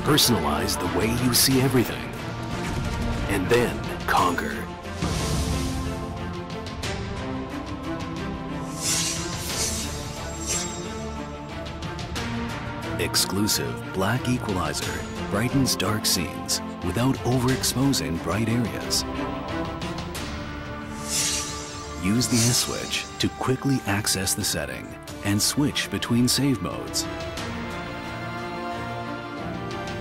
Personalize the way you see everything. And then conquer. Exclusive Black Equalizer brightens dark scenes without overexposing bright areas. Use the S-switch to quickly access the setting and switch between save modes.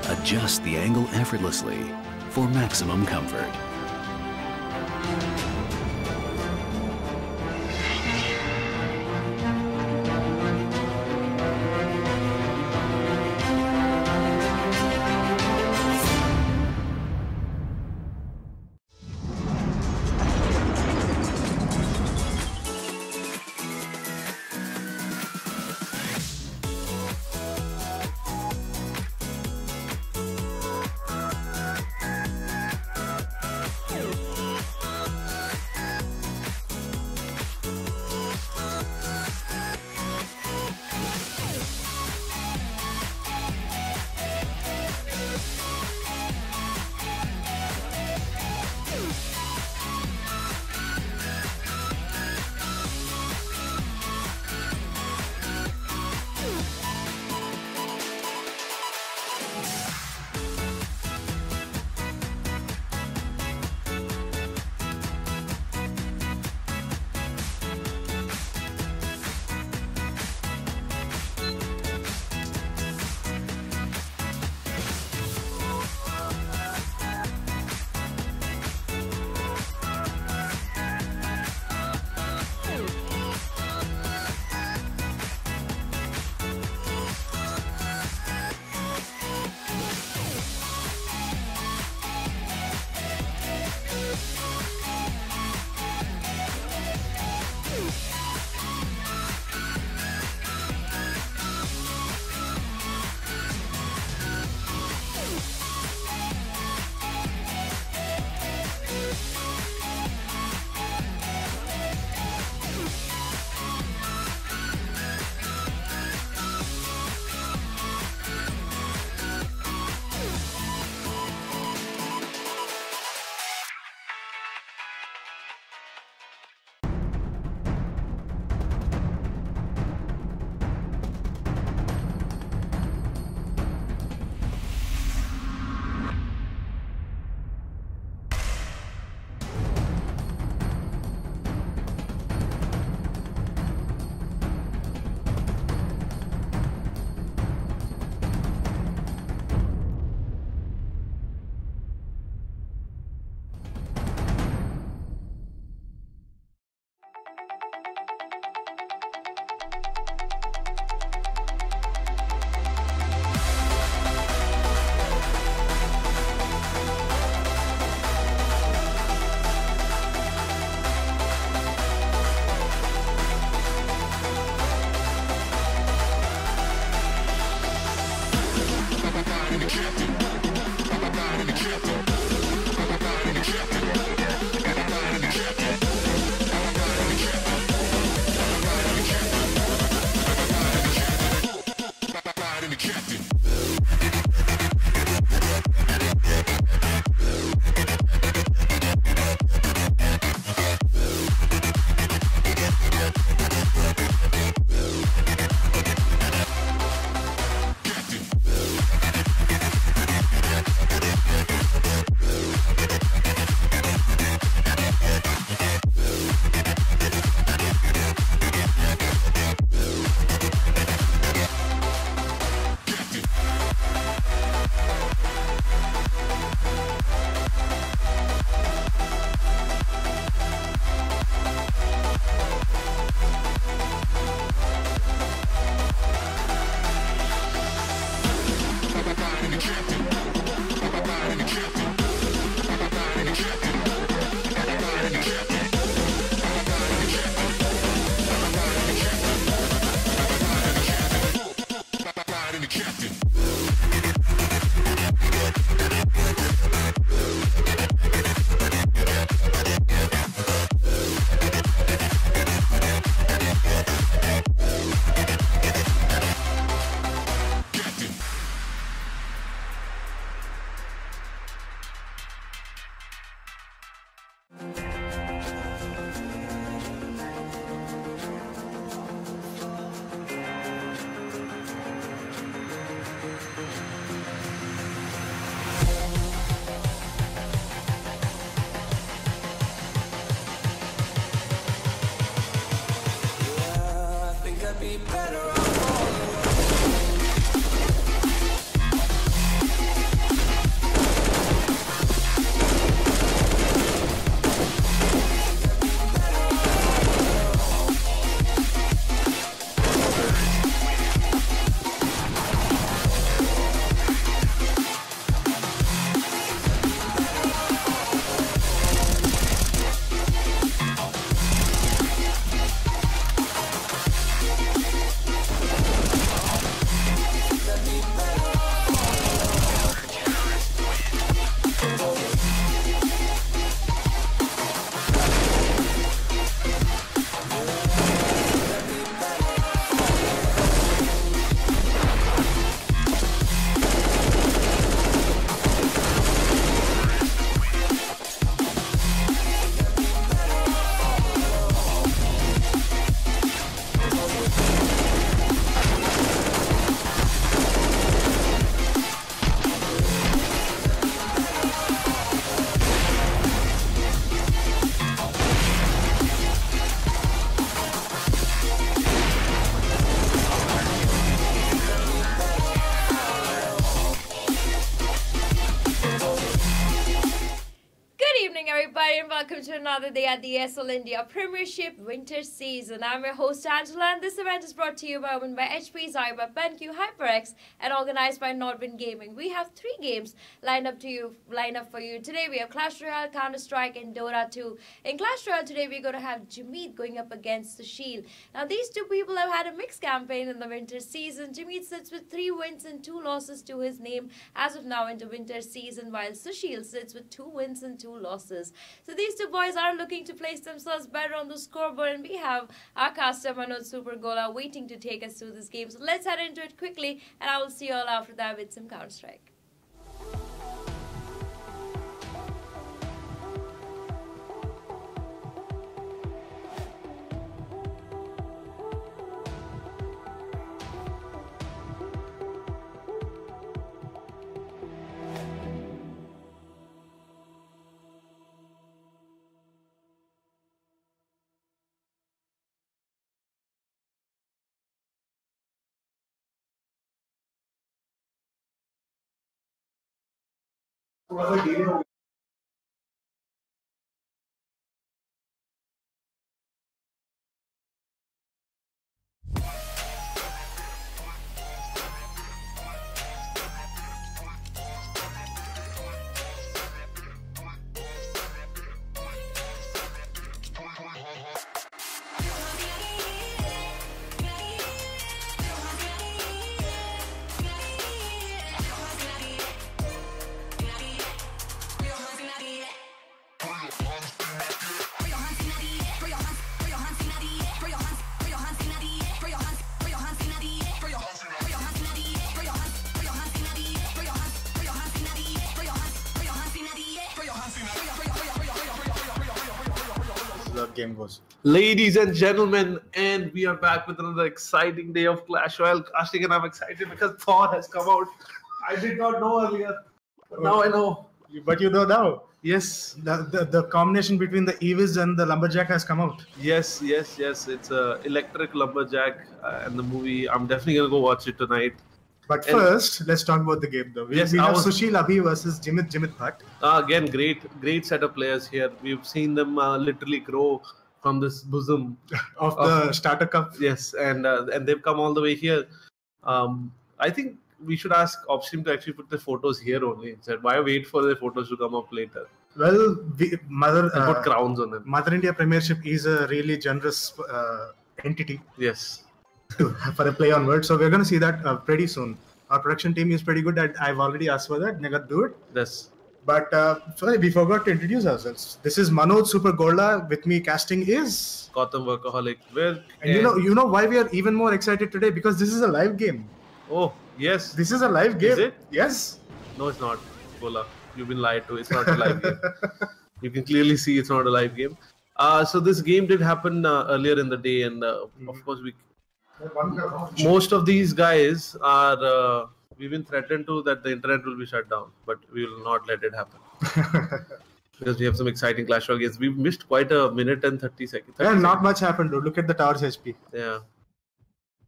Adjust the angle effortlessly for maximum comfort. And welcome to another day at the ESL India Premiership Winter Season. I'm your host Angela, and this event is brought to you by Omen, by HP, Zyber, BenQ, HyperX, and organized by Nordwind Gaming. We have 3 games lined up for you today. We have Clash Royale, Counter Strike, and Dota 2. In Clash Royale today, we're going to have Jimit going up against Sushil. Now, these two people have had a mixed campaign in the winter season. Jimit sits with 3 wins and 2 losses to his name as of now in the winter season, while Sushil sits with 2 wins and 2 losses. So these two boys are looking to place themselves better on the scoreboard, and we have our caster Manoj Supergola waiting to take us through this game. So let's head into it quickly, and I will see you all after that with some Counter-Strike. Game goes. Ladies and gentlemen, and we are back with another exciting day of Clash Royale casting, and I'm excited because Thor has come out. I did not know earlier, but now I know. But you know now. Yes. The combination between the Evis and the Lumberjack has come out. Yes. It's a electric lumberjack and the movie. I'm definitely gonna go watch it tonight. But first, let's talk about the game though. We have Sushil Abhi versus Jimit Bhatt. Again, great set of players here. We've seen them literally grow from this bosom of the starter cup. Yes, and they've come all the way here. I think we should ask Opstream to actually put the photos here only. Instead, why wait for the photos to come up later? Well, put crowns on them. Mother India Premiership is a really generous entity. Yes. For a play on words, so we're going to see that pretty soon. Our production team is pretty good. I've already asked for that. They got to do it. Yes. But sorry, we forgot to introduce ourselves. This is Manoj Supergola. With me casting is Gautam Workaholic. And you know why we are even more excited today? Because this is a live game. Oh yes, this is a live game. Is it? Yes. No, it's not. Gola, you've been lied to. It's not a live game. You can clearly see it's not a live game. So this game did happen earlier in the day, and of course most of these guys are we've been threatened to that the internet will be shut down, but we will not let it happen because we have some exciting Clash Royale games. We've missed quite a minute and 30 seconds. Not much happened, dude. Look at the tower's HP. Yeah,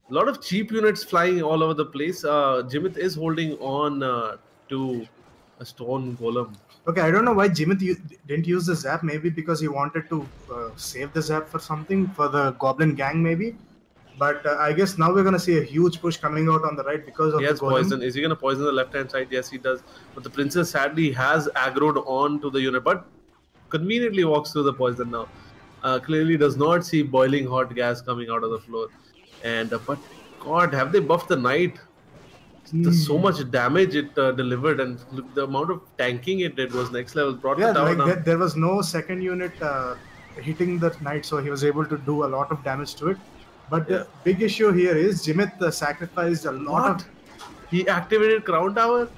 A lot of cheap units flying all over the place. Jimit is holding on to a stone golem. Okay, I don't know why Jimit didn't use the zap. Maybe because he wanted to save the zap for something, for the goblin gang maybe. But I guess now we're going to see a huge push coming out on the right because of He the has golem. poison. Is he going to poison the left-hand side? Yes, he does. But the princess sadly has aggroed on to the unit, but conveniently walks through the poison now. Clearly does not see boiling hot gas coming out of the floor. And but God, have they buffed the knight? There's so much damage it delivered, and look, the amount of tanking it did was next level. Brought the tower down. There was no second unit hitting the knight, so he was able to do a lot of damage to it. But the big issue here is Jimit sacrificed a lot of... He activated Crown Tower?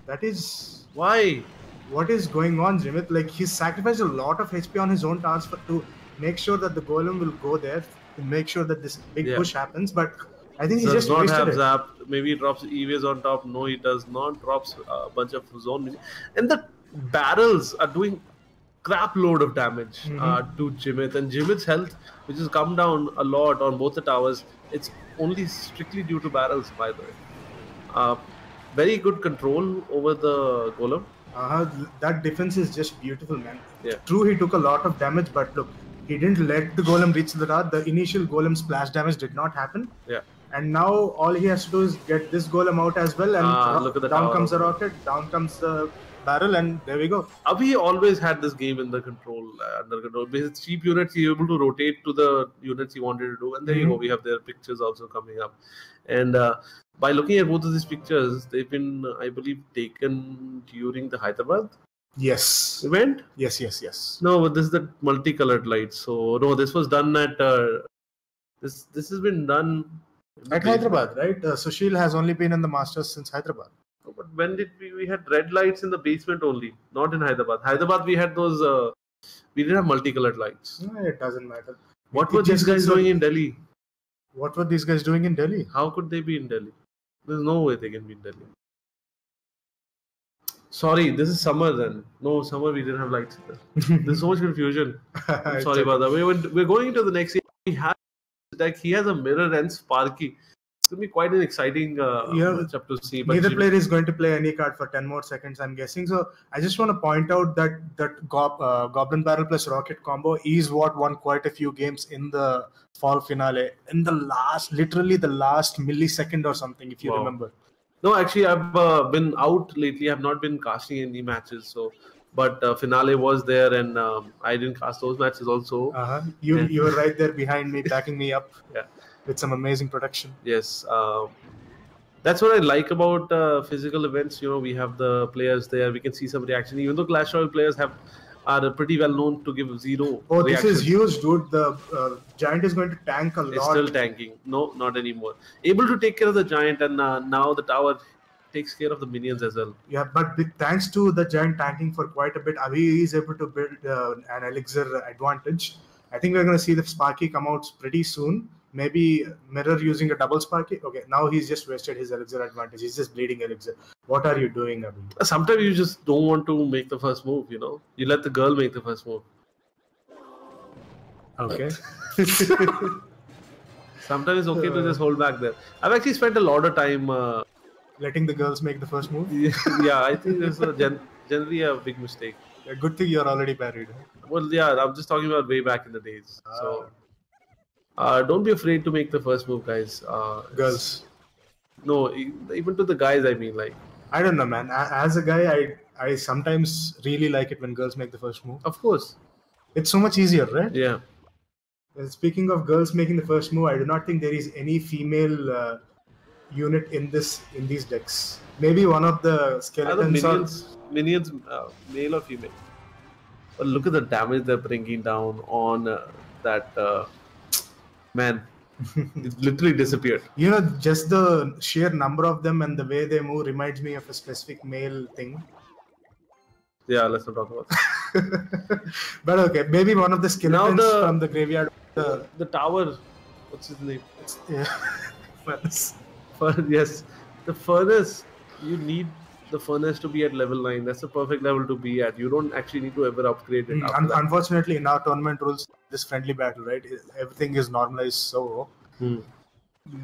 That is... Why? What is going on, Jimit? Like, he sacrificed a lot of HP on his own towers to make sure that the golem will go there, to make sure that this big push happens, but I think he just does not wasted have it. zap. Maybe he drops EVs on top. No, he does not. Drops a bunch of zone. And the barrels are doing crap load of damage to Jimit. And Jimit's health, which has come down a lot on both the towers, it's only strictly due to barrels, by the way. Very good control over the golem. That defense is just beautiful, man. Yeah. True, he took a lot of damage, but look, he didn't let the golem reach the tower. The initial golem splash damage did not happen. Yeah. And now all he has to do is get this golem out as well, and look at the down tower. Comes the rocket, down comes the barrel, and there we go. Abhi always had this game in the control, under control. Because cheap units, he was able to rotate to the units he wanted to do, and there you go. We have their pictures also coming up, and by looking at both of these pictures, they've been, I believe, taken during the Hyderabad event. Yes. No, but this is the multicolored lights. So no, this was done at this has been done at Hyderabad, right? Sushil has only been in the Masters since Hyderabad. No, but when did we had red lights in the basement only, not in Hyderabad. Hyderabad we had those. We didn't have multicolored lights. No, it doesn't matter. What were these guys doing in Delhi? What were these guys doing in Delhi? How could they be in Delhi? There's no way they can be in Delhi. Sorry, this is summer then. No, summer we didn't have lights there. There's so much confusion. I'm sorry about that. We're going into the next year. He has a mirror and Sparky. It's going to be quite an exciting matchup to see. But neither player is going to play any card for 10 more seconds, I'm guessing. So I just want to point out that Goblin Barrel plus Rocket combo is what won quite a few games in the fall finale. In the literally the last millisecond or something, if you remember. No, actually, I've been out lately. I've not been casting any matches. But finale was there, and I didn't cast those matches also. You were right there behind me, backing me up. Yeah. With some amazing production. Yes. That's what I like about physical events. You know, we have the players there. We can see some reaction. Even though Clash Royale players are pretty well known to give zero reactions. This is huge, dude. The Giant is going to tank a lot. It's still tanking. No, not anymore. Able to take care of the Giant, and now the tower takes care of the minions as well. Yeah, but thanks to the Giant tanking for quite a bit, Avi is able to build an elixir advantage. I think we're going to see the Sparky come out pretty soon. Maybe Mirror using a double Sparky. Okay, now he's just wasted his elixir advantage. He's just bleeding elixir. What are you doing, Avi? Sometimes you just don't want to make the first move, you know. You let the girl make the first move. Okay. Sometimes it's okay to just hold back there. I've actually spent a lot of time... letting the girls make the first move? Yeah, I think this is generally a big mistake. A good thing you're already married. Well, yeah, I'm just talking about way back in the days. So, don't be afraid to make the first move, guys. Girls. No, even to the guys, I mean, like. I don't know, man. As a guy, I sometimes really like it when girls make the first move. Of course. It's so much easier, right? Yeah. Speaking of girls making the first move, I do not think there is any female unit in these decks. Maybe one of the skeletons. Minions, male or female. But look at the damage they're bringing down on that man. It literally disappeared. You know, just the sheer number of them and the way they move reminds me of a specific male thing. Yeah, let's not talk about that. But okay, maybe one of the skeletons from the graveyard. The tower. What's his name? Furnace. Yes, the furnace. You need the furnace to be at level 9. That's the perfect level to be at. You don't actually need to ever upgrade it. Unfortunately, in our tournament rules, this friendly battle, right? Everything is normalized. So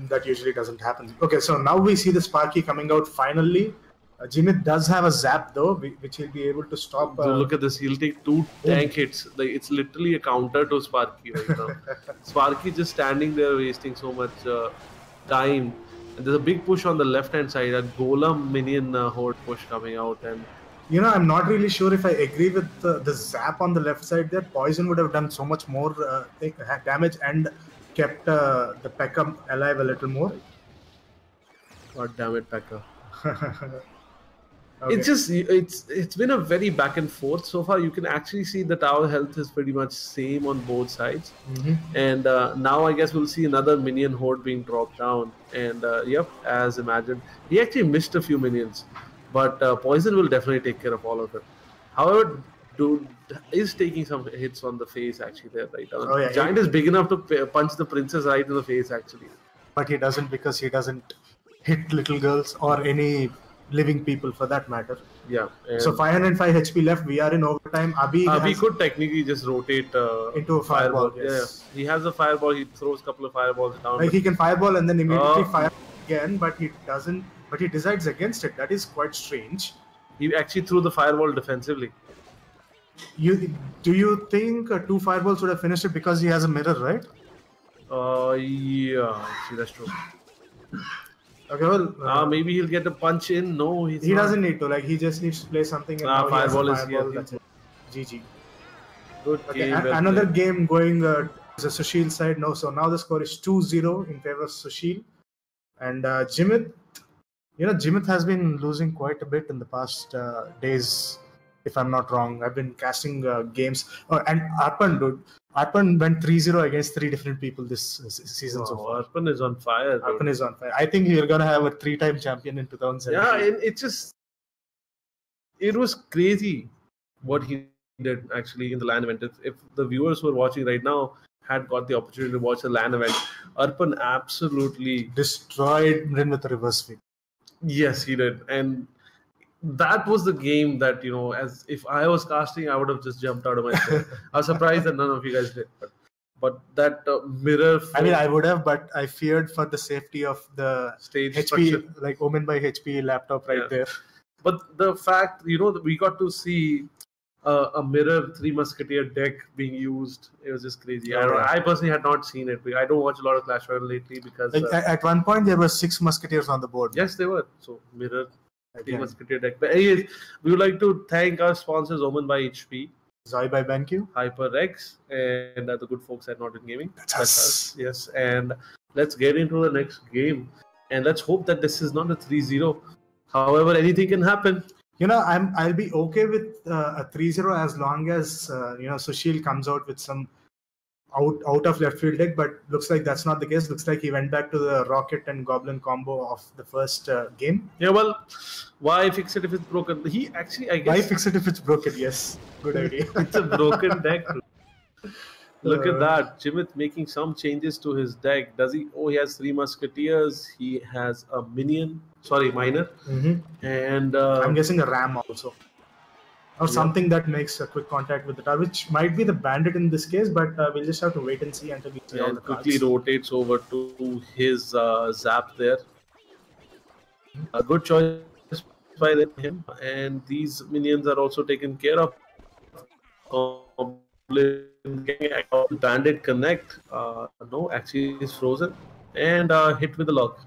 That usually doesn't happen. Okay, so now we see the Sparky coming out finally. Jimit does have a zap though, which he'll be able to stop. So look at this. He'll take 2 tank hits. Like, it's literally a counter to Sparky right now. Sparky just standing there wasting so much time. And there's a big push on the left-hand side. A Golem minion horde push coming out. And you know, I'm not really sure if I agree with the zap on the left side there. Poison would have done so much more damage and kept the Pekka alive a little more. God damn it, Pekka. Okay. It's been a very back and forth so far. You can actually see the tower health is pretty much same on both sides. And now I guess we'll see another minion horde being dropped down. And yep, as imagined, he actually missed a few minions, but Poison will definitely take care of all of them. However, dude is taking some hits on the face actually there right now. Giant is big enough to punch the princess right in the face actually, but he doesn't, because he doesn't hit little girls or any living people for that matter. Yeah. So 505 HP left. We are in overtime. Abhi could technically just rotate into a fireball. Yes. Yeah. He has a fireball. He throws a couple of fireballs down. Like he can fireball and then immediately fire again, but he doesn't. But he decides against it. That is quite strange. He actually threw the fireball defensively. Do you think 2 fireballs would have finished it because he has a mirror, right? Yeah. Actually, that's true. Okay, well, maybe he'll get a punch in. No, he doesn't need to. Like, he just needs to play something. And fireball is here. That's it. GG. Good game. Another game going to the Sushil side. No, so now the score is 2-0 in favor of Sushil. And Jimit, Jimit has been losing quite a bit in the past days, if I'm not wrong. I've been casting games. And Arpan, dude. Arpan went 3-0 against 3 different people this season so far. Arpan is on fire. Arpan is on fire. I think we're going to have a 3-time champion in 2017. Yeah, and it was crazy what he did actually in the LAN event. If the viewers who are watching right now had got the opportunity to watch the LAN event, Arpan absolutely destroyed Rin with a reverse sweep. Yes, he did. And that was the game that, as if I was casting, I would have just jumped out of my chair. I was surprised that none of you guys did. But that mirror... I mean, I would have, but I feared for the safety of the stage HP, structure. like Omen by HP laptop right there. But the fact, we got to see a mirror 3 Musketeer deck being used, it was just crazy. I personally had not seen it. I don't watch a lot of Clash Royale lately because... at one point, there were 6 Musketeers on the board. Yes, they were. So, mirror... Musketeer deck. But anyways, we would like to thank our sponsors Omen by HP, Zoi by BenQ, HyperX, and the good folks at Norton Gaming. That's us. Yes, and let's get into the next game. And let's hope that this is not a 3-0. However, anything can happen. I'll be okay with a 3-0 as long as Sushil comes out with some out of left field deck, but looks like that's not the case. Looks like he went back to the Rocket and Goblin combo of the first game. Yeah, well, why fix it if it's broken? He actually, I guess... Why fix it if it's broken? Yes, good idea. It's a broken deck. Look at that. Jimit making some changes to his deck. Does he? Oh, he has 3 Musketeers. He has a miner. And... I'm guessing a Ram also. Or something that makes a quick contact with the tower, which might be the Bandit in this case, but we'll just have to wait and see until we see all the cards. Quickly rotates over to his Zap there. A good choice by him. And these minions are also taken care of. Bandit connect. No, actually he's frozen. And hit with the lock.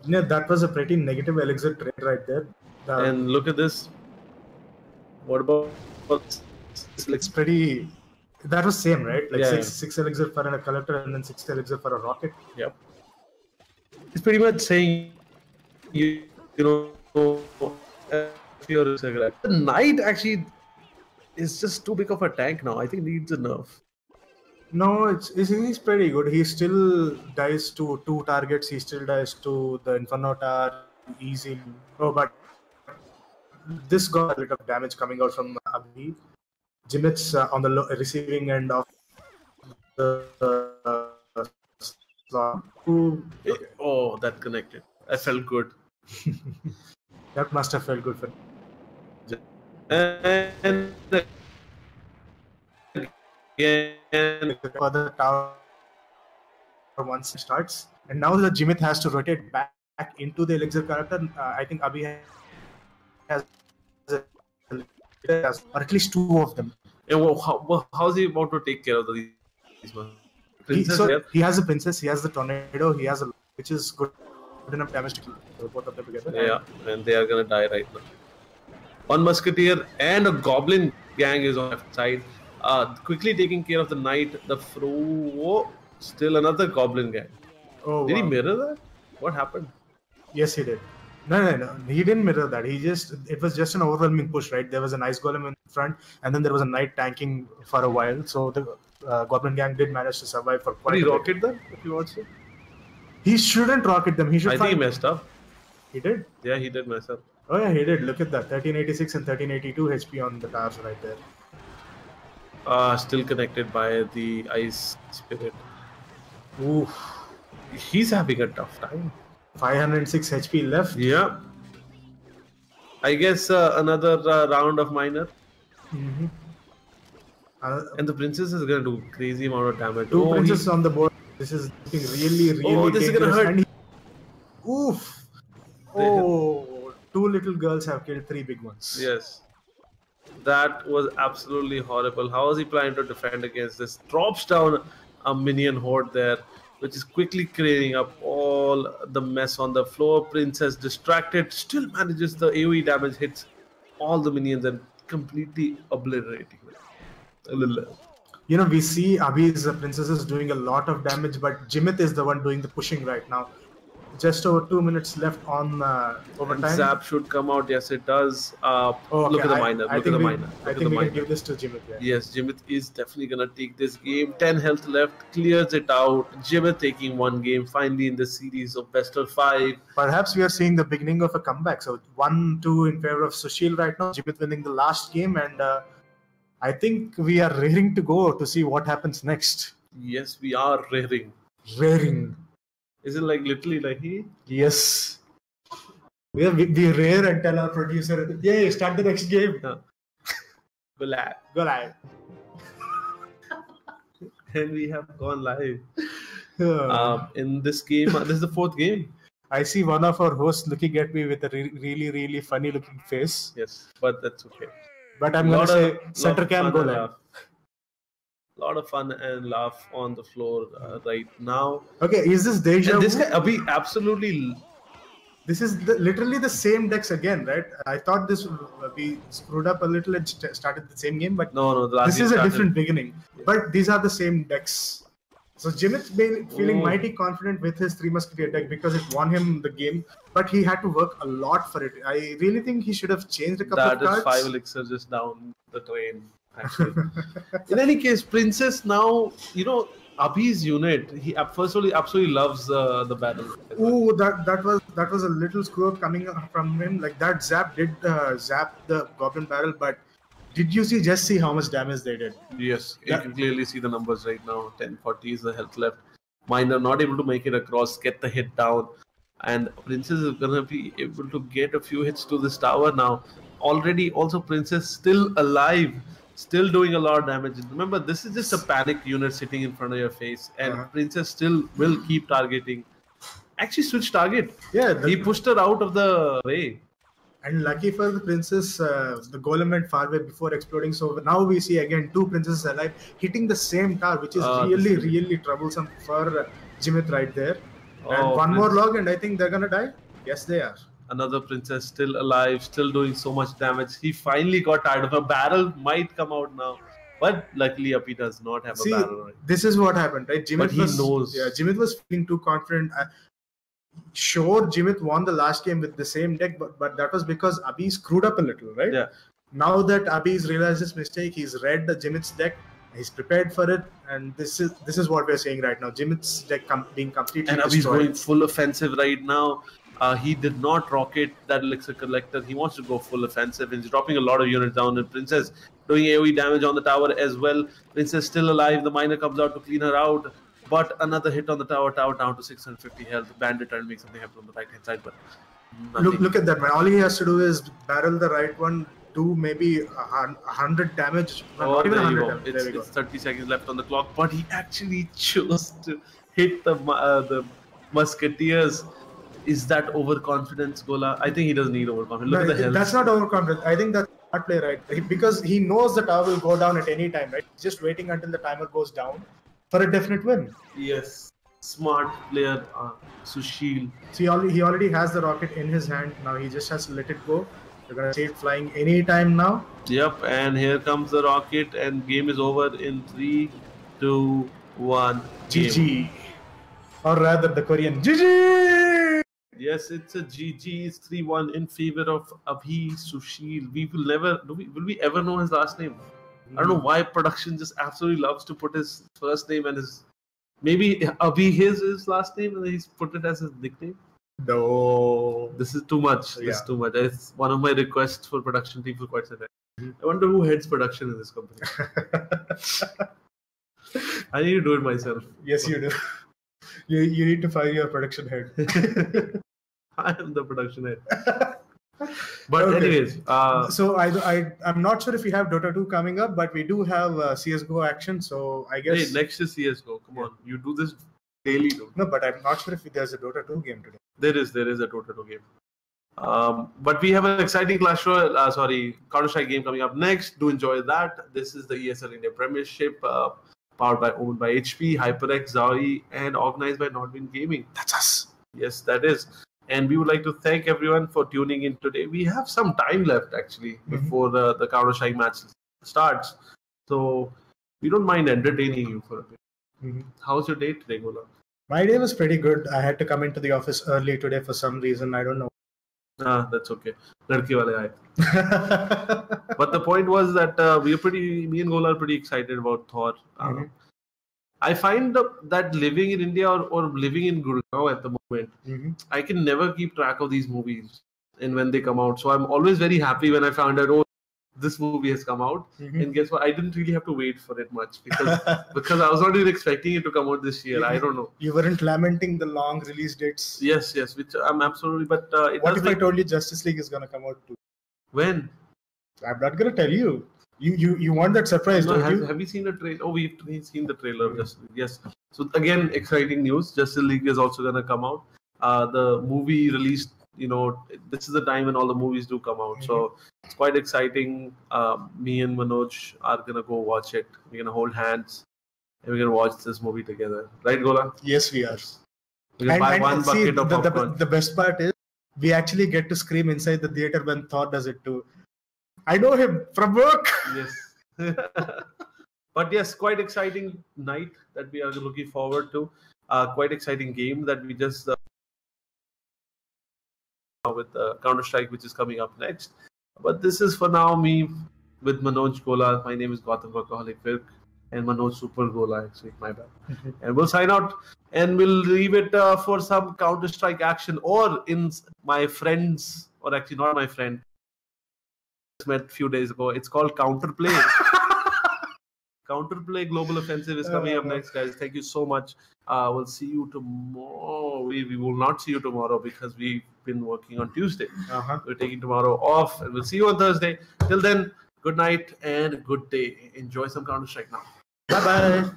Yeah, that was a pretty negative elixir trade right there. And look at this. What about it's pretty? That was same, right? Like 6 elixir for a collector and then 6 elixir for a rocket. Yep. It's pretty much saying if you're the knight actually is just too big of a tank now. I think he needs a nerf. No, he's pretty good. He still dies to 2 targets. He still dies to the Inferno Tower easily. Oh, but this got a bit of damage coming out from Abhi. Jimit's on the receiving end of the slot. Oh, that connected. I felt good. That must have felt good for him. And again, for the tower once it starts. And now the Jimit has to rotate back into the Elixir character. I think Abhi has or at least 2 of them. And how's he about to take care of these princess here? He has a princess, he has the tornado, he has a which is good enough damage to keep both of them together. Yeah, and they are gonna die right now. One musketeer and a goblin gang is on the left side. Quickly taking care of the knight. The still another goblin gang. Oh, did he mirror that? What happened? Yes, he did. No. He didn't mirror that. It was just an overwhelming push, right? There was a nice golem in front, and then there was a knight tanking for a while. So the goblin gang did manage to survive for quite a bit. Did he rocket them, if you want to? He shouldn't rocket them. I think he messed up. He did? Yeah, he did mess up. Oh yeah, he did. Look at that. 1386 and 1382 HP on the towers right there. Still connected by the ice spirit. Oof. He's having a tough time. 506 HP left. Yeah. I guess another round of minor. Mm-hmm. And the princess is going to do crazy amount of damage. Two princes on the board. This is looking really this is going to hurt. Oof. Oh, 2 little girls have killed 3 big ones. Yes. That was absolutely horrible. How is he planning to defend against this? Drops down a minion horde there, which is quickly clearing up all the mess on the floor. Princess distracted, still manages the AoE damage, hits all the minions and completely obliterating them. You know, we see Abhi's princess is doing a lot of damage, but Jimit is the one doing the pushing right now. Just over 2 minutes left on overtime. Zap should come out. Yes, it does. Look at the minor. I think we can give this to Jimit. Yeah. Yes, Jimit is definitely going to take this game. 10 health left. Clears it out. Jimit taking 1 game. Finally in the series of best of 5. Perhaps we are seeing the beginning of a comeback. So 1-2 in favor of Sushil right now. Jimit winning the last game. And I think we are raring to go to see what happens next. Yes, we are raring. Raring. Is it like literally like he? Yes. We rare and tell our producer, yeah, start the next game. Go live. Go live. And we have gone live. In this game, this is the 4th game. I see one of our hosts looking at me with a really, really funny looking face. Yes, but that's okay. But I'm going to say, center cam, go live. A lot of fun and laugh on the floor right now. Okay, is this deja vu? This guy, Abhi, absolutely. This is literally the same decks again, right? I thought this we screwed up a little and started the same game, but no, this is a different beginning. Yeah. But these are the same decks. So Jimit's been feeling mighty confident with his 3 Musketeer deck because it won him the game, but he had to work a lot for it. I really think he should have changed a couple of cards. That is 5 elixir just down the drain. Actually. In any case, Princess now, you know, Abhi's unit, he absolutely loves the battle. Ooh, that was a little screw up coming from him. Like that zap did zap the goblin barrel, but did you see how much damage they did? Yes, you can clearly see the numbers right now. 1040 is the health left. Minor not able to make it across, get the hit down, and Princess is gonna be able to get a few hits to this tower now. Already, also Princess still alive. Still doing a lot of damage. Remember, this is just a panic unit sitting in front of your face, and Princess still will keep targeting. Actually, switch target. Yeah, he pushed her out of the way. And lucky for the princess, the golem went far away before exploding. So now we see again 2 princesses alive hitting the same tower, which is really troublesome for Jimit right there. And one more log, and I think they're gonna die. Yes, they are. Another princess still alive, still doing so much damage. He finally got tired of a barrel, might come out now. But luckily, Abhi does not have a barrel. Right? This is what happened, right? But he knows. Yeah, Jimit was feeling too confident. Sure, Jimit won the last game with the same deck, but that was because Abhi screwed up a little, right? Yeah. Now that Abhi's realized his mistake, he's read the Jimit's deck, he's prepared for it, and this is what we're saying right now. Jimit's deck being completely destroyed. And Abhi's going full offensive right now. He did not rocket that elixir collector. He wants to go full offensive. He's dropping a lot of units down. And Princess doing AoE damage on the tower as well. Princess still alive. The miner comes out to clean her out. But another hit on the tower. Tower down to 650 health. Bandit trying to make something happen on the right hand side. But look at that, man. All he has to do is barrel the right one, do maybe 100 damage. Not even 100 damage. It's 30 seconds left on the clock. But he actually chose to hit the Musketeers. Is that overconfidence, Gola? I think he doesn't need overconfidence. Look at the health. That's not overconfidence. I think that's smart play, right? Because he knows the tower will go down at any time, right? He's just waiting until the timer goes down for a definite win. Yes, smart player, Sushil. So he already has the rocket in his hand. Now he just has to let it go. They're gonna see it flying any time now. Yep, and here comes the rocket, and game is over in 3, 2, 1. GG. Or rather, the Korean GG. Yes, it's a GG. It's 3-1 in favor of Abhi Sushil. We will never, will we ever know his last name? I don't know why production just absolutely loves to put his first name and his, maybe Abhi his last name and he's put it as his nickname. No. This is too much. This is too much. It's one of my requests for production team for quite some time. I wonder who heads production in this company. I need to do it myself. Yes, you do. You need to fire your production head. I am the production head. But okay. Anyways, so I'm not sure if we have Dota 2 coming up, but we do have CS:GO action. So I guess next is CS:GO. Come on, you do this daily, dude. No, but I'm not sure if there's a Dota 2 game today. There is a Dota 2 game. But we have an exciting Counter-Strike game coming up next. Do enjoy that. This is the ESL India Premiership, powered by Omen by HP, HyperX, Zowie, and organized by Nordwind Gaming. That's us. Yes, that is. And we would like to thank everyone for tuning in today. We have some time left, actually, before the Counter-Strike match starts. So we don't mind entertaining you for a bit. How's your day today, Gola? My day was pretty good. I had to come into the office early today for some reason. I don't know. That's okay. Ladke wale aaye. But the point was that me and Gola are pretty excited about Thor. I find that living in India or living in Gurgaon at the moment, I can never keep track of these movies and when they come out. So I'm always very happy when I found out, oh, this movie has come out. And guess what? I didn't really have to wait for it much because I was not even expecting it to come out this year. I don't know. You weren't lamenting the long release dates? Yes, which I'm absolutely. But what if I told you Justice League is going to come out too? When? I'm not going to tell you. You want that surprise, no, don't you? Have you seen the trailer? Oh, we've seen the trailer. Yes. So again, exciting news. Justice League is also going to come out. The movie released, this is the time when all the movies do come out. So it's quite exciting. Me and Manoj are going to go watch it. We're going to hold hands and we're going to watch this movie together. Right, Gola? Yes, we are. We're going to buy one bucket of popcorn. The best part is we actually get to scream inside the theater when Thor does it too. I know him from work. Yes. But yes, quite exciting night that we are looking forward to. Quite exciting game that we just with Counter-Strike, which is coming up next. But this is for now me with Manoj Gola. My name is Gautam Workaholic Virk and Manoj Super Gola, actually, my bad. And we'll sign out and we'll leave it for some Counter-Strike action or in my friends, or actually not my friend, met a few days ago. It's called Counterplay. Counterplay Global Offensive is coming up next, guys. Thank you so much. We'll see you tomorrow. We will not see you tomorrow because we've been working on Tuesday. We're taking tomorrow off and we'll see you on Thursday. Till then, good night and good day. Enjoy some Counter-Strike now. Bye-bye.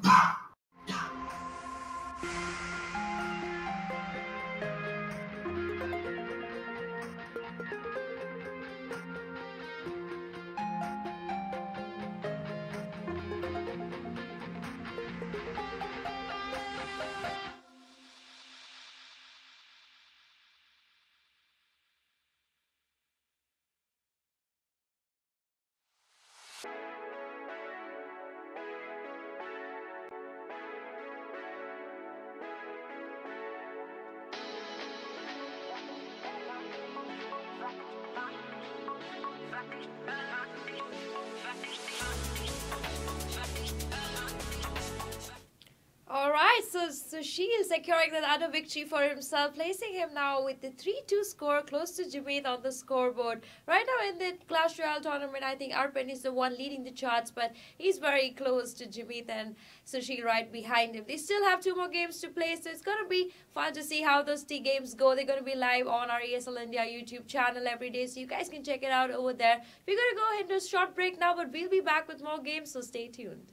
So Sushil securing another victory for himself, placing him now with the 3-2 score close to Jimit on the scoreboard. Right now in the Clash Royale tournament, I think Arpen is the one leading the charts, but he's very close to Jimit and Sushil right behind him. They still have 2 more games to play, so it's going to be fun to see how those 2 games go. They're going to be live on our ESL India YouTube channel every day, so you guys can check it out over there. We're going to go ahead and do a short break now, but we'll be back with more games, so stay tuned.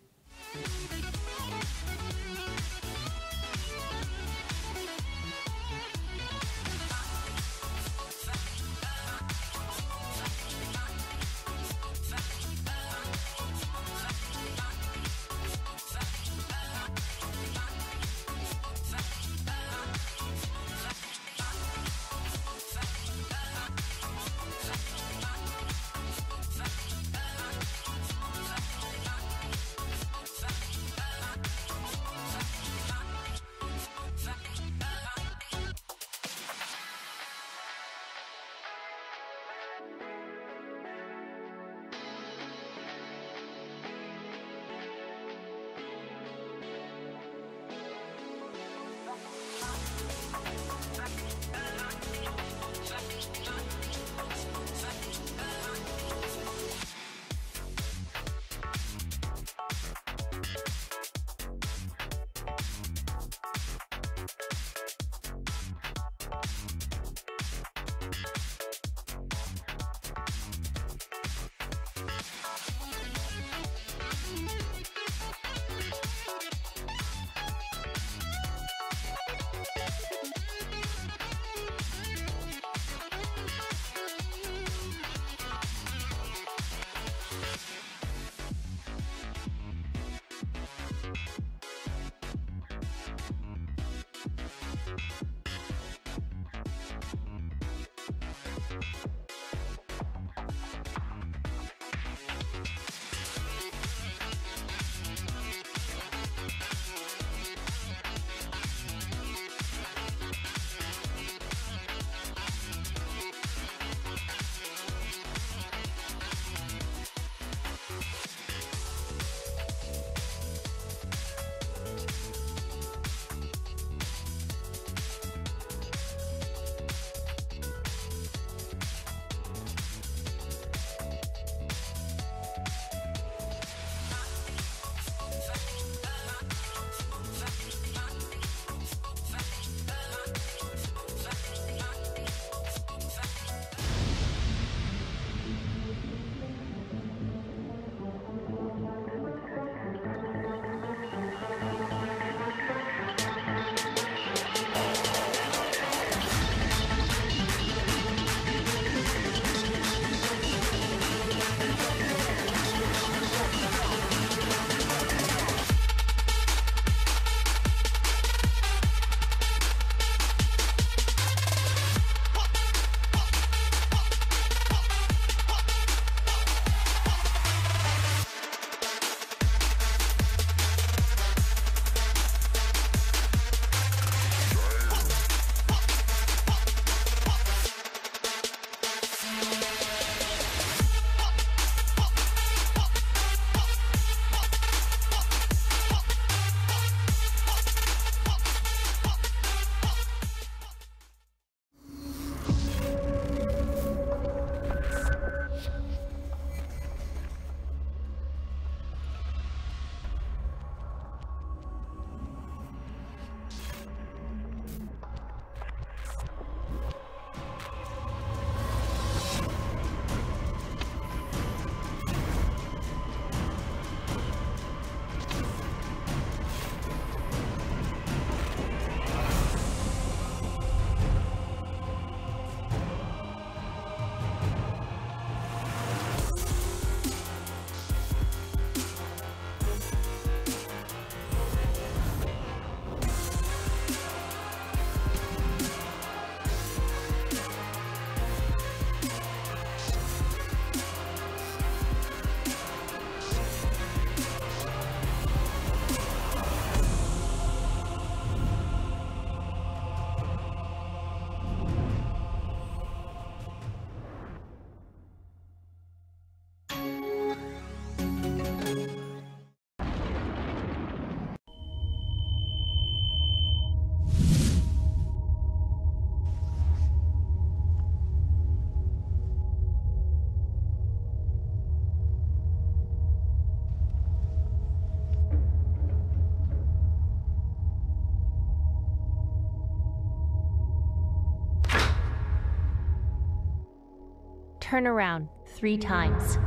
turn around 3 times.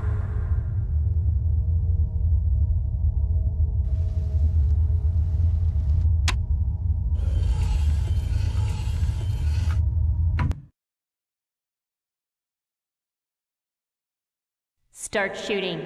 Start shooting.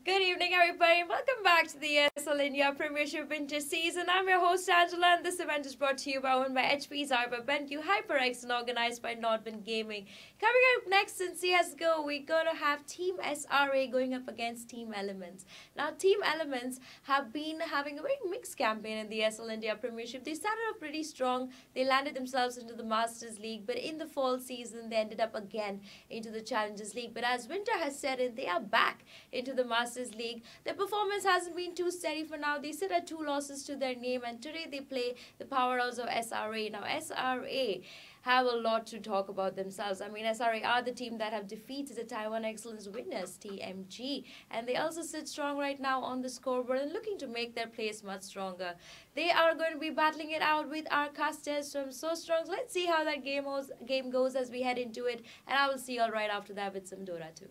Good evening, everybody, and welcome back to the ESL India Premiership Winter Season. I'm your host, Angela, and this event is brought to you by Omen by HP, Zyber, BenQ, HyperX, and organized by Nodman Gaming. Coming up next in CSGO, we're going to have Team SRA going up against Team Elements. Now, Team Elements have been having a very mixed campaign in the ESL India Premiership. They started off pretty strong. They landed themselves into the Masters League, but in the fall season, they ended up again into the Challengers League. But as winter has set in, they are back into the Masters League. Their performance hasn't been too steady for now. They sit at 2 losses to their name, and today they play the powerhouse of SRA. Now, SRA have a lot to talk about themselves. I mean, SRA are the team that have defeated the Taiwan Excellence winners, TMG, and they also sit strong right now on the scoreboard and looking to make their place much stronger. They are going to be battling it out with our casters from So Strong. So let's see how that game goes as we head into it, and I will see you all right after that with some Dota too.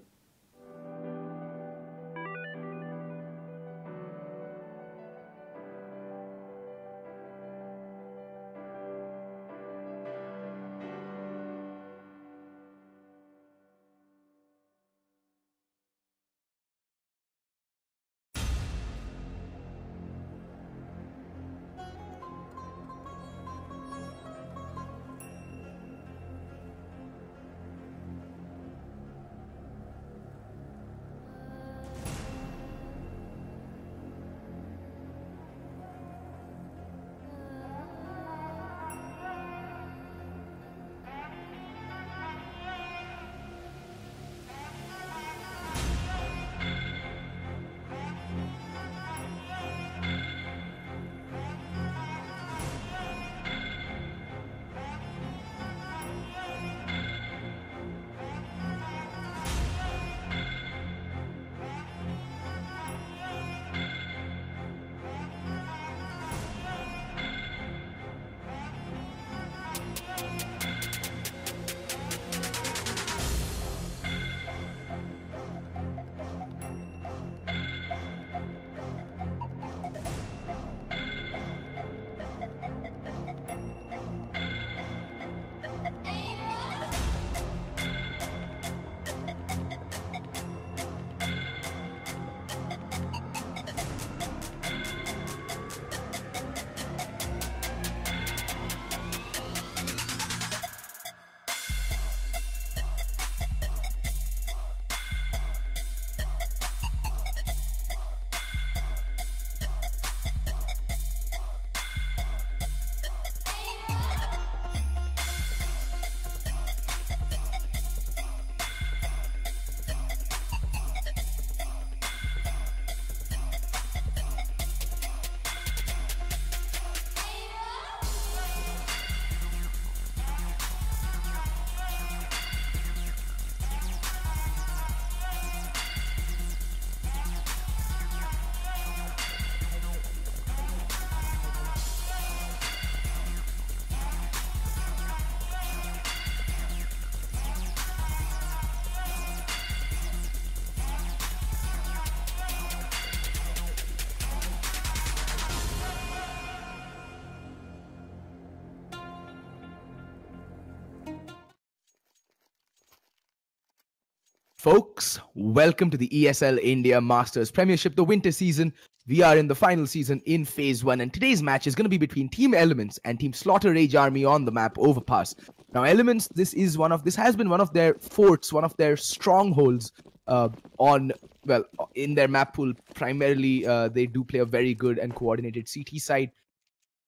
Folks, welcome to the ESL India Masters Premiership, the winter season. We are in the final season in Phase 1, and today's match is going to be between Team Elements and Team Slaughter Rage Army on the map Overpass. Now, Elements, this has been one of their forts, one of their strongholds in their map pool. Primarily, they do play a very good and coordinated CT side.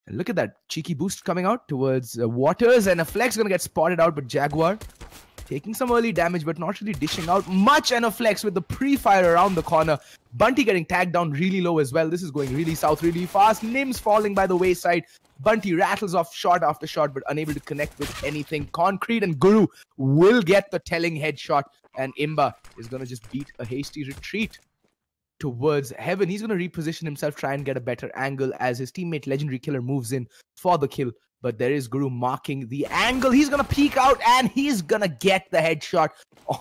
And look at that cheeky boost coming out towards Waters, and a flex going to get spotted out, but Jaguar taking some early damage, but not really dishing out much, and a flex with the pre-fire around the corner. Bunty getting tagged down really low as well. This is going really south really fast. Nims falling by the wayside. Bunty rattles off shot after shot, but unable to connect with anything concrete, and Guru will get the telling headshot, and Imba is going to just beat a hasty retreat towards heaven. He's going to reposition himself, try and get a better angle as his teammate Legendary Killer moves in for the kill. But there is Guru marking the angle. He's going to peek out, and he's going to get the headshot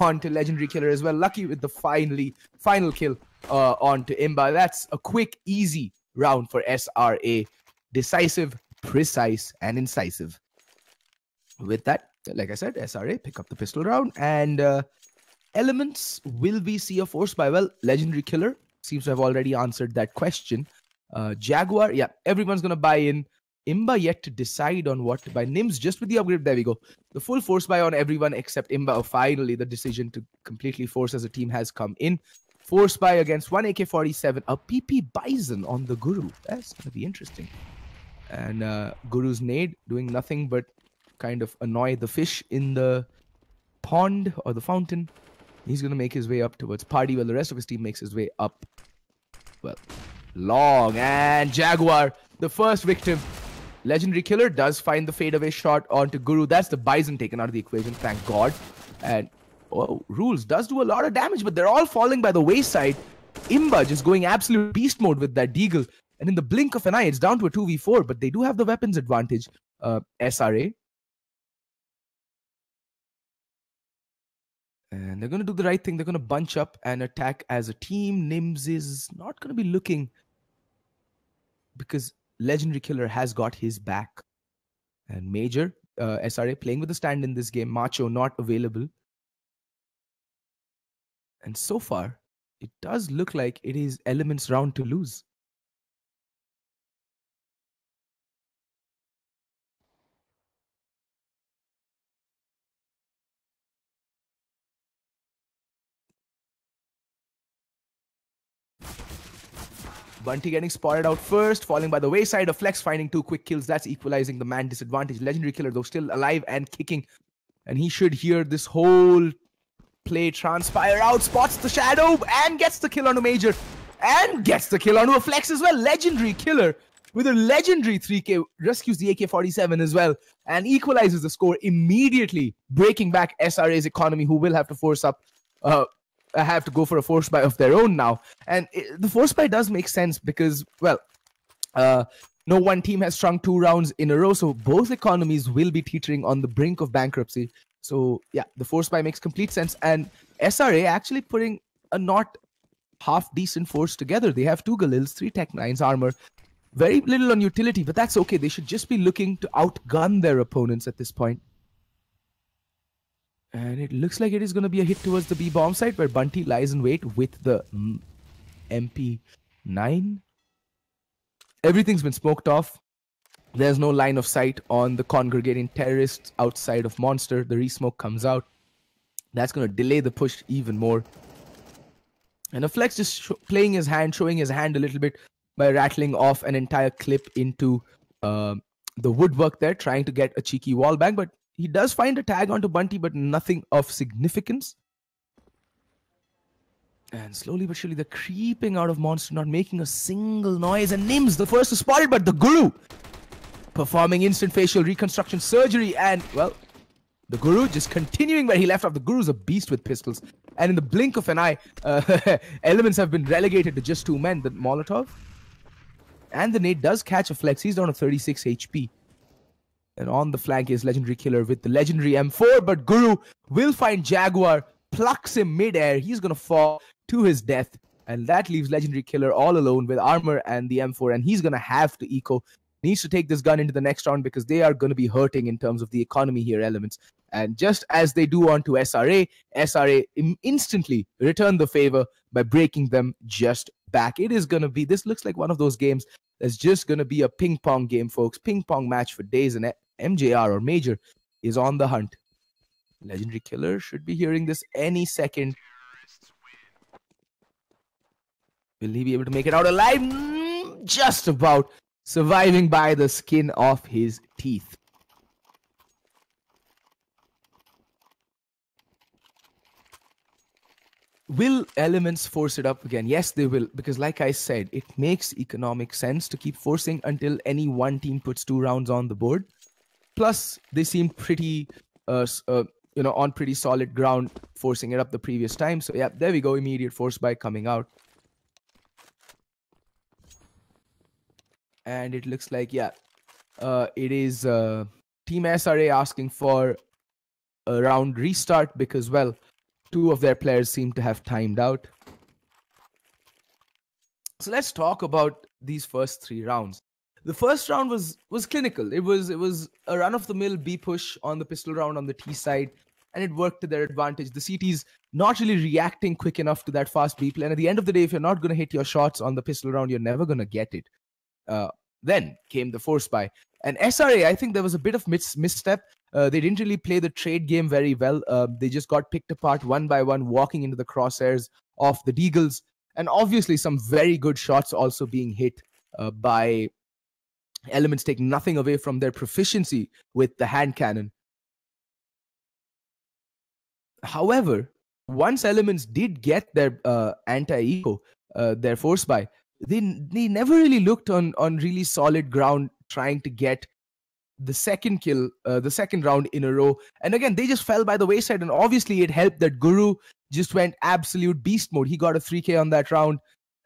onto Legendary Killer as well. Lucky with the final kill onto Imba. That's a quick, easy round for SRA. Decisive, precise, and incisive. With that, like I said, SRA pick up the pistol round, and Elements, will we see a force buy? Well, Legendary Killer seems to have already answered that question. Jaguar, yeah, everyone's going to buy in. Imba yet to decide on what to buy. Nims just with the upgrade. There we go. The full force buy on everyone except Imba. Finally, the decision to completely force as a team has come in. Force buy against 1 AK-47. A PP Bison on the Guru. That's going to be interesting. And Guru's nade doing nothing but kind of annoy the fish in the pond or the fountain. He's going to make his way up towards Party while the rest of his team makes his way up. Well, long. And Jaguar, the first victim. Legendary Killer does find the fadeaway shot onto Guru. That's the Bison taken out of the equation, thank God. And, Rules does do a lot of damage, but they're all falling by the wayside. Imba just going absolute beast mode with that Deagle. And in the blink of an eye, it's down to a 2v4, but they do have the weapons advantage, SRA. And they're going to do the right thing. They're going to bunch up and attack as a team. Nims is not going to be looking, because Legendary Killer has got his back. And Major, SRA playing with the stand in this game. Macho not available. And so far, it does look like it is Elements' round to lose. Bunty getting spotted out first, falling by the wayside. A flex finding 2 quick kills. That's equalizing the man disadvantage. Legendary Killer, though, still alive and kicking. And he should hear this whole play transpire out. Spots the shadow and gets the kill on a Major. And gets the kill onto a flex as well. Legendary Killer with a legendary 3K rescues the AK-47 as well. And equalizes the score immediately, breaking back SRA's economy, who will have to force up... have to go for a force buy of their own now. And the force buy does make sense because, well, no one team has strung 2 rounds in a row, so both economies will be teetering on the brink of bankruptcy. So, yeah, the force buy makes complete sense. And SRA actually putting a not half-decent force together. They have 2 Galils, 3 Tech 9s armor, very little on utility, but that's okay. They should just be looking to outgun their opponents at this point. And it looks like it is going to be a hit towards the B-bomb site, where Bunty lies in wait with the MP9. Everything's been smoked off. There's no line of sight on the congregating terrorists outside of Monster. The re-smoke comes out. That's going to delay the push even more. And a flex just playing his hand, showing his hand a little bit by rattling off an entire clip into the woodwork there, trying to get a cheeky wall bang, but he does find a tag onto Bunty, but nothing of significance. And slowly but surely, they're creeping out of Monster, not making a single noise. And Nims, the first to spot it, but the Guru performing instant facial reconstruction surgery. And, well, the Guru just continuing where he left off. The Guru's a beast with pistols. And in the blink of an eye, Elements have been relegated to just 2 men. The Molotov and the nade does catch a flex. He's down to 36 HP. And on the flank is Legendary Killer with the legendary M4, but Guru will find Jaguar, plucks him mid-air. He's going to fall to his death, and that leaves Legendary Killer all alone with armor and the M4, and he's going to have to eco. Needs to take this gun into the next round because they are going to be hurting in terms of the economy here, Elements. And just as they do onto SRA, SRA instantly return the favor by breaking them just back. It is going to be, this looks like one of those games that's just going to be a ping pong game, folks. Ping pong match for days, and MJR or Major is on the hunt. Legendary Killer should be hearing this any second. Will he be able to make it out alive? Just about, surviving by the skin of his teeth. Will Elements force it up again? Yes, they will, because like I said, it makes economic sense to keep forcing until any one team puts 2 rounds on the board. Plus, they seem pretty, on pretty solid ground, forcing it up the previous time. So yeah, there we go. Immediate force buy coming out. And it looks like, yeah, it is Team SRA asking for a round restart because, well, 2 of their players seem to have timed out. So let's talk about these first 3 rounds. The first round was clinical. It was a run-of-the-mill B push on the pistol round on the T side, and it worked to their advantage. The CTs not really reacting quick enough to that fast B play. And at the end of the day, if you're not going to hit your shots on the pistol round, you're never going to get it. Then came the force buy. And SRA, I think there was a bit of misstep. They didn't really play the trade game very well. They just got picked apart one by one, walking into the crosshairs of the Deagles. And obviously some very good shots also being hit by Elements, taking nothing away from their proficiency with the hand cannon. However, once Elements did get their anti-eco, their force buy, they never really looked on really solid ground trying to get the second kill, the second round in a row. And again, they just fell by the wayside. And obviously it helped that Guru just went absolute beast mode. He got a 3K on that round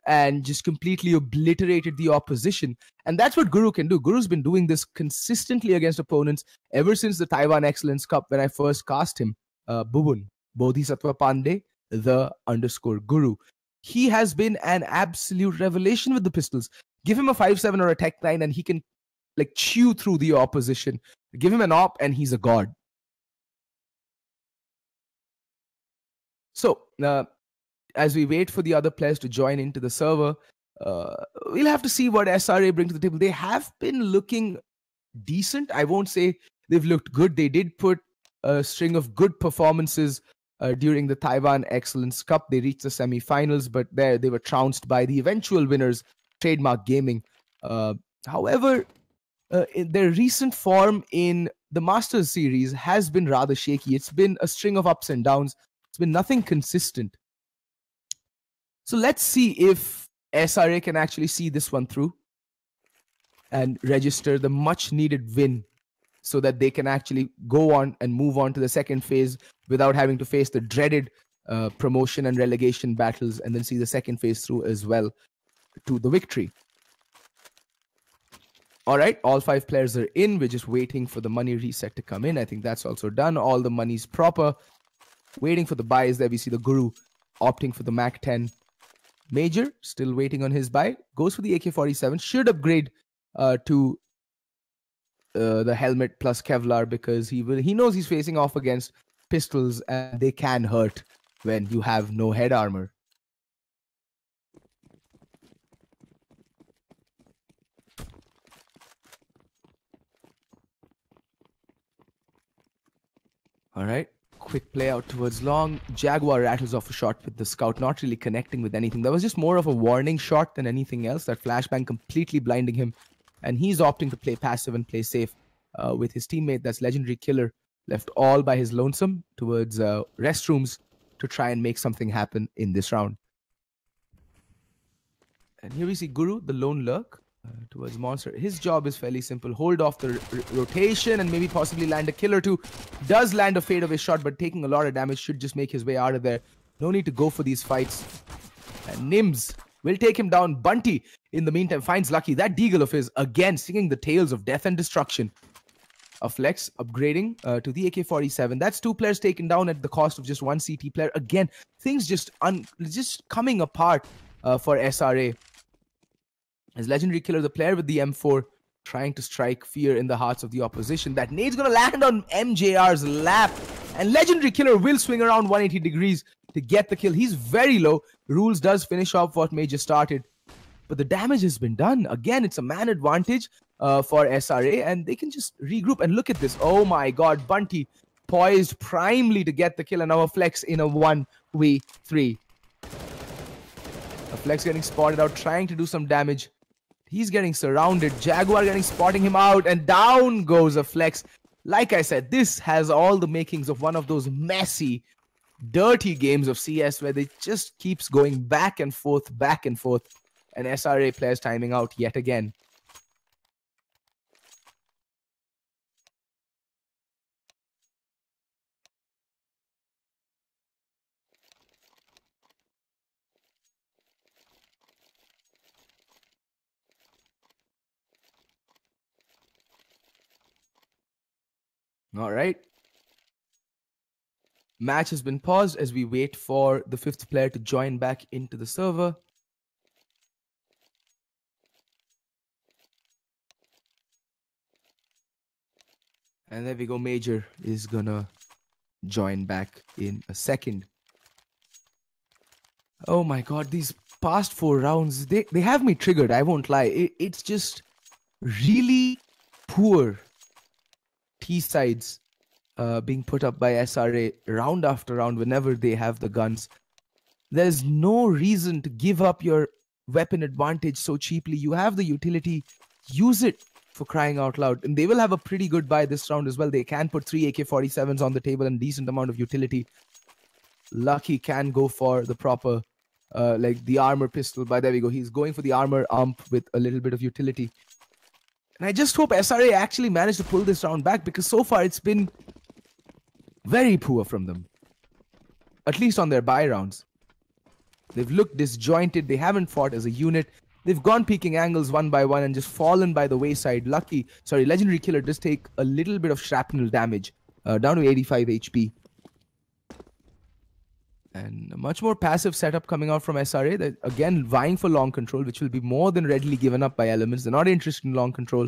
and just completely obliterated the opposition. And that's what Guru can do. Guru's been doing this consistently against opponents ever since the Taiwan Excellence Cup when I first cast him. Bubun, Bodhisattva Pandey, the _ Guru. He has been an absolute revelation with the pistols. Give him a 5.7 or a Tech 9 and he can like chew through the opposition. Give him an op and he's a god. So, as we wait for the other players to join into the server, we'll have to see what SRA bring to the table. They have been looking decent. I won't say they've looked good. They did put a string of good performances during the Taiwan Excellence Cup. They reached the semi-finals, but there they were trounced by the eventual winners, Trademark Gaming. However, their recent form in the Masters series has been rather shaky. It's been a string of ups and downs. It's been nothing consistent. So let's see if SRA can actually see this one through and register the much needed win so that they can actually go on and move on to the second phase without having to face the dreaded promotion and relegation battles, and then see the second phase through as well to the victory. All right, all 5 players are in. We're just waiting for the money reset to come in. I think that's also done. All the money's proper. Waiting for the buys there. We see the Guru opting for the Mac 10. Major still waiting on his buy. Goes for the AK-47. Should upgrade to the helmet plus Kevlar because he knows he's facing off against pistols and they can hurt when you have no head armor. All right, quick play out towards long. Jaguar rattles off a shot with the scout, not really connecting with anything. That was just more of a warning shot than anything else. That flashbang completely blinding him. And he's opting to play passive and play safe with his teammate. That's Legendary Killer, left all by his lonesome towards restrooms to try and make something happen in this round. And here we see Guru, the lone lurk, towards Monster. His job is fairly simple. Hold off the rotation and maybe possibly land a kill or two. Does land a fadeaway shot, but taking a lot of damage, should just make his way out of there. No need to go for these fights. And Nims will take him down. Bunty, in the meantime, finds Lucky. That Deagle of his, again, singing the tales of death and destruction. A Flex upgrading to the AK-47. That's 2 players taken down at the cost of just 1 CT player. Again, things just coming apart for SRA. As Legendary Killer, the player with the M4, trying to strike fear in the hearts of the opposition. That nade's going to land on MJR's lap. And Legendary Killer will swing around 180 degrees to get the kill. He's very low. Rules does finish off what Major started. But the damage has been done. Again, it's a man advantage for SRA. And they can just regroup. And look at this. Oh my god. Bunty poised primely to get the kill. And now a Flex in a 1v3. A Flex getting spotted out, trying to do some damage. He's getting surrounded. Jaguar spotting him out, and down goes a Flex. Like I said, this has all the makings of one of those messy, dirty games of CS where they just keeps going back and forth, and SRA players timing out yet again. All right. Match has been paused as we wait for the 5th player to join back into the server. And there we go. Major is gonna join back in a second. Oh my god, these past 4 rounds, they have me triggered, I won't lie. It's just really poor T-sides being put up by SRA round after round whenever they have the guns. There's no reason to give up your weapon advantage so cheaply. You have the utility, use it, for crying out loud. And they will have a pretty good buy this round as well. They can put 3 AK-47s on the table and decent amount of utility. Lucky can go for the proper, like the armor pistol. But there we go. He's going for the armor ump with a little bit of utility. And I just hope SRA actually managed to pull this round back, because so far it's been very poor from them. At least on their buy rounds. They've looked disjointed. They haven't fought as a unit. They've gone peeking angles one by one and just fallen by the wayside. Legendary Killer does take a little bit of shrapnel damage. Down to 85 HP. And a much more passive setup coming out from SRA. They're again vying for long control, which will be more than readily given up by Elements. They're not interested in long control.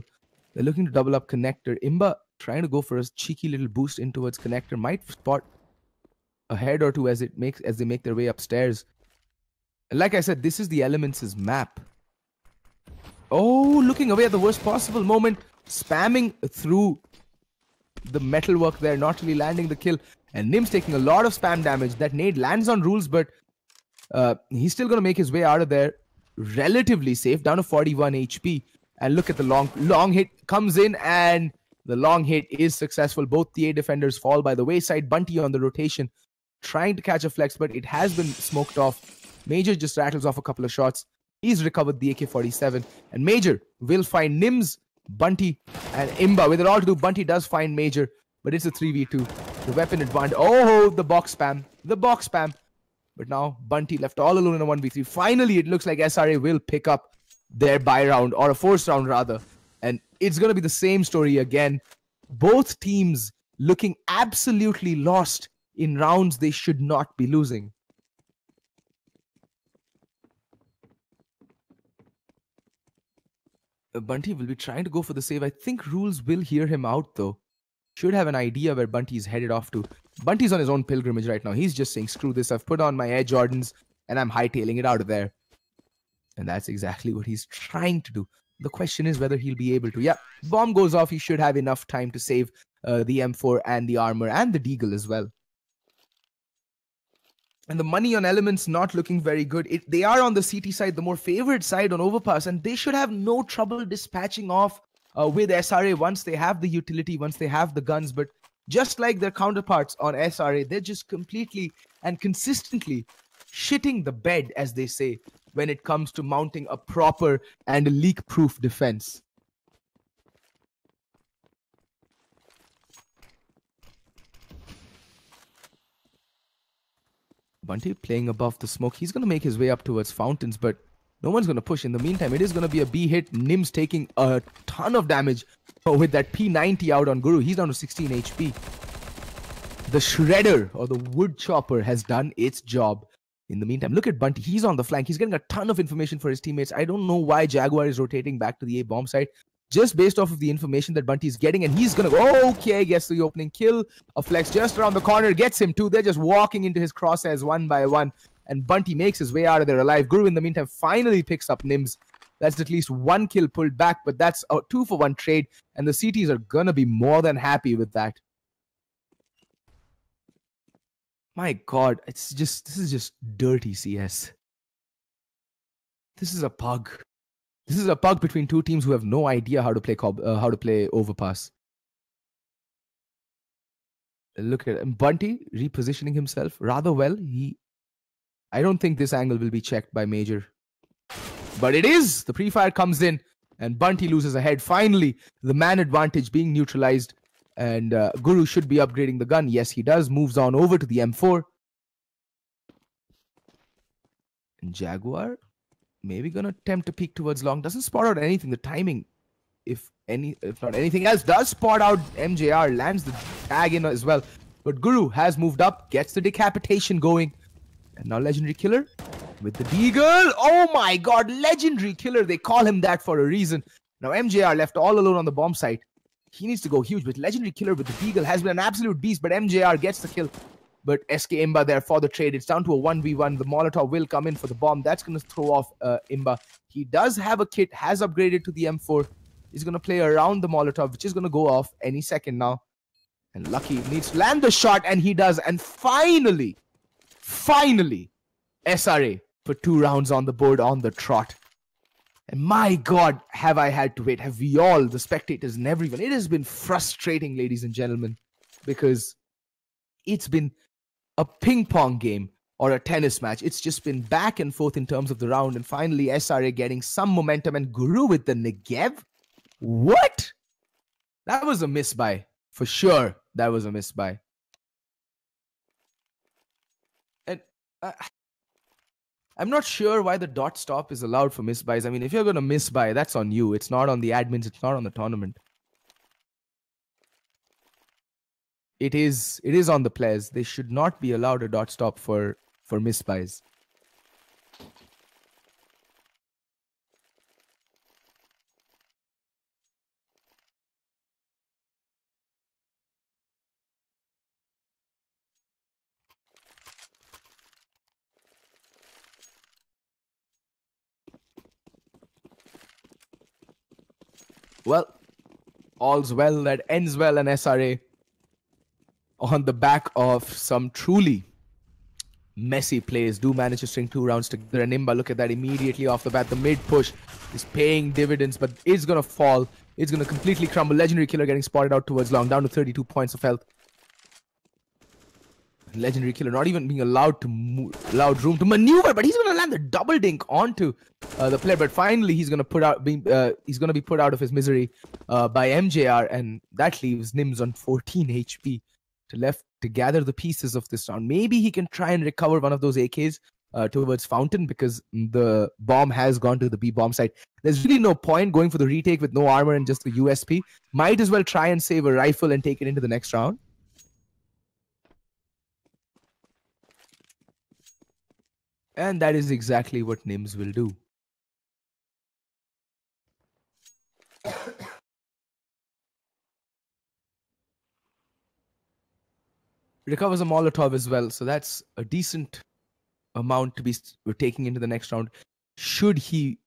They're looking to double up Connector. Imba trying to go for a cheeky little boost in towards Connector. Might spot a head or two as they make their way upstairs. And like I said, this is the Elements' map. Oh, looking away at the worst possible moment. Spamming through the metalwork there, not really landing the kill. And Nim's taking a lot of spam damage. That nade lands on Rules, but he's still going to make his way out of there relatively safe, down to 41 HP. And look at the long hit comes in, and the long hit is successful. Both TA defenders fall by the wayside. Bunty on the rotation, trying to catch a Flex, but it has been smoked off. Major just rattles off a couple of shots. He's recovered the AK-47, and Major will find Nims, Bunty, and Imba. With it all to do, Bunty does find Major, but it's a 3v2. The weapon advantage. Oh, the box spam. But now Bunty left all alone in a 1v3. Finally, it looks like SRA will pick up their buy round, or a force round rather. And it's going to be the same story again. Both teams looking absolutely lost in rounds they should not be losing. Bunty will be trying to go for the save. I think Rules will hear him out though. Should have an idea where Bunty is headed off to. Bunty's on his own pilgrimage right now. He's just saying, screw this. I've put on my Air Jordans and I'm hightailing it out of there. And that's exactly what he's trying to do. The question is whether he'll be able to. Yeah, bomb goes off. He should have enough time to save the M4 and the armor and the Deagle as well. And the money on Elements not looking very good. They are on the CT side, the more favored side on Overpass, and they should have no trouble dispatching off with SRA once they have the utility, once they have the guns. But just like their counterparts on SRA, they're just completely and consistently shitting the bed, as they say, when it comes to mounting a proper and leak-proof defense. Bunty playing above the smoke. He's going to make his way up towards fountains, but no one's going to push. In the meantime, it is going to be a B hit. Nim's taking a ton of damage with that P90 out on Guru. He's down to 16 HP. The Shredder, or the Wood Chopper, has done its job. In the meantime, look at Bunty. He's on the flank. He's getting a ton of information for his teammates. I don't know why Jaguar is rotating back to the A-bomb site. just based off of the information that Bunty is getting, and he's gonna go, okay, gets the opening kill. A flex just around the corner, gets him too. They're just walking into his crosshairs one by one, and Bunty makes his way out of there alive. Guru, in the meantime, finally picks up Nims. That's at least one kill pulled back, but that's a 2-for-1 trade, and the CTs are gonna be more than happy with that. My God, this is just dirty CS. This is a pug. This is a pug between two teams who have no idea how to play overpass. Look at him. Bunty repositioning himself rather well. I don't think this angle will be checked by Major. But it is! The pre-fire comes in and Bunty loses a head. Finally, the man advantage being neutralized, and Guru should be upgrading the gun. Yes, he does. Moves on over to the M4. And Jaguar maybe gonna attempt to peek towards long. Doesn't spot out anything. The timing, if not anything else, does spot out MJR. Lands the tag in as well. But Guru has moved up, gets the decapitation going. And now Legendary Killer with the Deagle. Oh my God, Legendary Killer. They call him that for a reason. Now MJR left all alone on the bomb site. He needs to go huge, but Legendary Killer with the Deagle has been an absolute beast. But MJR gets the kill. But SK Imba there for the trade. It's down to a 1v1. The Molotov will come in for the bomb. That's going to throw off Imba. He does have a kit, has upgraded to the M4. He's going to play around the Molotov, which is going to go off any second now. And Lucky needs to land the shot, and he does. And finally, SRA put 2 rounds on the board on the trot. And my God, have I had to wait. Have we all, the spectators and everyone. It has been frustrating, ladies and gentlemen, because it's been a ping pong game or a tennis match. It's just been back and forth in terms of the round. And finally, SRA getting some momentum, and Guru with the Negev. What? That was a misbuy. For sure, that was a misbuy. And I'm not sure why the dot stop is allowed for misbuys. I mean, if you're going to misbuy, that's on you. It's not on the admins. It's not on the tournament. It is on the players. They should not be allowed a dot stop for misbuys. Well, all's well that ends well, and SRA on the back of some truly messy plays do manage to string 2 rounds together. And Imba, look at that, immediately off the bat. The mid push is paying dividends, but it's going to fall. It's going to completely crumble. Legendary Killer getting spotted out towards long, down to 32 points of health. Legendary Killer not even being allowed room to maneuver, but he's going to land the double dink onto the player. But finally, he's going to be put out of his misery by MJR, and that leaves Nims on 14 HP to gather the pieces of this round. Maybe he can try and recover one of those AKs towards Fountain, because the bomb has gone to the B bomb site. There's really no point going for the retake with no armor and just the USP. Might as well try and save a rifle and take it into the next round. And that is exactly what Nims will do. Recovers a Molotov as well, so that's a decent amount to be taking into the next round, should he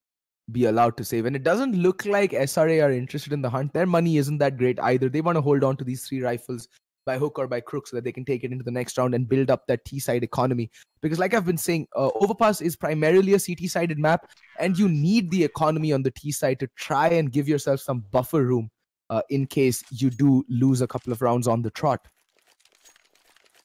be allowed to save. And it doesn't look like SRA are interested in the hunt. Their money isn't that great either. They want to hold on to these 3 rifles by hook or by crook so that they can take it into the next round and build up that T-side economy. Because like I've been saying, Overpass is primarily a CT-sided map, and you need the economy on the T-side to try and give yourself some buffer room in case you do lose a couple of rounds on the trot.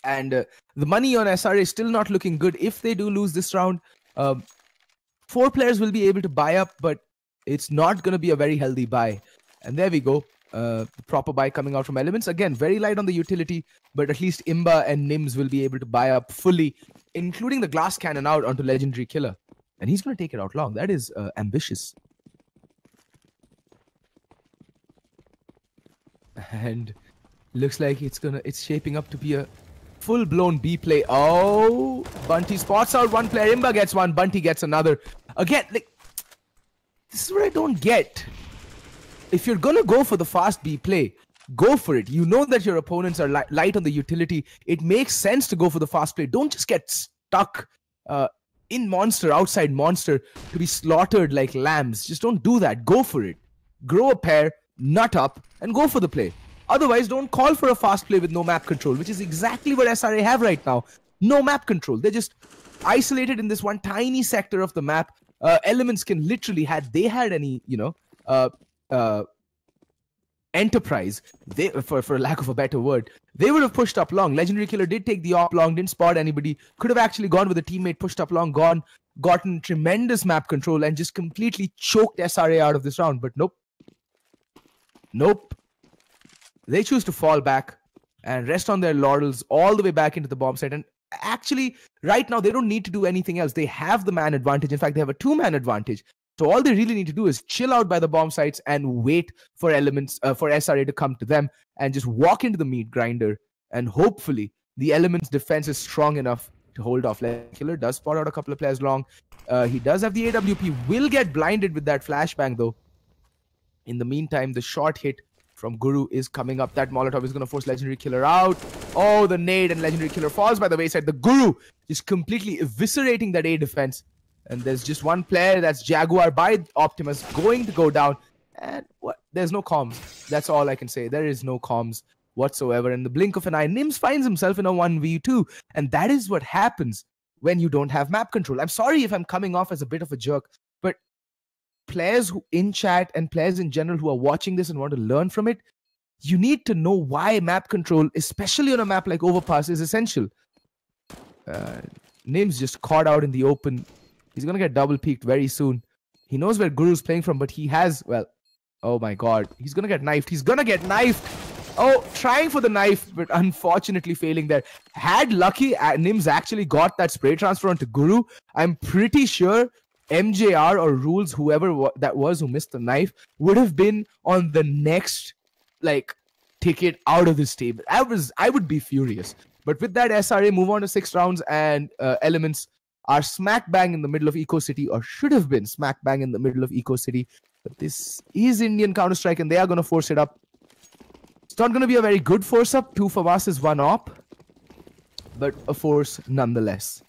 And the money on SRA is still not looking good. If they do lose this round, 4 players will be able to buy up, but it's not going to be a very healthy buy. And there we go. The proper buy coming out from Elements. Again, very light on the utility, but at least Imba and Nims will be able to buy up fully, including the glass cannon out onto Legendary Killer. And he's going to take it out long. That is ambitious. And looks like it's shaping up to be a full-blown B play. Oh, Bunty spots out one player. Imba gets one. Bunty gets another. Again, like, this is what I don't get. if you're gonna go for the fast B play, go for it. You know that your opponents are light on the utility. It makes sense to go for the fast play. Don't just get stuck in monster, outside monster, to be slaughtered like lambs. Just don't do that. Go for it. Grow a pair, nut up, and go for the play. Otherwise, don't call for a fast play with no map control, which is exactly what SRA have right now. No map control. They're just isolated in this one tiny sector of the map. Elements can literally, had they had any, enterprise, they, for lack of a better word, they would have pushed up long. Legendary Killer did take the op long, didn't spot anybody, could have actually gone with a teammate, pushed up long, gotten tremendous map control, and just completely choked SRA out of this round. But nope. They choose to fall back and rest on their laurels all the way back into the bomb site. And actually, right now, they don't need to do anything else. They have the man advantage. In fact, they have a 2-man advantage. So all they really need to do is chill out by the bomb sites and wait for elements, for SRA to come to them and just walk into the meat grinder. And hopefully, the Elements' defense is strong enough to hold off. Killer does spot out a couple of players long. He does have the AWP, will get blinded with that flashbang though. In the meantime, the short hit from Guru is coming up. That Molotov is going to force Legendary Killer out. Oh, the nade, and Legendary Killer falls by the wayside. The Guru is completely eviscerating that A defense. And there's just one player, that's Jaguar by Optimus, going to go down. And what? There's no comms. That's all I can say. There is no comms whatsoever. In the blink of an eye, Nims finds himself in a 1v2. And that is what happens when you don't have map control. I'm sorry if I'm coming off as a bit of a jerk, but players who in chat and players in general who are watching this and want to learn from it, you need to know why map control, especially on a map like Overpass, is essential. Nims just caught out in the open. He's going to get double peeked very soon. He knows where Guru's playing from, but he has, well, oh my god. He's going to get knifed. He's going to get knifed. Oh, trying for the knife, but unfortunately failing there. Had lucky, Nims actually got that spray transfer onto Guru. I'm pretty sure MJR or Rules, whoever that was who missed the knife, would have been on the next, ticket out of this table. I would be furious. But with that, SRA move on to 6 rounds, and Elements are smack bang in the middle of Eco City, or should have been smack bang in the middle of Eco City. But this is Indian Counter-Strike, and they are going to force it up. It's not going to be a very good force up. 2 FAMASs, 1 op. But a force nonetheless.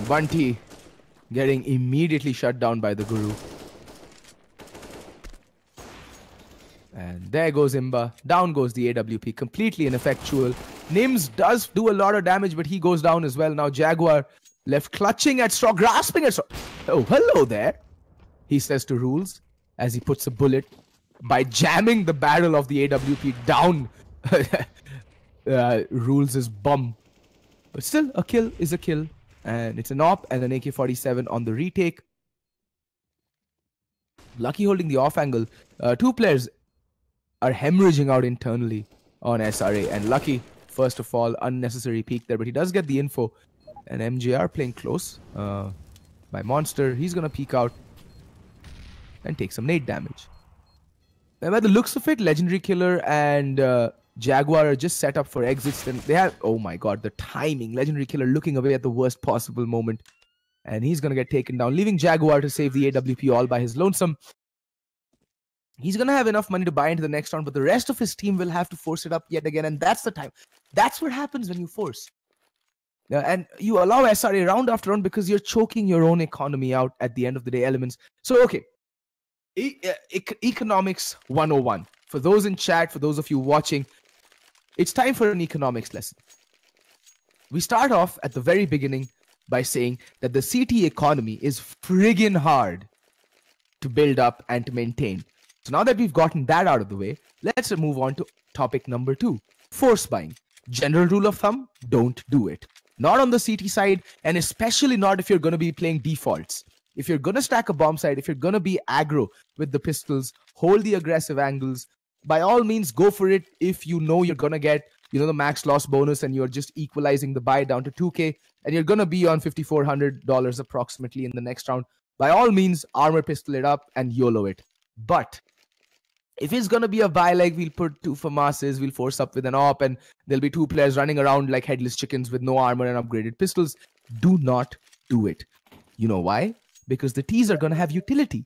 Bunty getting immediately shut down by the Guru. And there goes Imba. Down goes the AWP. Completely ineffectual. Nims does do a lot of damage, but he goes down as well. Now Jaguar left clutching at straw, grasping at straw. Oh, hello there, he says to Rules as he puts a bullet by jamming the barrel of the AWP down Rules' bum. But still, a kill is a kill. And it's an op and an AK-47 on the retake. Lucky holding the off angle. 2 players are hemorrhaging out internally on SRA. And Lucky, first of all, unnecessary peek there. But he does get the info. And MJR playing close by Monster. He's going to peek out and take some nade damage. Now, by the looks of it, Legendary Killer and Jaguar are just set up for exits. And they have, oh my god, the timing. Legendary Killer looking away at the worst possible moment. And he's going to get taken down, leaving Jaguar to save the AWP all by his lonesome. He's going to have enough money to buy into the next round, but the rest of his team will have to force it up yet again. And that's the time. That's what happens when you force. And you allow SRA round after round because you're choking your own economy out at the end of the day, Elements. So, okay. Economics 101. For those in chat, for those of you watching, it's time for an economics lesson. We start off at the very beginning by saying that the CT economy is friggin' hard to build up and to maintain. So now that we've gotten that out of the way, let's move on to topic number 2. Force buying. General rule of thumb, don't do it. Not on the CT side, and especially not if you're going to be playing defaults. If you're going to stack a bomb site, if you're going to be aggro with the pistols, hold the aggressive angles, by all means, go for it if you know you're going to get, the max loss bonus and you're just equalizing the buy down to 2K and you're going to be on $5,400 approximately in the next round. By all means, armor pistol it up and YOLO it. But if it's going to be a buy, like we'll put 2 FAMASs, we'll force up with an op and there'll be 2 players running around like headless chickens with no armor and upgraded pistols, do not do it. You know why? because the Ts are going to have utility.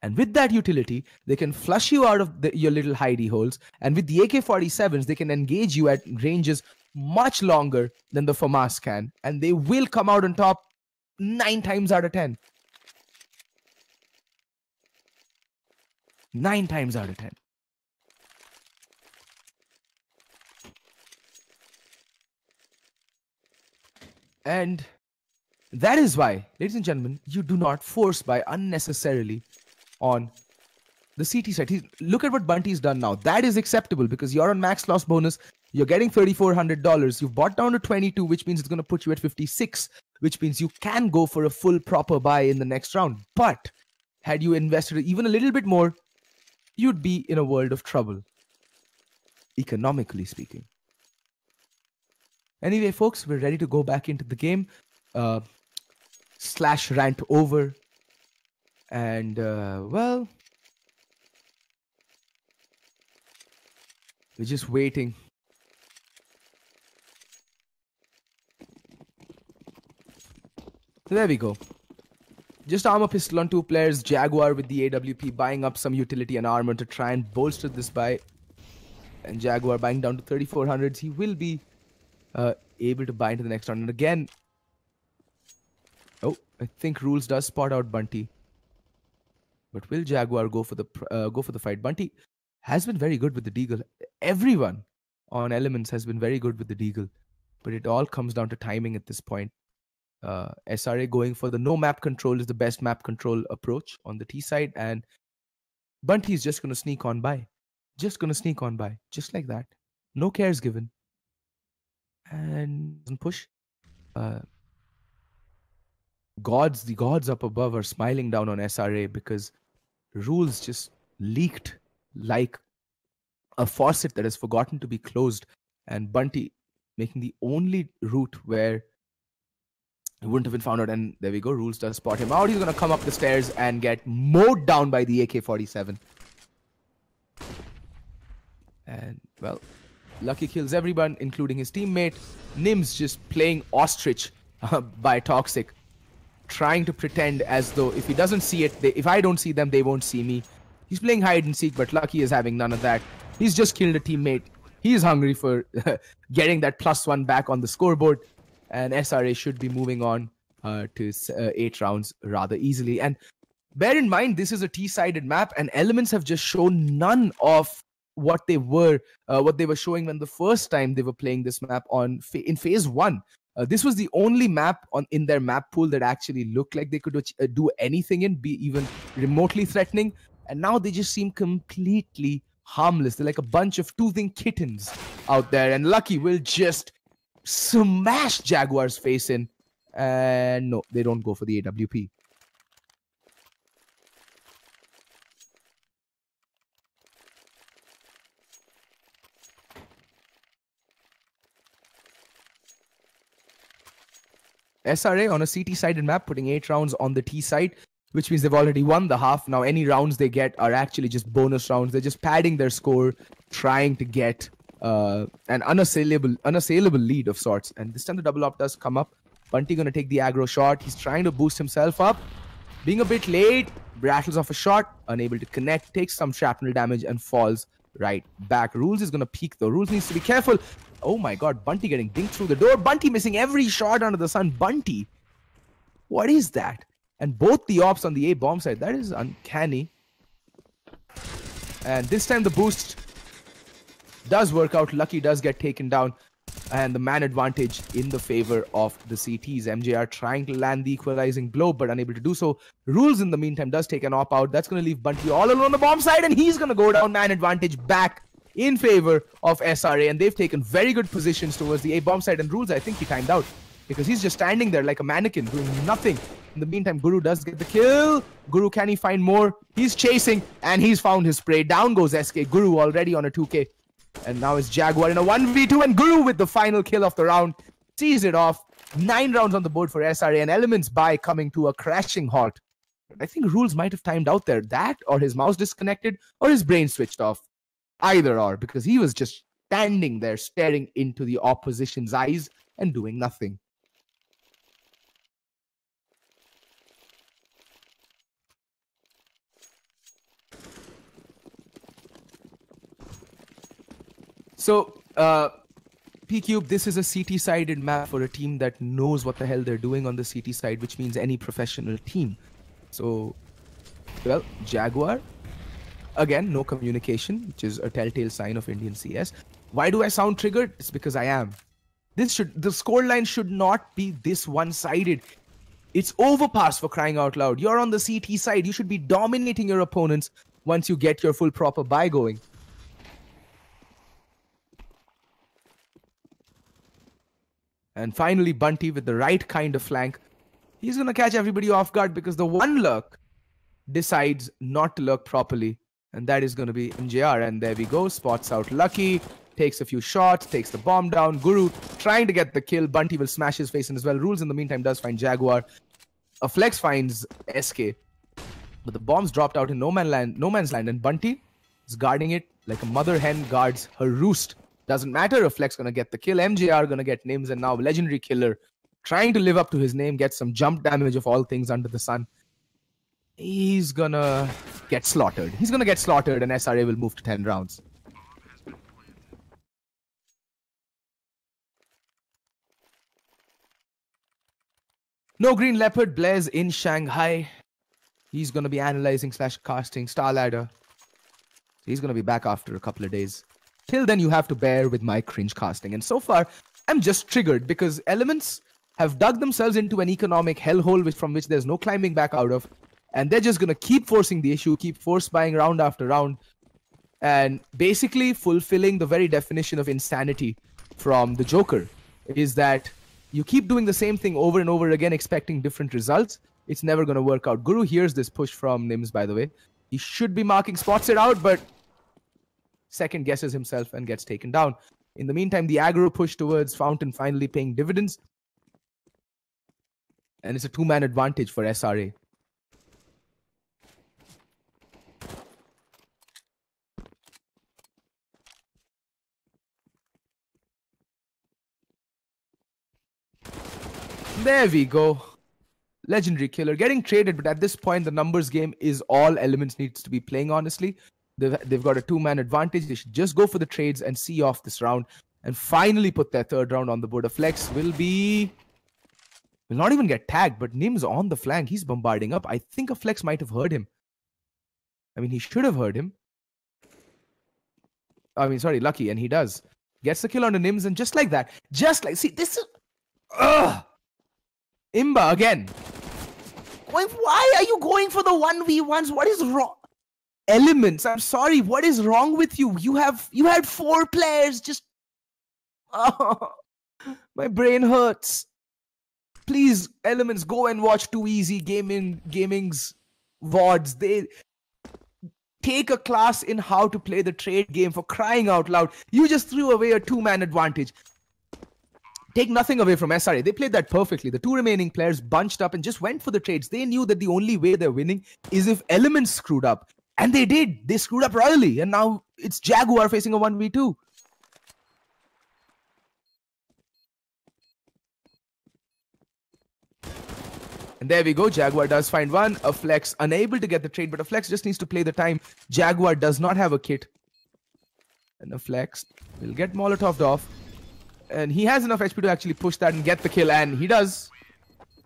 And with that utility, they can flush you out of your little hidey holes. And with the AK-47s, they can engage you at ranges much longer than the FAMAS can. And they will come out on top 9 times out of 10. 9 times out of 10. And that is why, ladies and gentlemen, you do not force buy unnecessarily on the CT side. Look at what Bunty's done now. That is acceptable because you're on max loss bonus. You're getting $3,400. You've bought down to 22, which means it's going to put you at 56, which means you can go for a full proper buy in the next round. But had you invested even a little bit more, you'd be in a world of trouble, economically speaking. Anyway, folks, we're ready to go back into the game. Slash rant over. And, well, we're just waiting. So there we go. Just armor pistol on 2 players. Jaguar with the AWP buying up some utility and armor to try and bolster this buy. And Jaguar buying down to 3,400s. He will be able to buy into the next round. And again, oh, I think Rules does spot out Bunty. But will Jaguar go for the fight? Bunty has been very good with the deagle. Everyone on Elements has been very good with the deagle. But it all comes down to timing at this point. SRA going for the no map control is the best map control approach on the T side. And Bunty is just going to sneak on by. Just going to sneak on by. Just like that. No cares given. And push. The gods up above are smiling down on SRA because Rules just leaked like a faucet that has forgotten to be closed, and Bunty making the only route where he wouldn't have been found out. And there we go. Rules does spot him out. He's going to come up the stairs and get mowed down by the AK-47. And, well, Lucky kills everyone, including his teammate. Nims just playing ostrich by Toxic, trying to pretend as though if he doesn't see it, if I don't see them, they won't see me. He's playing hide and seek, but Lucky is having none of that. He's just killed a teammate. He's hungry for getting that +1 back on the scoreboard. And SRA should be moving on to 8 rounds rather easily. And bear in mind, this is a T-sided map, and Elements have just shown none of what they were showing when the first time they were playing this map in phase 1. This was the only map in their map pool that actually looked like they could do anything in, be even remotely threatening. And now they just seem completely harmless. They're like a bunch of toothing kittens out there. And Lucky will just smash Jaguar's face in. And no, they don't go for the AWP. SRA on a CT-sided map, putting 8 rounds on the T side, which means they've already won the half. Now, any rounds they get are actually just bonus rounds. They're just padding their score, trying to get an unassailable lead of sorts. And this time the double op does come up. Bunty going to take the aggro shot. He's trying to boost himself up. Being a bit late, rattles off a shot, unable to connect, takes some shrapnel damage and falls right back. Rules is going to peek though. Rules needs to be careful. Oh my god, Bunty getting dinked through the door. Bunty missing every shot under the sun. Bunty, what is that? And both the ops on the A bomb side, that is uncanny. And this time the boost does work out. Lucky does get taken down. And the man advantage in the favor of the CTs. MJR trying to land the equalizing blow, but unable to do so. Rules in the meantime does take an op out. That's going to leave Bunty all alone on the bomb side, and he's going to go down. Man advantage back in favor of SRA, and they've taken very good positions towards the A bomb side. And Rules, I think he timed out because he's just standing there like a mannequin doing nothing. In the meantime, Guru does get the kill. Guru, can he find more? He's chasing, and he's found his prey. Down goes SK. Guru already on a 2K. And now it's Jaguar in a 1v2, and Guru with the final kill of the round sees it off. 9 rounds on the board for SRA, and Elements by coming to a crashing halt. I think Rules might have timed out there. That, or his mouse disconnected, or his brain switched off. Either or, because he was just standing there staring into the opposition's eyes and doing nothing. So, P-Cube, this is a CT-sided map for a team that knows what the hell they're doing on the CT side, which means any professional team. So, well, Jaguar, again, no communication, which is a telltale sign of Indian CS. Why do I sound triggered? It's because I am. The scoreline should not be this one-sided. It's overpass, for crying out loud. You're on the CT side. You should be dominating your opponents once you get your full proper buy going. And finally, Bunty with the right kind of flank. He's going to catch everybody off guard because the one lurk decides not to lurk properly. And that is going to be MJR. And there we go. Spots out Lucky. Takes a few shots. Takes the bomb down. Guru trying to get the kill. Bunty will smash his face in as well. Rules in the meantime does find Jaguar. A Flex finds SK. But the bomb's dropped out in no man's land. And Bunty is guarding it like a mother hen guards her roost. Doesn't matter if Flex gonna get the kill. MJR gonna get names, and now Legendary Killer trying to live up to his name, gets some jump damage of all things under the sun. He's gonna get slaughtered. He's gonna get slaughtered, and SRA will move to 10 rounds. No Green Leopard, Blaze in Shanghai. He's gonna be analyzing / casting Star Ladder. He's gonna be back after a couple of days. Till then, you have to bear with my cringe casting. And so far, I'm just triggered because Elements have dug themselves into an economic hellhole from which there's no climbing back out of. And they're just going to keep forcing the issue, keep force buying round after round. And basically fulfilling the very definition of insanity from the Joker. Is that you keep doing the same thing over and over again, expecting different results. It's never going to work out. Guru hears this push from Nims, by the way. He should be marking, spots it out, but second guesses himself and gets taken down. In the meantime, the aggro push towards Fountain finally paying dividends. And it's a 2-man advantage for SRA. There we go. Legendary Killer getting traded, but at this point, the numbers game is all Elements needs to be playing, honestly. They've got a 2-man advantage. They should just go for the trades and see off this round and finally put their third round on the board. A Flex will not even get tagged, but Nim's on the flank. He's bombarding up. I think a Flex might have heard him. I mean, he should have heard him. I mean, sorry, Lucky, and he does. Gets the kill on the Nims, and just like that, see, this is... Imba again. Why are you going for the 1v1s? What is wrong? Elements, I'm sorry, what is wrong with you? You had 4 players, just... Oh, my brain hurts. Please, Elements, go and watch Too Easy Gaming's VODs. They take a class in how to play the trade game, for crying out loud. You just threw away a 2-man advantage. Take nothing away from SRA. They played that perfectly. The 2 remaining players bunched up and just went for the trades. They knew that the only way they're winning is if Elements screwed up. And they did. They screwed up royally. And now it's Jaguar facing a 1v2. And there we go. Jaguar does find one. A Flex unable to get the trade, but a Flex just needs to play the time. Jaguar does not have a kit. And a Flex will get Molotoved off. And he has enough HP to actually push that and get the kill. And he does.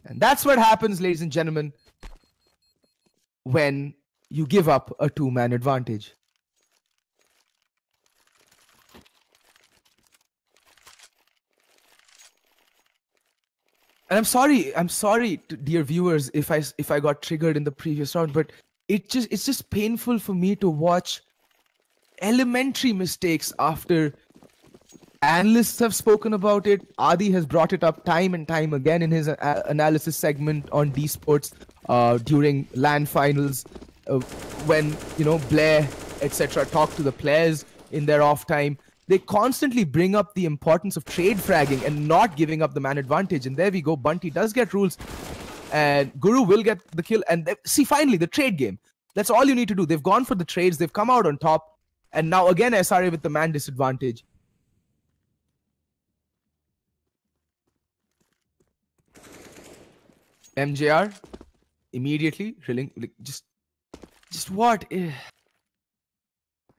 And that's what happens, ladies and gentlemen, when you give up a 2-man advantage. And I'm sorry, dear viewers, if I got triggered in the previous round, but it's just painful for me to watch elementary mistakes after analysts have spoken about it. Adi has brought it up time and time again in his analysis segment on D Sports during LAN finals. When, Blair, etc. talk to the players in their off time, they constantly bring up the importance of trade fragging and not giving up the man advantage. And there we go. Bunty does get rules. And Guru will get the kill. And see, finally, the trade game. That's all you need to do. They've gone for the trades. They've come out on top. And now again, SRA with the man disadvantage. MJR immediately drilling, just what?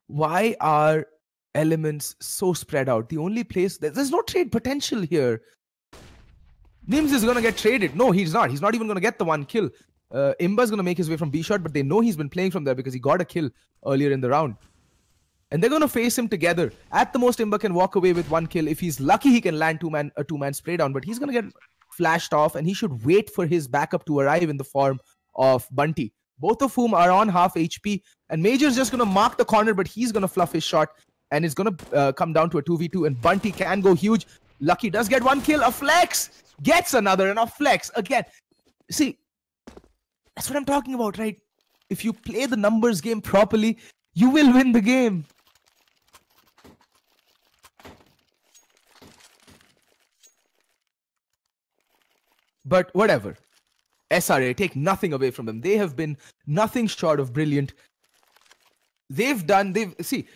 Why are Elements so spread out. The only place there's no trade potential here. Nims is gonna get traded. No, he's not. He's not even gonna get the one kill. Imba's gonna make his way from B shot, but they know he's been playing from there because he got a kill earlier in the round. And they're gonna face him together. At the most, Imba can walk away with one kill. If he's lucky, he can land a two-man spray down, but he's gonna get flashed off, and he should wait for his backup to arrive in the form of Bunty. Both of whom are on half HP, and Major's just gonna mark the corner, but he's gonna fluff his shot, and it's gonna come down to a 2v2, and Bunty can go huge. Lucky does get one kill. A flex gets another, and a flex again. See, that's what I'm talking about, right? If you play the numbers game properly, you will win the game. But whatever. SRA, take nothing away from them. They have been nothing short of brilliant. See,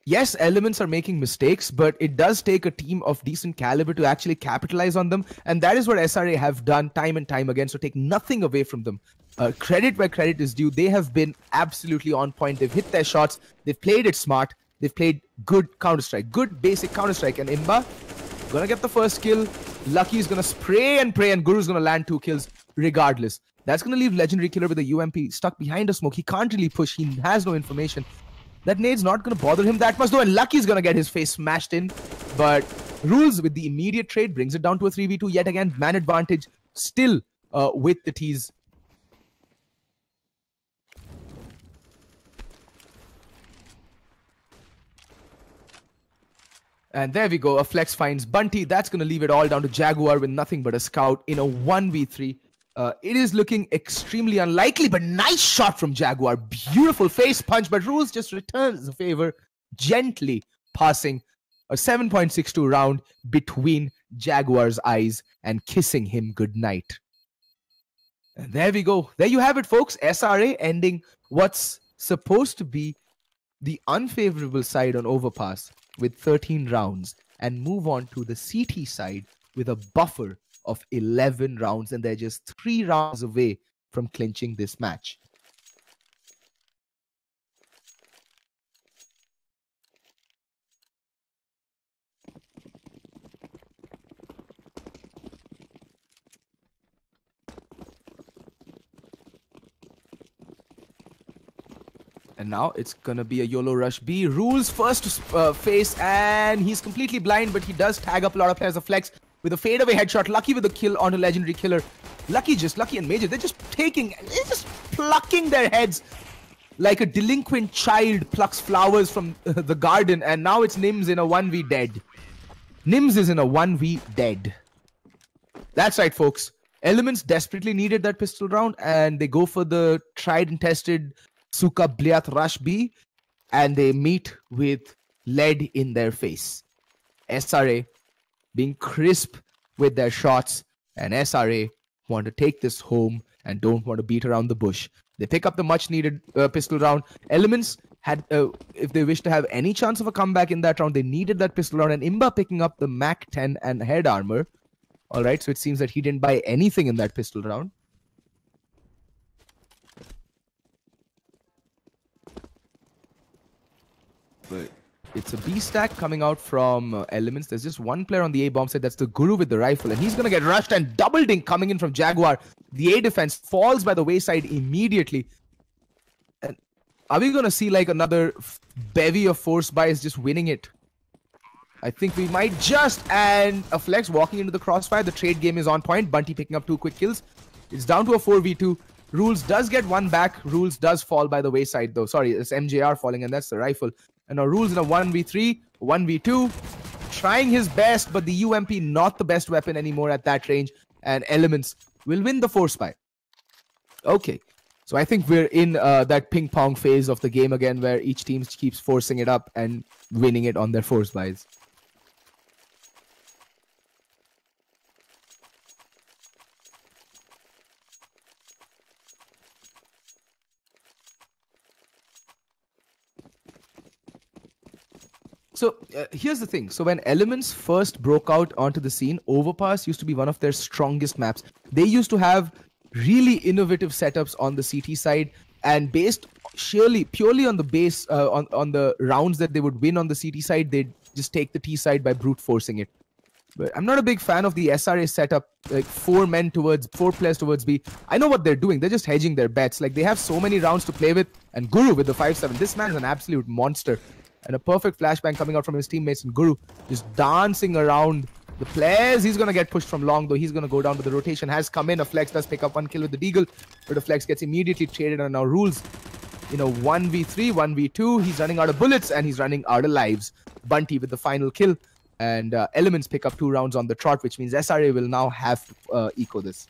yes, Elements are making mistakes, but it does take a team of decent caliber to actually capitalize on them. And that is what SRA have done time and time again. So take nothing away from them. Credit where credit is due. They have been absolutely on point. They've hit their shots. They've played it smart. They've played good Counter-Strike. Good basic Counter-Strike. And Imba gonna get the first kill. Lucky's gonna spray and pray, and Guru's gonna land 2 kills regardless. That's gonna leave Legendary Killer with a UMP stuck behind a smoke. He can't really push. He has no information. That nade's not gonna bother him that much though, and Lucky's gonna get his face smashed in. But Rules with the immediate trade brings it down to a 3v2 yet again. Man advantage still with the T's. And there we go. A flex finds Bunty. That's going to leave it all down to Jaguar with nothing but a scout in a 1v3. It is looking extremely unlikely, but nice shot from Jaguar. Beautiful face punch, but Rules just returns the favor, gently passing a 7.62 round between Jaguar's eyes and kissing him goodnight. And there we go. There you have it, folks. SRA ending what's supposed to be the unfavorable side on Overpass with 13 rounds and move on to the CT side with a buffer of 11 rounds, and they're just 3 rounds away from clinching this match. And now it's gonna be a YOLO Rush B. Rules first to face, and he's completely blind, but he does tag up a lot of players. A flex with a fadeaway headshot. Lucky with a kill onto Legendary Killer. Lucky and Major, they're just plucking their heads like a delinquent child plucks flowers from the garden. And now it's Nims in a 1v dead. Nims is in a 1v dead. That's right, folks. Elements desperately needed that pistol round, and they go for the tried and tested Suka Bliath Rush B, and they meet with lead in their face. SRA being crisp with their shots, and SRA want to take this home and don't want to beat around the bush. They pick up the much needed pistol round. Elements had, if they wish to have any chance of a comeback in that round, they needed that pistol round, and Imba picking up the Mac 10 and head armor. Alright, so it seems that he didn't buy anything in that pistol round. But it's a B stack coming out from Elements. There's just one player on the A bomb side. That's the Guru with the rifle. And he's going to get rushed, and double dink coming in from Jaguar. The A defense falls by the wayside immediately. And are we going to see like another bevy of force buys just winning it? I think we might just. And a flex walking into the crossfire. The trade game is on point. Bunty picking up 2 quick kills. It's down to a 4v2. Rules does get one back. Rules does fall by the wayside though. Sorry, it's MJR falling, and that's the rifle. And now Rules in a 1v3, 1v2, trying his best, but the UMP not the best weapon anymore at that range, and Elements will win the force buy. Okay, so I think we're in that ping pong phase of the game again, where each team keeps forcing it up and winning it on their force buys. So here's the thing. So when Elements first broke out onto the scene, Overpass used to be one of their strongest maps. They used to have really innovative setups on the CT side, and based purely on the base, on the rounds that they would win on the CT side, they'd just take the T side by brute forcing it. But I'm not a big fan of the SRA setup, like 4 players towards B. I know what they're doing. They're just hedging their bets. Like, they have so many rounds to play with. And Guru with the 5-7. This man is an absolute monster. And a perfect flashbang coming out from his teammates. And Guru just dancing around the players. He's going to get pushed from long, though. He's going to go down, but the rotation has come in. A Flex does pick up 1 kill with the Deagle, but a Flex gets immediately traded. And now Rules, 1v3, 1v2. He's running out of bullets and he's running out of lives. Bunty with the final kill. And Elements pick up 2 rounds on the trot, which means SRA will now have to eco this.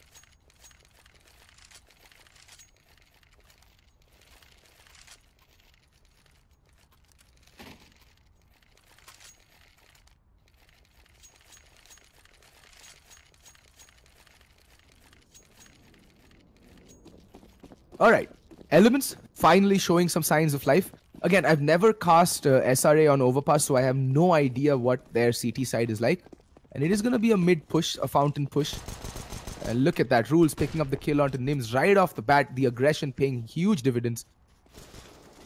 All right, Elements finally showing some signs of life. Again, I've never cast SRA on Overpass, so I have no idea what their CT side is like. And it is going to be a mid push, a fountain push. And look at that, Rules picking up the kill onto Nims right off the bat. The aggression paying huge dividends.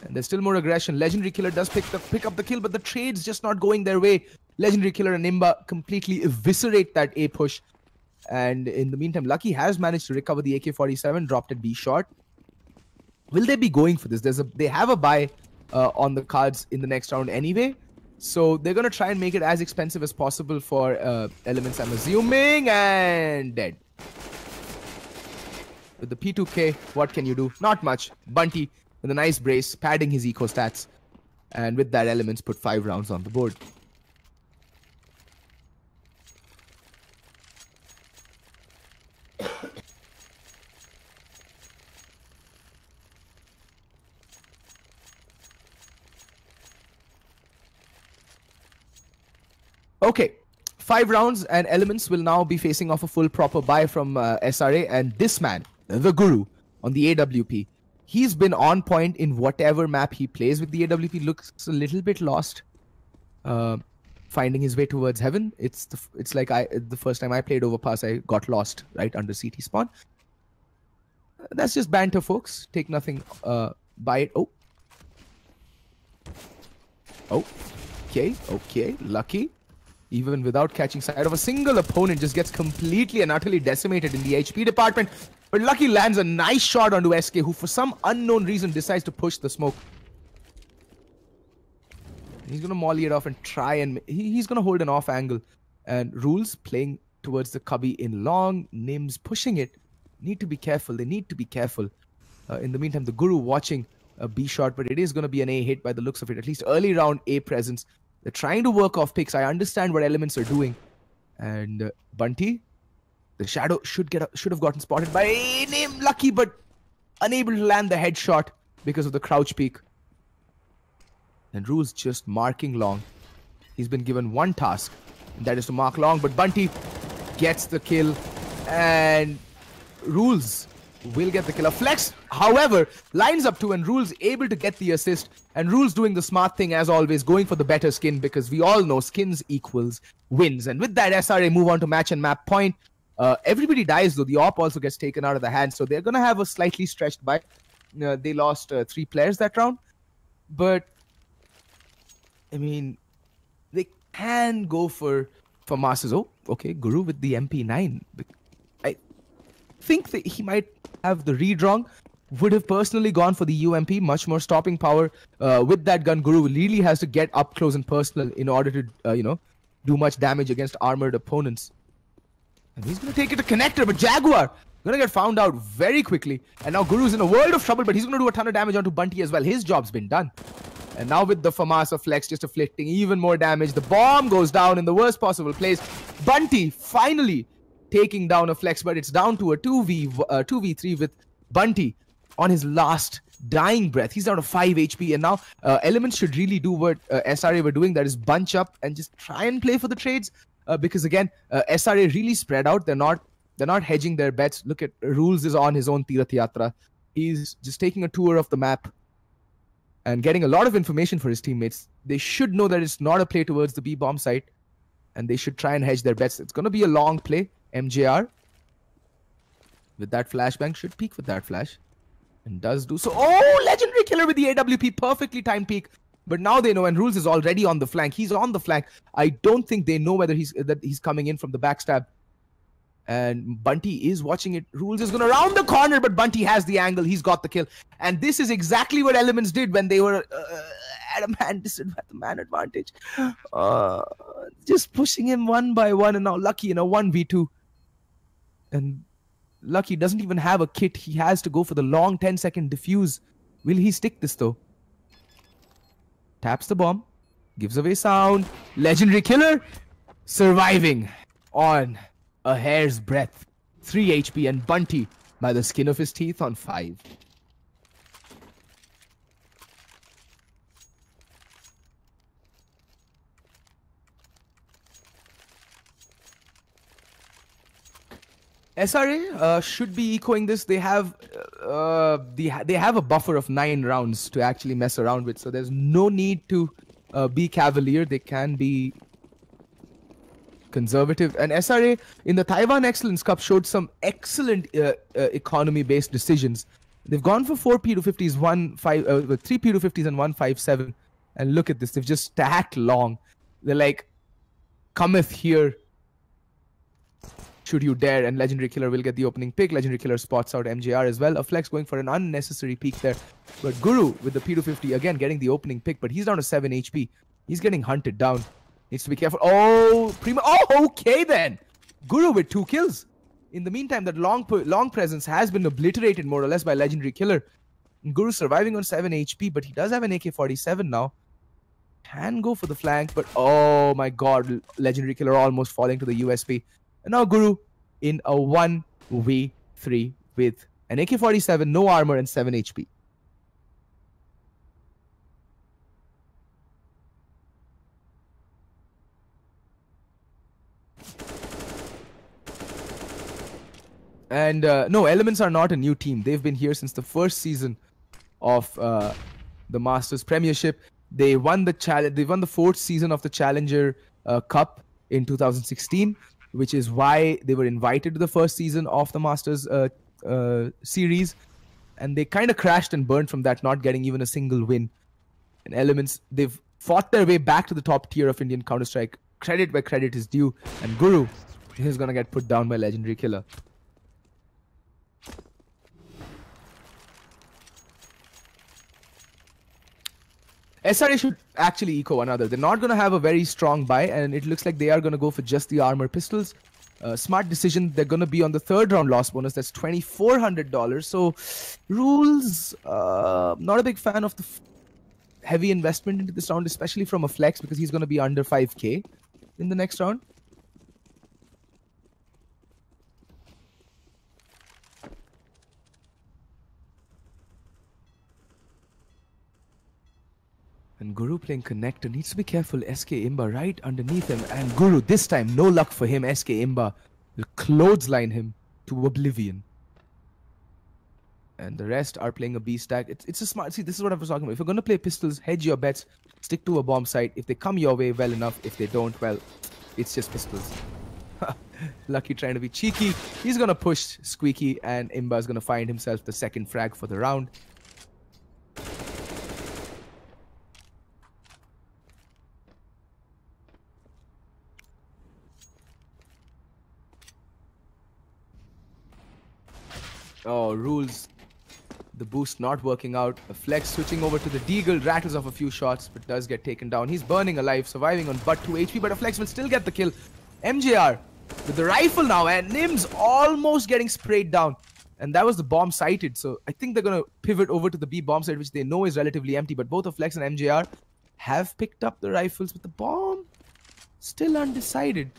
And there's still more aggression. Legendary Killer does pick up the kill, but the trade's just not going their way. Legendary Killer and Nimba completely eviscerate that A push. And in the meantime, Lucky has managed to recover the AK-47, dropped at B short. Will they be going for this? They have a buy on the cards in the next round anyway. So they're going to try and make it as expensive as possible for Elements, I'm assuming. And dead. With the P2K, what can you do? Not much. Bunty with a nice brace, padding his eco stats. And with that, Elements put 5 rounds on the board. Okay, 5 rounds and Elements will now be facing off a full proper buy from SRA. And this man, the Guru, on the AWP, he's been on point in whatever map he plays with the AWP. Looks a little bit lost, finding his way towards heaven. It's like the first time I played Overpass, I got lost right under CT spawn. That's just banter, folks. Take nothing by it. Okay, Lucky, even without catching sight of a single opponent, just gets completely and utterly decimated in the HP department. But Lucky lands a nice shot onto SK, who for some unknown reason decides to push the smoke. He's going to molly it off and try and... He's going to hold an off angle. And Rules playing towards the cubby in long. Nims pushing it. Need to be careful. They need to be careful. In the meantime, the Guru watching a B shot, but it is going to be an A hit by the looks of it. At least early round A presence. They're trying to work off picks. I understand what Elements are doing. And Bunty, the Shadow should have gotten spotted by Nim. Lucky, but unable to land the headshot because of the crouch peek. And Rules just marking long. He's been given one task, and that is to mark long. But Bunty gets the kill, and Rules will get the kill. A Flex, however, lines up to, and Rules able to get the assist. And Rules doing the smart thing as always, going for the better skin, because we all know skins equals wins. And with that, SRA move on to match and map point. Everybody dies, though. The AWP also gets taken out of the hand, so they're going to have a slightly stretched buy. They lost 3 players that round. But, I mean, they can go for masses. Oh, okay, Guru with the MP9. I think that he might have the read wrong. Would have personally gone for the UMP, much more stopping power. With that gun, Guru really has to get up close and personal in order to, do much damage against armored opponents. And he's going to take it to connector, but Jaguar going to get found out very quickly. And now Guru's in a world of trouble, but he's going to do a ton of damage onto Bunty as well. His job's been done. And now with the FAMAS Flex just afflicting even more damage, the bomb goes down in the worst possible place. Bunty finally taking down a Flex, but it's down to a 2v3 with Bunty on his last dying breath. He's down to 5 HP, and now Elements should really do what SRA were doing, that is bunch up and just try and play for the trades. Because again, SRA really spread out. They're not hedging their bets. Look at Rules is on his own Tirath Yatra. He's just taking a tour of the map and getting a lot of information for his teammates. They should know that it's not a play towards the B bomb site, and they should try and hedge their bets. It's going to be a long play. MJR with that flashbang should peak with that flash. And does do so. Oh, legendary killer with the AWP. Perfectly timed peek. But now they know, and Rules is already on the flank. He's on the flank. I don't think they know whether he's coming in from the backstab. And Bunty is watching it. Rules is going to round the corner, but Bunty has the angle. He's got the kill. And this is exactly what Elements did when they were at the man advantage. Just pushing him one by one, and now Lucky in a 1v2. And Lucky doesn't even have a kit. He has to go for the long 10-second defuse. Will he stick this though? Taps the bomb. Gives away sound. Legendary killer. Surviving on a hair's breadth. 3 HP, and Bunty by the skin of his teeth on 5. SRA should be echoing this. They have a buffer of 9 rounds to actually mess around with, so there's no need to be cavalier. They can be conservative. And SRA in the Taiwan Excellence Cup showed some excellent economy-based decisions. They've gone for 4 P250s, 3 P250s and 157. And look at this. They've just stacked long. They're like, cometh here should you dare, and Legendary Killer will get the opening pick. Legendary Killer spots out MJR as well. A Flex going for an unnecessary peek there. But Guru with the P250 again getting the opening pick, but he's down to 7 HP. He's getting hunted down. Needs to be careful. Oh, Prima. Oh, okay then. Guru with 2 kills. In the meantime, that long presence has been obliterated more or less by Legendary Killer. And Guru surviving on 7 HP, but he does have an AK-47 now. Can go for the flank, but oh my god, Legendary Killer almost falling to the USP. And now Guru in a 1v3 with an AK-47, no armor, and 7 HP. And no, Elements are not a new team. They've been here since the first season of the Masters Premiership. They won the 4th season of the Challenger Cup in 2016, which is why they were invited to the first season of the Masters series. And they kind of crashed and burned from that, not getting even a single win. And Elements, they've fought their way back to the top tier of Indian Counter-Strike. Credit where credit is due. And Guru is going to get put down by Legendary Killer. SRA should actually echo another. They're not going to have a very strong buy, and it looks like they are going to go for just the armor pistols. Smart decision. They're going to be on the 3rd round loss bonus. That's $2,400. So, Rules, not a big fan of the heavy investment into this round, especially from a Flex, because he's going to be under 5k in the next round. And Guru playing connector, needs to be careful. SK Imba right underneath him, and Guru this time no luck for him. SK Imba will clothesline him to oblivion. And the rest are playing a B stack. It's a smart. See, this is what I was talking about. If you're gonna play pistols, hedge your bets. Stick to a bomb site. If they come your way, well enough. If they don't, well, it's just pistols. Lucky trying to be cheeky. He's gonna push Squeaky, and Imba's gonna find himself the 2nd frag for the round. Oh, Rules. The boost not working out. A Flex switching over to the Deagle. Rattles off a few shots, but does get taken down. He's burning alive, surviving on but 2 HP, but a Flex will still get the kill. MJR with the rifle now, and Nims almost getting sprayed down. And that was the bomb sighted, so I think they're going to pivot over to the B bomb site, which they know is relatively empty, but both of Flex and MJR have picked up the rifles with the bomb. Still undecided.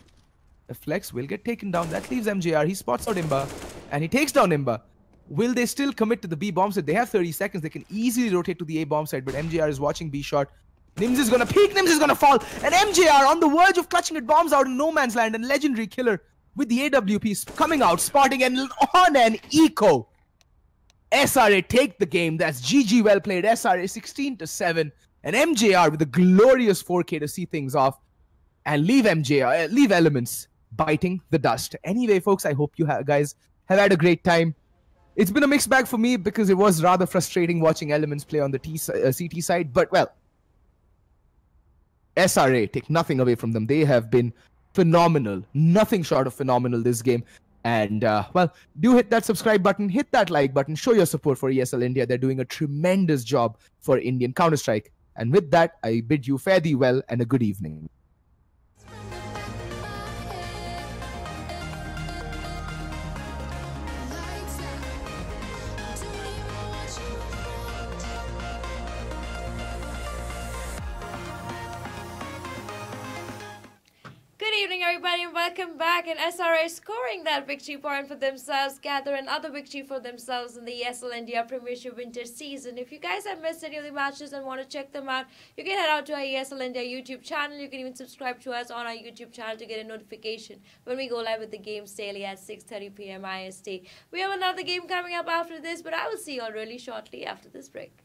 A Flex will get taken down. That leaves MJR. He spots out Imba, and he takes down Imba. Will they still commit to the B bomb site? They have 30 seconds. They can easily rotate to the A bomb site, but MJR is watching B shot. Nims is going to peek. Nims is going to fall. And MJR on the verge of clutching it. Bombs out in no man's land. And Legendary Killer with the AWP coming out, spotting and on an eco. SRA take the game. That's GG, well played. SRA 16-7. And MJR with a glorious 4K to see things off. And leave Elements biting the dust. Anyway, folks, I hope you guys have had a great time. It's been a mixed bag for me because it was rather frustrating watching Elements play on the CT side. But, well, SRA, take nothing away from them. They have been phenomenal. Nothing short of phenomenal this game. And, well, do hit that subscribe button, hit that like button, show your support for ESL India. They're doing a tremendous job for Indian Counter-Strike. And with that, I bid you fare thee well and a good evening. Good evening, everybody, and welcome back. And SRA scoring that victory point for themselves, gather another victory for themselves in the ESL India Premiership winter season. If you guys have missed any of the matches and want to check them out, you can head out to our ESL India YouTube channel. You can even subscribe to us on our YouTube channel to get a notification when we go live with the games daily at 6:30 p.m. IST. We have another game coming up after this, but I will see you all really shortly after this break.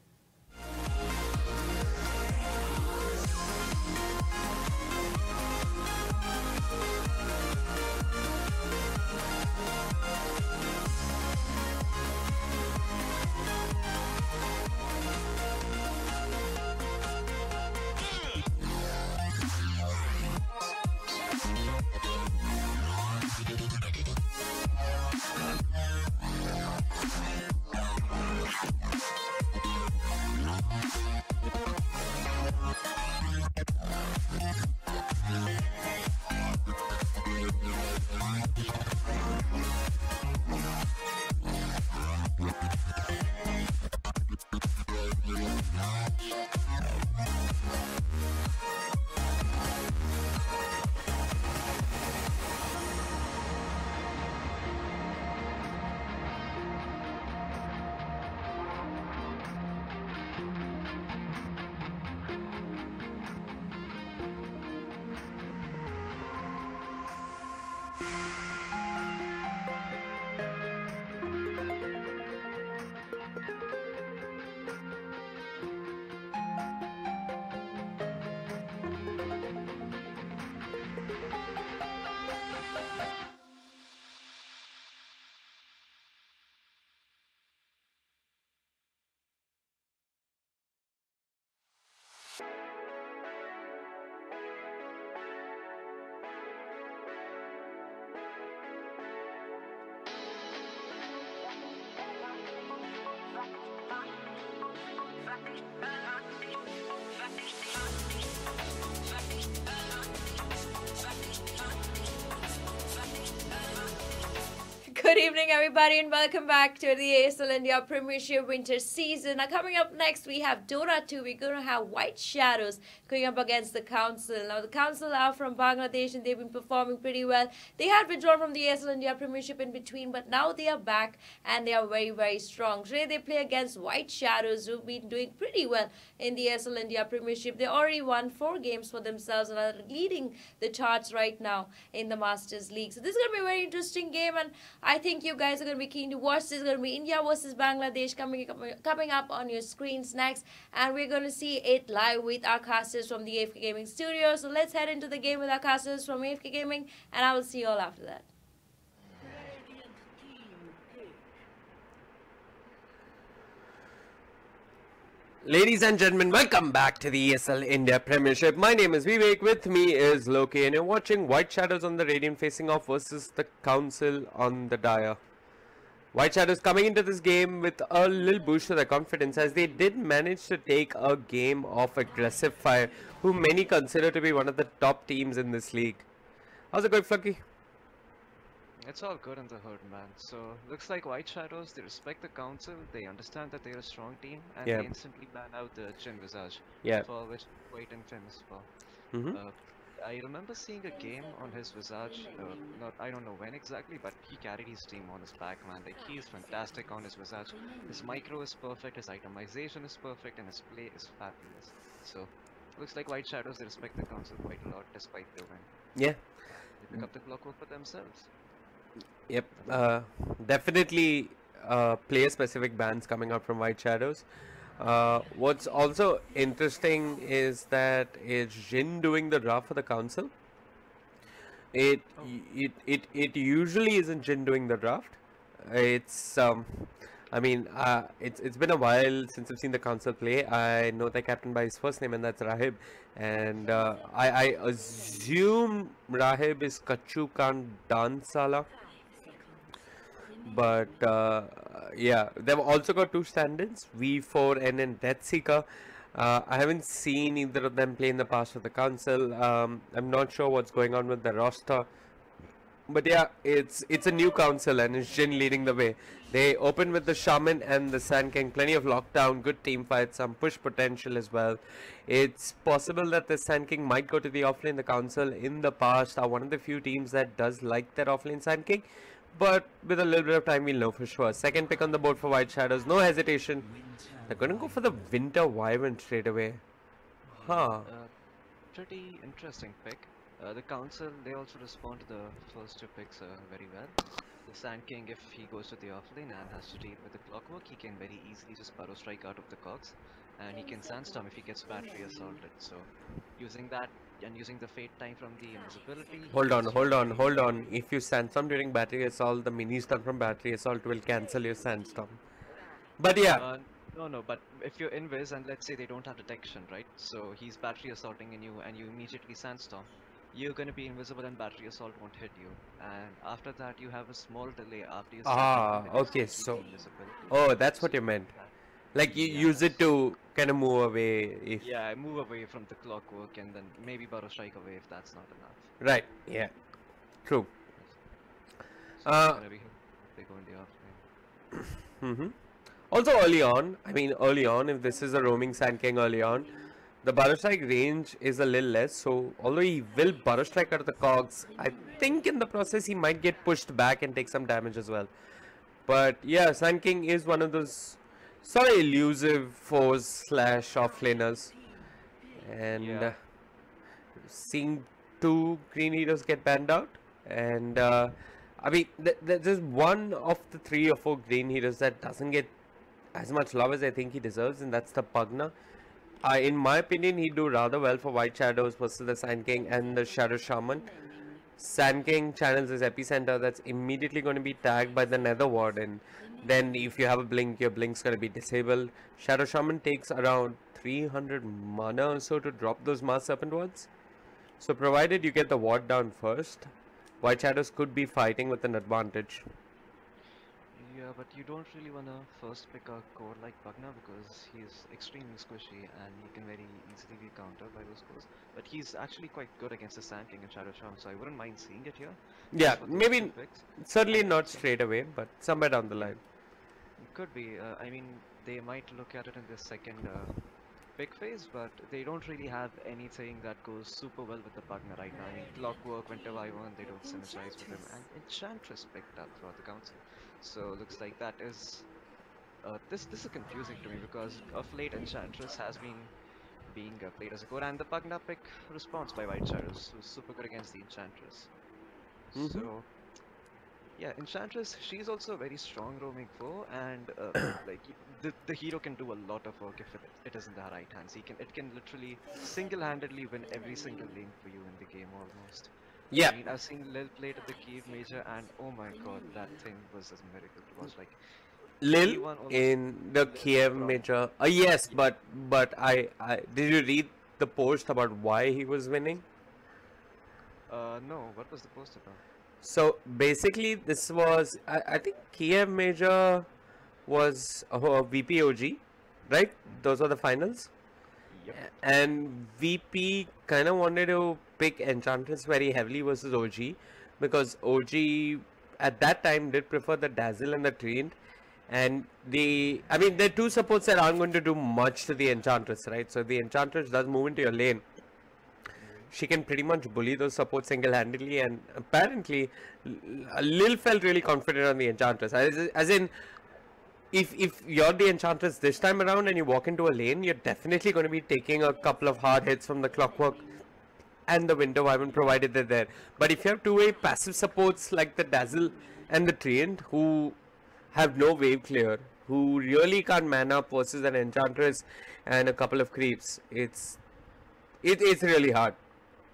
Good evening, everybody, and welcome back to the ESL India Premiership winter season. Now, coming up next, we have Dota 2. We're going to have White Shadows going up against the Council. Now, the Council are from Bangladesh, and they've been performing pretty well. They had withdrawn from the ESL India Premiership in between, but now they are back, and they are very, very strong. Today, they play against White Shadows, who've been doing pretty well in the ESL India Premiership. They already won 4 games for themselves and are leading the charts right now in the Masters League. So, this is going to be a very interesting game, and I think you guys are going to be keen to watch. This is going to be India versus Bangladesh coming up on your screens next, and we're going to see it live with our casters from the AFK Gaming studio. So let's head into the game with our casters from AFK Gaming, and I will see you all after that. Ladies and gentlemen, welcome back to the ESL India Premiership. My name is Vivek, with me is Loki, and you're watching White Shadows on the Radiant facing off versus the Council on the Dire. White Shadows coming into this game with a little boost to their confidence, as they did manage to take a game of Aggressive Fire, who many consider to be one of the top teams in this league. How's it going, Flunky? It's all good in the hood, man. So, looks like White Shadows, they respect the Council, they understand that they're a strong team, and they instantly ban out the Jin Visage, for which quite infamous for. I remember seeing a game on his Visage, I don't know when exactly, but he carried his team on his back, man. Like, he is fantastic on his Visage. His micro is perfect, his itemization is perfect, and his play is fabulous. So, looks like White Shadows, they respect the Council quite a lot, despite their win. Yeah. They pick up the clockwork for themselves. Yep, definitely player-specific bans coming out from White Shadows. What's also interesting is that it's Jin doing the draft for the Council. It usually isn't Jin doing the draft. it's it's been a while since I've seen the council play. I know the captain by his first name, and that's Rahib. And I assume Rahib is Kachu Khan Dansala. But yeah, they've also got two stand-ins, V4N and Deathseeker. I haven't seen either of them play in the past with the council. I'm not sure what's going on with the roster. But yeah, it's a new council and it's Jin leading the way. They open with the Shaman and the Sand King. Plenty of lockdown, good team fight, some push potential as well. It's possible that the Sand King might go to the offlane. The council in the past are one of the few teams that does like their offlane Sand King. But with a little bit of time, we'll know for sure. Second pick on the board for White Shadows, no hesitation. They're going to go for the Winter Wyvern straight away. Huh. Pretty interesting pick. The council, they also respond to the first two picks very well. The Sand King, if he goes to the offlane and has to deal with the clockwork, he can very easily just burrow strike out of the cogs. And he can sandstorm if he gets battery assaulted. So using that and using the fate time from the invisibility. Hold on. If you sandstorm during battery assault, the mini stun from battery assault will cancel your sandstorm. But yeah. No, but if you're invis and let's say they don't have detection, right? So he's battery assaulting in you and you immediately sandstorm. You're going to be invisible and battery assault won't hit you. And after that you have a small delay after you okay, so... Oh, that's what you meant. Like you use it to kind of move away if... Yeah, move away from the clockwork and then maybe burrow strike away if that's not enough. Right, yeah. True. So they go in the offlane. Also early on, if this is a roaming Sand King early on, the burrow strike range is a little less, so although he will burrow strike out of the cogs, I think in the process he might get pushed back and take some damage as well. But yeah, Sand King is one of those sort of elusive foes / offlaners. And seeing two green heroes get banned out, and there's one of the 3 or 4 green heroes that doesn't get as much love as I think he deserves, and that's the Pugna. In my opinion, he'd do rather well for White Shadows versus the Sand King and the Shadow Shaman. Sand King channels his epicenter, that's immediately going to be tagged by the Nether Ward, and then if you have a blink, your blink's going to be disabled. Shadow Shaman takes around 300 mana or so to drop those Mars Serpent wards. So provided you get the ward down first, White Shadows could be fighting with an advantage. Yeah, but you don't really want to first pick a core like Pugna because he's extremely squishy and he can very easily be countered by those cores. But he's actually quite good against the Sand King and Shadow Shaman, so I wouldn't mind seeing it here. Yeah, maybe, certainly not straight away, but somewhere down the line. It could be. I mean, they might look at it in this second pick phase, but they don't really have anything that goes super well with the Pugna right now. I mean, Clockwork, Winter Wyvern, they don't synergize with him, and Enchantress picked up throughout the council. So looks like that is this is confusing to me because of late Enchantress has been being played as a core, and the Pugna pick response by White Shadows who's super good against the Enchantress. So yeah, Enchantress, she's also a very strong roaming foe, and like the hero can do a lot of work if it is in the right hands. It can literally single-handedly win every single lane for you in the game almost. Yeah. I mean, I've seen Lil play to the Kiev Major, and oh my god, that thing was a miracle to watch. Like Lil in the Kiev Major. Yes, but I did you read the post about why he was winning? No. What was the post about? So basically, this was I think Kiev Major was VPOG, right? Those were the finals. Yep. And VP kind of wanted to pick Enchantress very heavily versus OG because OG at that time did prefer the Dazzle and the Treant, and there are two supports that aren't going to do much to the Enchantress, right? So the Enchantress does move into your lane. She can pretty much bully those supports single-handedly, and apparently Lil felt really confident on the Enchantress. As in, if you're the Enchantress this time around and you walk into a lane, you're definitely going to be taking a couple of hard hits from the Clockwork and the Winter Wyvern, provided they're there. But if you have two-way passive supports like the Dazzle and the Treant, who have no wave clear, who really can't man up versus an Enchantress and a couple of creeps, it's really hard.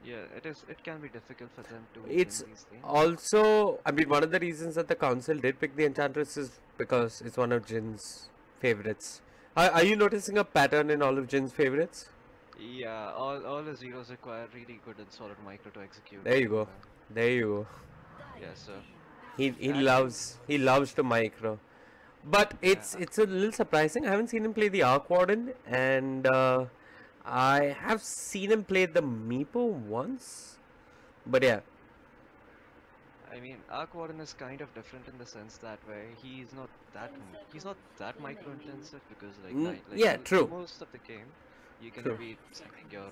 Yeah, it is. It can be difficult for them to It's win these games. also, I mean, one of the reasons that the council did pick the Enchantress is because it's one of Jin's favorites. Are you noticing a pattern in all of Jin's favorites? Yeah, all his heroes require really good and solid micro to execute. There you go. There you go. Yeah, so He loves to micro. But it's a little surprising. I haven't seen him play the Arc Warden, and I have seen him play the Meepo once. But yeah. I mean, Arc Warden is kind of different in the sense that way he's not that micro intensive because yeah, true. Most of the game you're gonna be sending your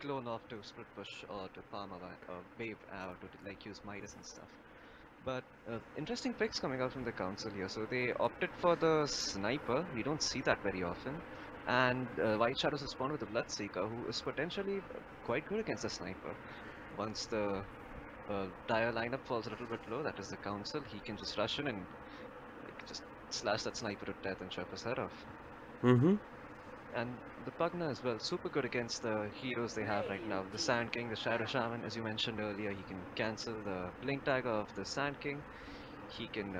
clone off to split push or to farm a wave to like use Midas and stuff. But interesting picks coming out from the council here. So they opted for the sniper. We don't see that very often. And White Shadows is spawned with the Bloodseeker, who is potentially quite good against the sniper. Once the dire lineup falls a little bit low, that is the council, he can just rush in and just slash that sniper to death and chop his head off. And the Pugna as well, super good against the heroes they have right now. The Sand King, the Shadow Shaman, as you mentioned earlier, he can cancel the Blink Dagger of the Sand King. He can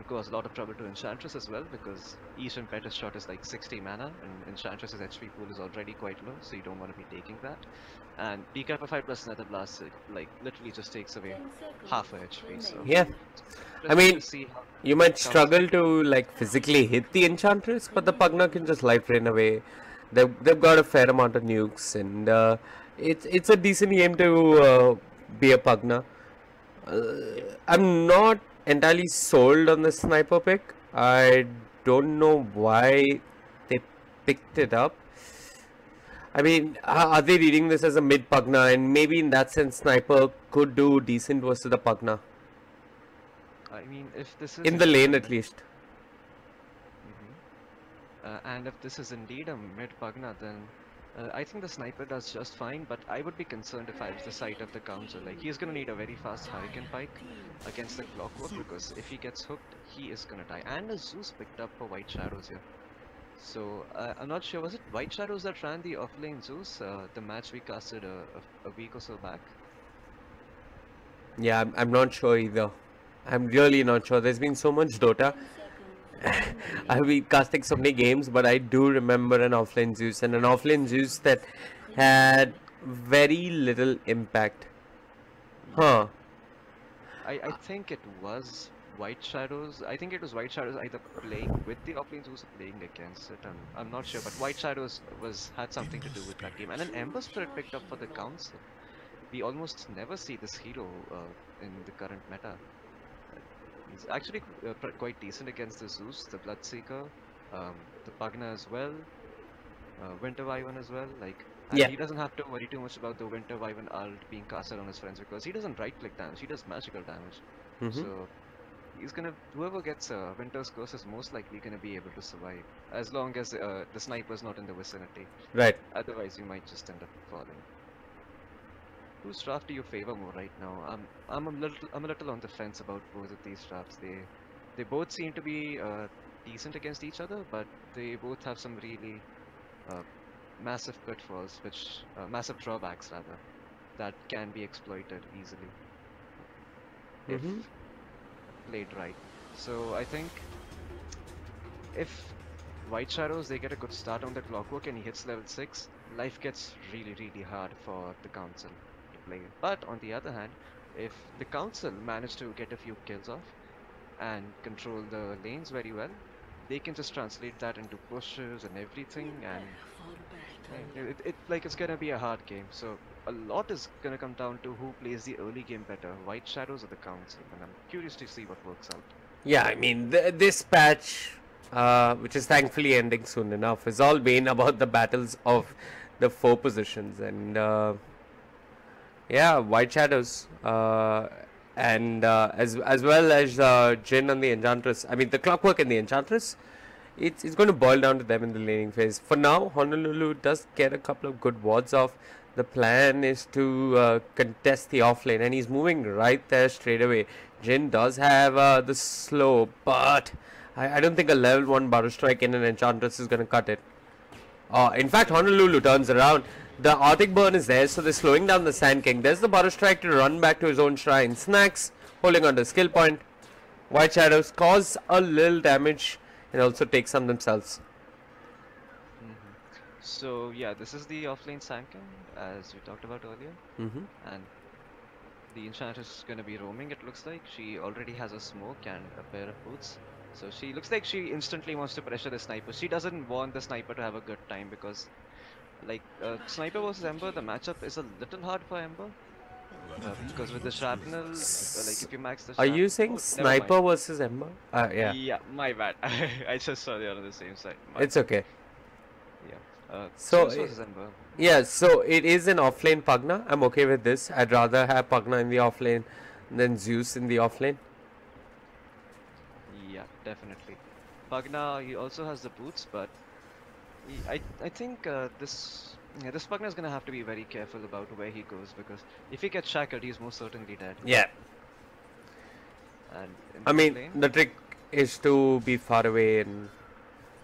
cause a lot of trouble to Enchantress as well, because each Impetus shot is like 60 mana, and Enchantress's HP pool is already quite low, so you don't want to be taking that. And Decap 5 plus Nether Blast like literally just takes away half her HP. So yeah, I mean, you might struggle to like physically hit the Enchantress, but the Pugna can just life drain away. They've got a fair amount of nukes, and it's a decent game to be a Pugna. I'm not entirely sold on the sniper pick. I don't know why they picked it up. I mean, are they reading this as a mid Pugna, and maybe in that sense sniper could do decent versus the Pugna? I mean, if this is in the lane at least. And if this is indeed a mid Pugna, then I think the sniper does just fine, but I would be concerned if I was the side of the council. Like, he's gonna need a very fast Hurricane Pike against the Clockwork, because if he gets hooked, he is gonna die. And a Zeus picked up for White Shadows here. So, I'm not sure, was it White Shadows that ran the offlane Zeus, the match we casted a week or so back? Yeah, I'm not sure either. I'm really not sure. There's been so much Dota. I've been casting so many games, but I do remember an offlane Zeus, and an offlane Zeus that had very little impact. Huh. I think it was White Shadows. I think it was White Shadows either playing with the offlane Zeus or playing against it. I'm not sure, but White Shadows had something to do with that game. And an Ember Spirit picked up for the council. We almost never see this hero in the current meta. He's actually quite decent against the Zeus, the Bloodseeker, the Pugna as well, Winter Wyvern as well. Like, yeah, he doesn't have to worry too much about the Winter Wyvern ult being casted on his friends, because he doesn't right-click damage, he does magical damage. So he's gonna, whoever gets Winter's Curse is most likely gonna be able to survive, as long as the sniper's not in the vicinity. Right. Otherwise, you might just end up falling. Whose draft do you favor more right now? I'm a little on the fence about both of these drafts. They both seem to be decent against each other, but they both have some really massive pitfalls, massive drawbacks rather, that can be exploited easily if played right. So I think if White Shadows, they get a good start on the Clockwork and he hits level 6, life gets really hard for the council. But on the other hand, if the council manage to get a few kills off and control the lanes very well, they can just translate that into pushes and everything, and it's gonna be a hard game. So a lot is gonna come down to who plays the early game better, White Shadows or the council, and I'm curious to see what works out. Yeah, I mean, this patch, which is thankfully ending soon enough, has all been about the battles of the 4 positions, and yeah, White Shadows, and as well as Jin and the Enchantress. I mean, the Clockwork and the Enchantress, it's going to boil down to them in the laning phase. For now, Honolulu does get a couple of good wards off. The plan is to contest the offlane, and he's moving right there straight away. Jin does have the slow, but I don't think a level 1 Barrow Strike in an Enchantress is going to cut it. In fact, Honolulu turns around. The Arctic Burn is there, so they're slowing down the Sand King. There's the Butter Strike to run back to his own shrine. Snacks holding on to skill point. White Shadows cause a little damage and also take some themselves. So yeah, this is the offlane Sand King, as we talked about earlier. And the Enchantress is going to be roaming, it looks like. She already has a smoke and a pair of boots. So she looks like she instantly wants to pressure the sniper. She doesn't want the sniper to have a good time because, like, Sniper versus Ember, the matchup is a little hard for Ember. Because with the shrapnel, like if you max the shrapnel... Are you saying Sniper versus Ember? Yeah. Yeah, my bad. I just saw they are on the same side. It's okay. Yeah. So, versus Ember. Yeah, so it is an offlane Pugna. I'm okay with this. I'd rather have Pugna in the offlane than Zeus in the offlane. Yeah, definitely. Pugna, he also has the boots, but I think this Pugna is gonna have to be very careful about where he goes, because if he gets shackled, he's most certainly dead. Yeah. And I mean, the trick is to be far away and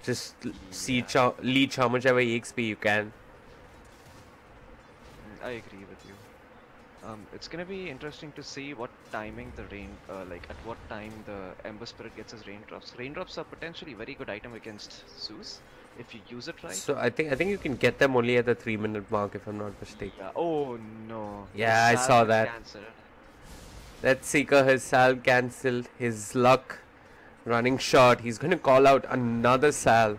just leech how much ever EXP you can. I agree with you. It's gonna be interesting to see what timing the rain, like at what time the Ember Spirit gets his raindrops. Raindrops are potentially very good item against Zeus if you use it right. So I think you can get them only at the 3-minute mark, if I'm not mistaken. Yeah. Oh no. Yeah, I saw that. That Seeker has salve cancelled. His luck running short. He's gonna call out another salve.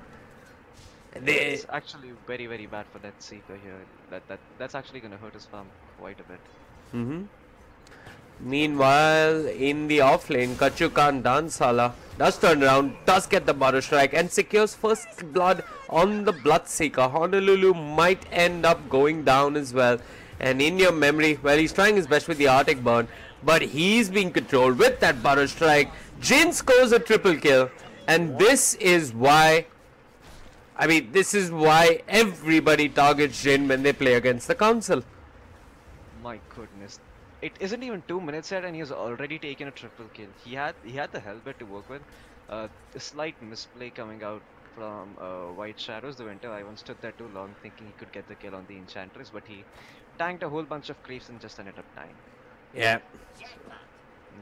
It's actually very, very bad for that Seeker here. That's actually gonna hurt his farm quite a bit. Meanwhile, in the offlane, Kachukan Dansala does turn around, does get the Butter Strike and secures first blood on the Bloodseeker. Honolulu might end up going down as well. And in your memory, well, he's trying his best with the Arctic Burn, but he's being controlled with that Butter Strike. Jin scores a triple kill, and this is why, this is why everybody targets Jin when they play against the Council. My goodness. It isn't even 2 minutes yet and he has already taken a triple kill. He had the Hellbait to work with. A slight misplay coming out from White Shadows, the Winter. I once stood there too long thinking he could get the kill on the Enchantress, but he tanked a whole bunch of creeps and just ended up dying. Yeah.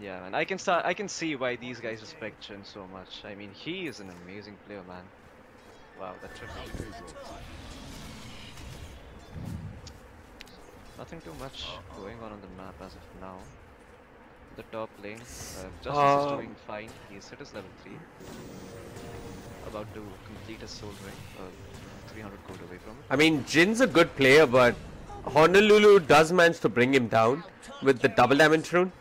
Yeah, and I can see why these guys respect Jin so much. I mean, he is an amazing player, man. Wow, that triple. Nothing too much going on the map as of now. The top lane, Justice is doing fine. He's hit his level 3. About to complete his soul ring. 300 gold away from it. Jin's a good player, but Honolulu does manage to bring him down with the double damage rune.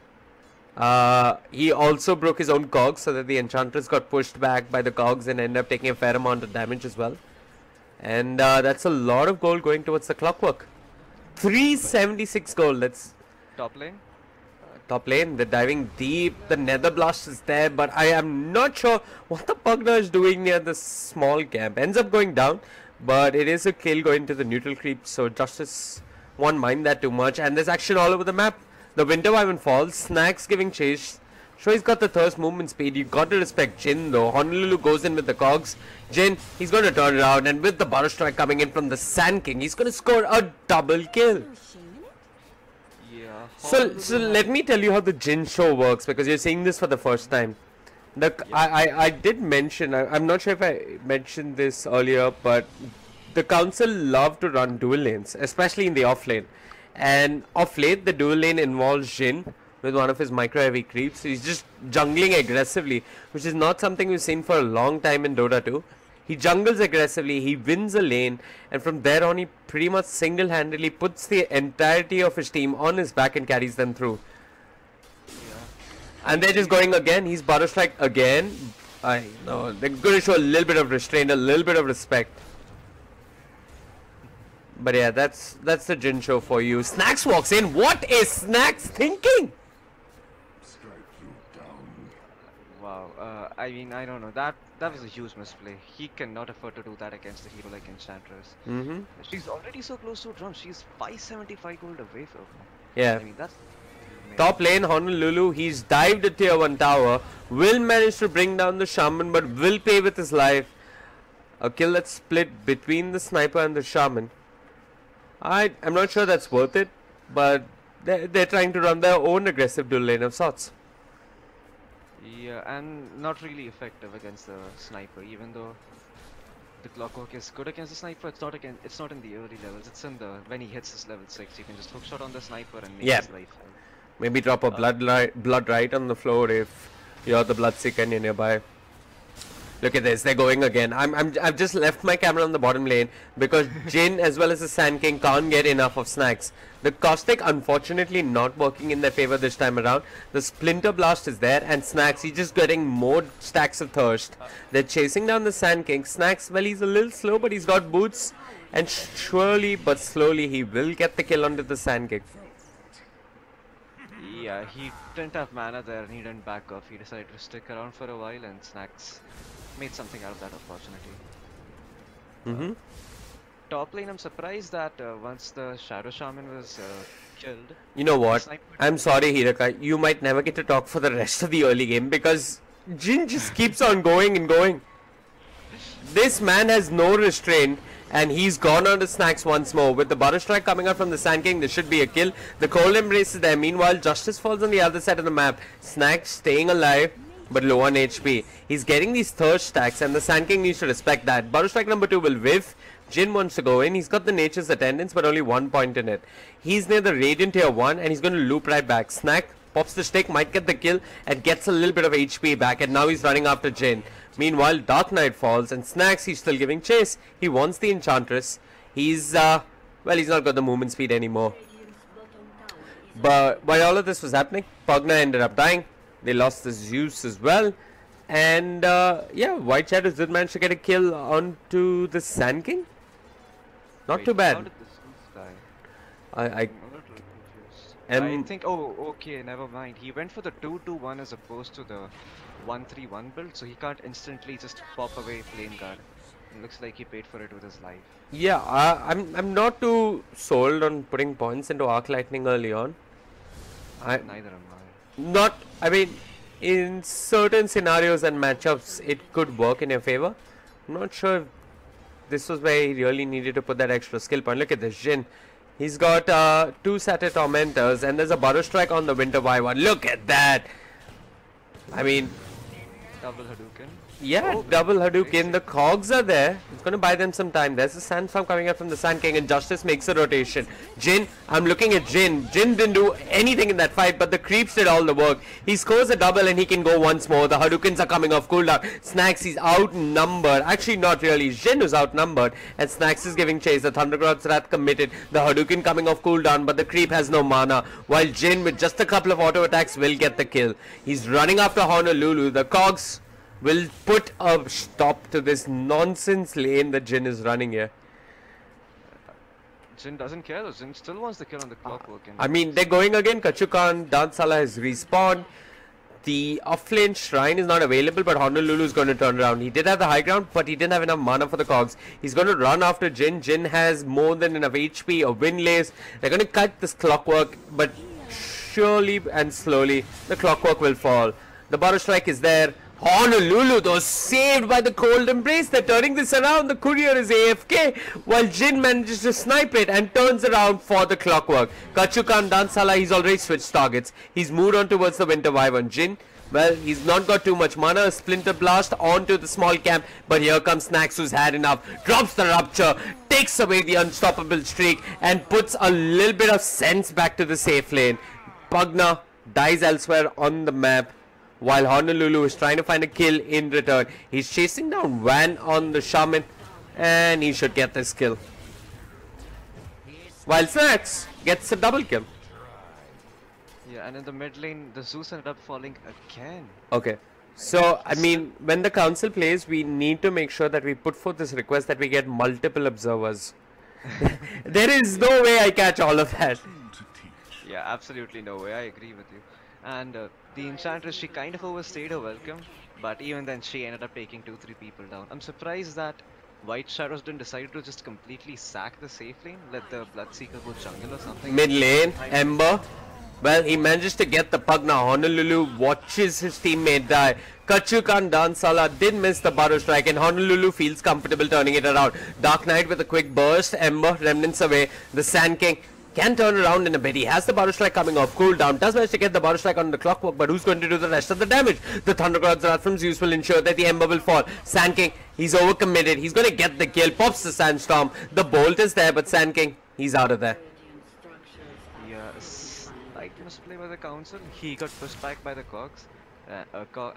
He also broke his own cogs so that the Enchantress got pushed back by the cogs and ended up taking a fair amount of damage as well. And that's a lot of gold going towards the clockwork. 376 gold. That's top lane. Top lane. They're diving deep. The Nether Blast is there, but I am not sure what the Pugna is doing near the small camp. Ends up going down, but it is a kill going to the neutral creep, so Justice won't mind that too much. And there's action all over the map. The Winter Wyvern falls. Snacks giving chase. Sure, he's got the thirst movement speed. You got to respect Jin though. Honolulu goes in with the cogs. Jin, he's going to turn around, and with the Butter Strike coming in from the Sand King, he's going to score a double kill. Yeah. So let me tell you how the Jin show works, because you're seeing this for the first time. I did mention, I'm not sure if I mentioned this earlier, but the Council love to run dual lanes, especially in the off lane. And off late, the dual lane involves Jin with one of his micro heavy creeps. He's just jungling aggressively, which is not something we've seen for a long time in Dota 2. He jungles aggressively, he wins a lane, and from there on he pretty much single-handedly puts the entirety of his team on his back and carries them through. And they're just going again. He's Butter Strike again. I know, they're going to show a little bit of restraint, a little bit of respect. But yeah, that's the Jin show for you. Snacks walks in. What is Snacks thinking? Wow, I mean, I don't know. That was a huge misplay. He cannot afford to do that against a hero like Enchantress. She's already so close to a drum. She's 575 gold away from him. Yeah. I mean, that's amazing. Top lane, Honolulu. He's dived a tier 1 tower. Will manage to bring down the Shaman, but will pay with his life. A kill that's split between the Sniper and the Shaman. I'm not sure that's worth it, but they're trying to run their own aggressive dual lane of sorts. Yeah, and not really effective against the sniper, even though the clockwork is good against the sniper. It's not in the early levels. It's in the when he hits his level 6, you can just hookshot on the sniper and make his life hell. Maybe drop a blood right on the floor if you're the bloodseeker and you're nearby. Look at this, they're going again. I've just left my camera on the bottom lane because Jin as well as the Sand King can't get enough of snacks. The Caustic unfortunately not working in their favor this time around. The Splinter Blast is there and Snacks, he's just getting more stacks of thirst. They're chasing down the Sand King. Snacks, well, he's a little slow but he's got boots. And surely but slowly he will get the kill onto the Sand King. Yeah, he didn't have mana there and he didn't back off. He decided to stick around for a while and Snacks made something out of that opportunity. Top lane, I'm surprised that once the Shadow Shaman was killed... You know what? I'm sorry, Hiraka. You might never get to talk for the rest of the early game because Jin just keeps on going and going. This man has no restraint and he's gone on to Snacks once more. With the Butter Strike coming out from the Sand King, there should be a kill. The Cold Embrace is there. Meanwhile, Justice falls on the other side of the map. Snacks staying alive, but low on HP. He's getting these thirst stacks and the Sand King needs to respect that. Butter Strike number 2 will whiff. Jin wants to go in. He's got the Nature's Attendance, but only 1 point in it. He's near the Radiant tier 1 and he's going to loop right back. Snack pops the stick, might get the kill and gets a little bit of HP back, and now he's running after Jin. Meanwhile, Dark Knight falls and Snacks, he's still giving chase. He wants the Enchantress. He's, well, he's not got the movement speed anymore. But while all of this was happening, Pugna ended up dying. They lost the Zeus as well. And, yeah, White Shadows did manage to get a kill onto the Sand King. Not too bad. How did the Zeus die? I think, oh, okay, never mind. He went for the 2-2-1 as opposed to the 1-3-1 build, so he can't instantly just pop away flame guard. It looks like he paid for it with his life. Yeah, I'm not too sold on putting points into Arc Lightning early on. Neither am I. I mean, in certain scenarios and matchups, it could work in your favor. I'm not sure if this was where he really needed to put that extra skill point. Look at this, Jin. He's got 2 Satyr Tormentors and there's a Butter Strike on the Winter Wyvern. Look at that! I mean... Double Hadouken. Yeah, double Hadouken. The cogs are there. It's going to buy them some time. There's a Sandstorm coming out from the Sand King and Justice makes a rotation. Jin, I'm looking at Jin. Jin didn't do anything in that fight, but the creeps did all the work. He scores a double and he can go once more. The Hadoukens are coming off cooldown. Snacks, he's outnumbered. Actually, not really. Jin is outnumbered and Snacks is giving chase. The Thundercloud's Wrath committed. The Hadouken coming off cooldown, but the creep has no mana. While Jin, with just a couple of auto attacks, will get the kill. He's running after Honolulu. The cogs will put a stop to this nonsense lane that Jin is running here. Jin doesn't care though. Jin still wants the kill on the clockwork. I mean, they're going again. Kachukan, Dansala has respawned. The offlane shrine is not available, but Honolulu is going to turn around. He did have the high ground, but he didn't have enough mana for the cogs. He's going to run after Jin. Jin has more than enough HP, a windlace. They're going to cut this clockwork, but surely and slowly, the clockwork will fall. The Butter Strike is there. Honolulu though saved by the Cold Embrace. They're turning this around. The courier is AFK while Jin manages to snipe it and turns around for the clockwork. Kachukan Dansala, he's already switched targets. He's moved on towards the Winter Wyvern. Jin, well, he's not got too much mana. A Splinter Blast onto the small camp, but here comes Snacks who's had enough. Drops the Rupture, takes away the unstoppable streak and puts a little bit of sense back to the safe lane. Pugna dies elsewhere on the map, while Honolulu is trying to find a kill in return. He's chasing down Van on the Shaman and he should get this kill. While Snacks gets a double kill. Yeah, and in the mid lane, the Zeus ended up falling again. Okay. So, I mean, when the council plays, we need to make sure that we put forth this request that we get multiple observers. There is no way I catch all of that. Yeah, absolutely no way. I agree with you. And the Enchantress, she kind of overstayed her welcome, but even then she ended up taking 2-3 people down. I'm surprised that White Shadows didn't decide to just completely sack the safe lane, let the Bloodseeker go jungle or something. Mid lane, Ember. Well, he manages to get the pug now. Honolulu watches his teammate die. Kachukan Dansala did miss the Baro strike, and Honolulu feels comfortable turning it around. Dark Knight with a quick burst. Ember, remnants away. The Sand King can turn around in a bit. He has the Baro strike coming off. Cooldown. Does manage to get the Baro strike on the clockwork, but who's going to do the rest of the damage? The Thunderclouds Wrath from Zeus will ensure that the Ember will fall. Sand King, he's overcommitted. He's going to get the kill. Pops the Sandstorm. The Bolt is there, but Sand King, he's out of there. Yes. Slight misplay by the Council. He got pushed back by the Cogs.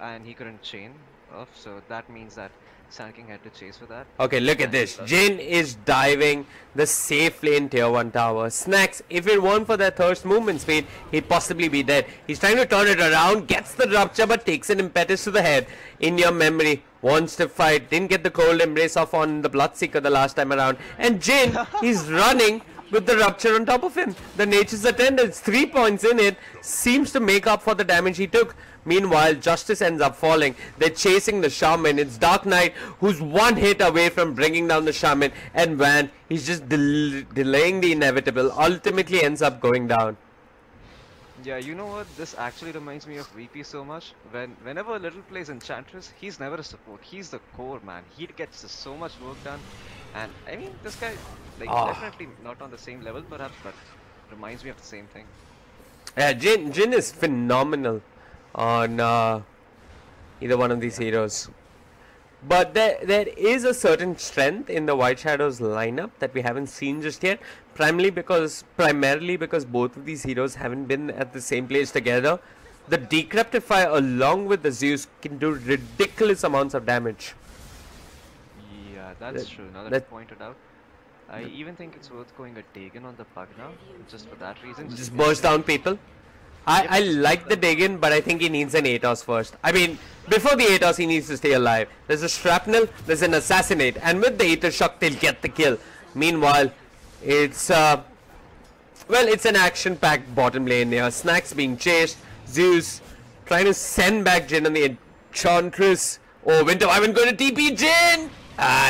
And he couldn't chain off, so that means that Sand King had to chase for that. Okay, look at this. Jin is diving the safe lane tier 1 tower. Snacks, if it weren't for that thirst movement speed, he'd possibly be dead. He's trying to turn it around, gets the rupture, but takes an impetus to the head. In your memory, wants to fight, didn't get the cold embrace off on the Bloodseeker the last time around. And Jin, he's running with the rupture on top of him. The Nature's Attendants, 3 points in it, seems to make up for the damage he took. Meanwhile, Justice ends up falling. They're chasing the Shaman. It's Dark Knight who's one hit away from bringing down the Shaman. And Van, he's just delaying the inevitable. Ultimately ends up going down. Yeah, you know what? This actually reminds me of VP so much. Whenever Little plays Enchantress, he's never a support. He's the core, man. He gets so much work done. And I mean, this guy, like, definitely not on the same level perhaps, but reminds me of the same thing. Yeah, Jin is phenomenal on either one of these heroes. But there is a certain strength in the White Shadows lineup that we haven't seen just yet. Primarily because both of these heroes haven't been at the same place together. The Decryptify along with the Zeus can do ridiculous amounts of damage. Yeah, that's true. Now that you pointed out, I even think it's worth going a Dagon on the Pug now, just for that reason. Just burst down people. I like the Dagon, but I think he needs an ATOS first. I mean, before the ATOS, he needs to stay alive. There's a Shrapnel, there's an Assassinate, and with the ATOS shock, they'll get the kill. Meanwhile, it's it's an action-packed bottom lane here. Snacks being chased, Zeus trying to send back Jin on the Enchantress. Oh, Winter Wyvern going to TP Jin!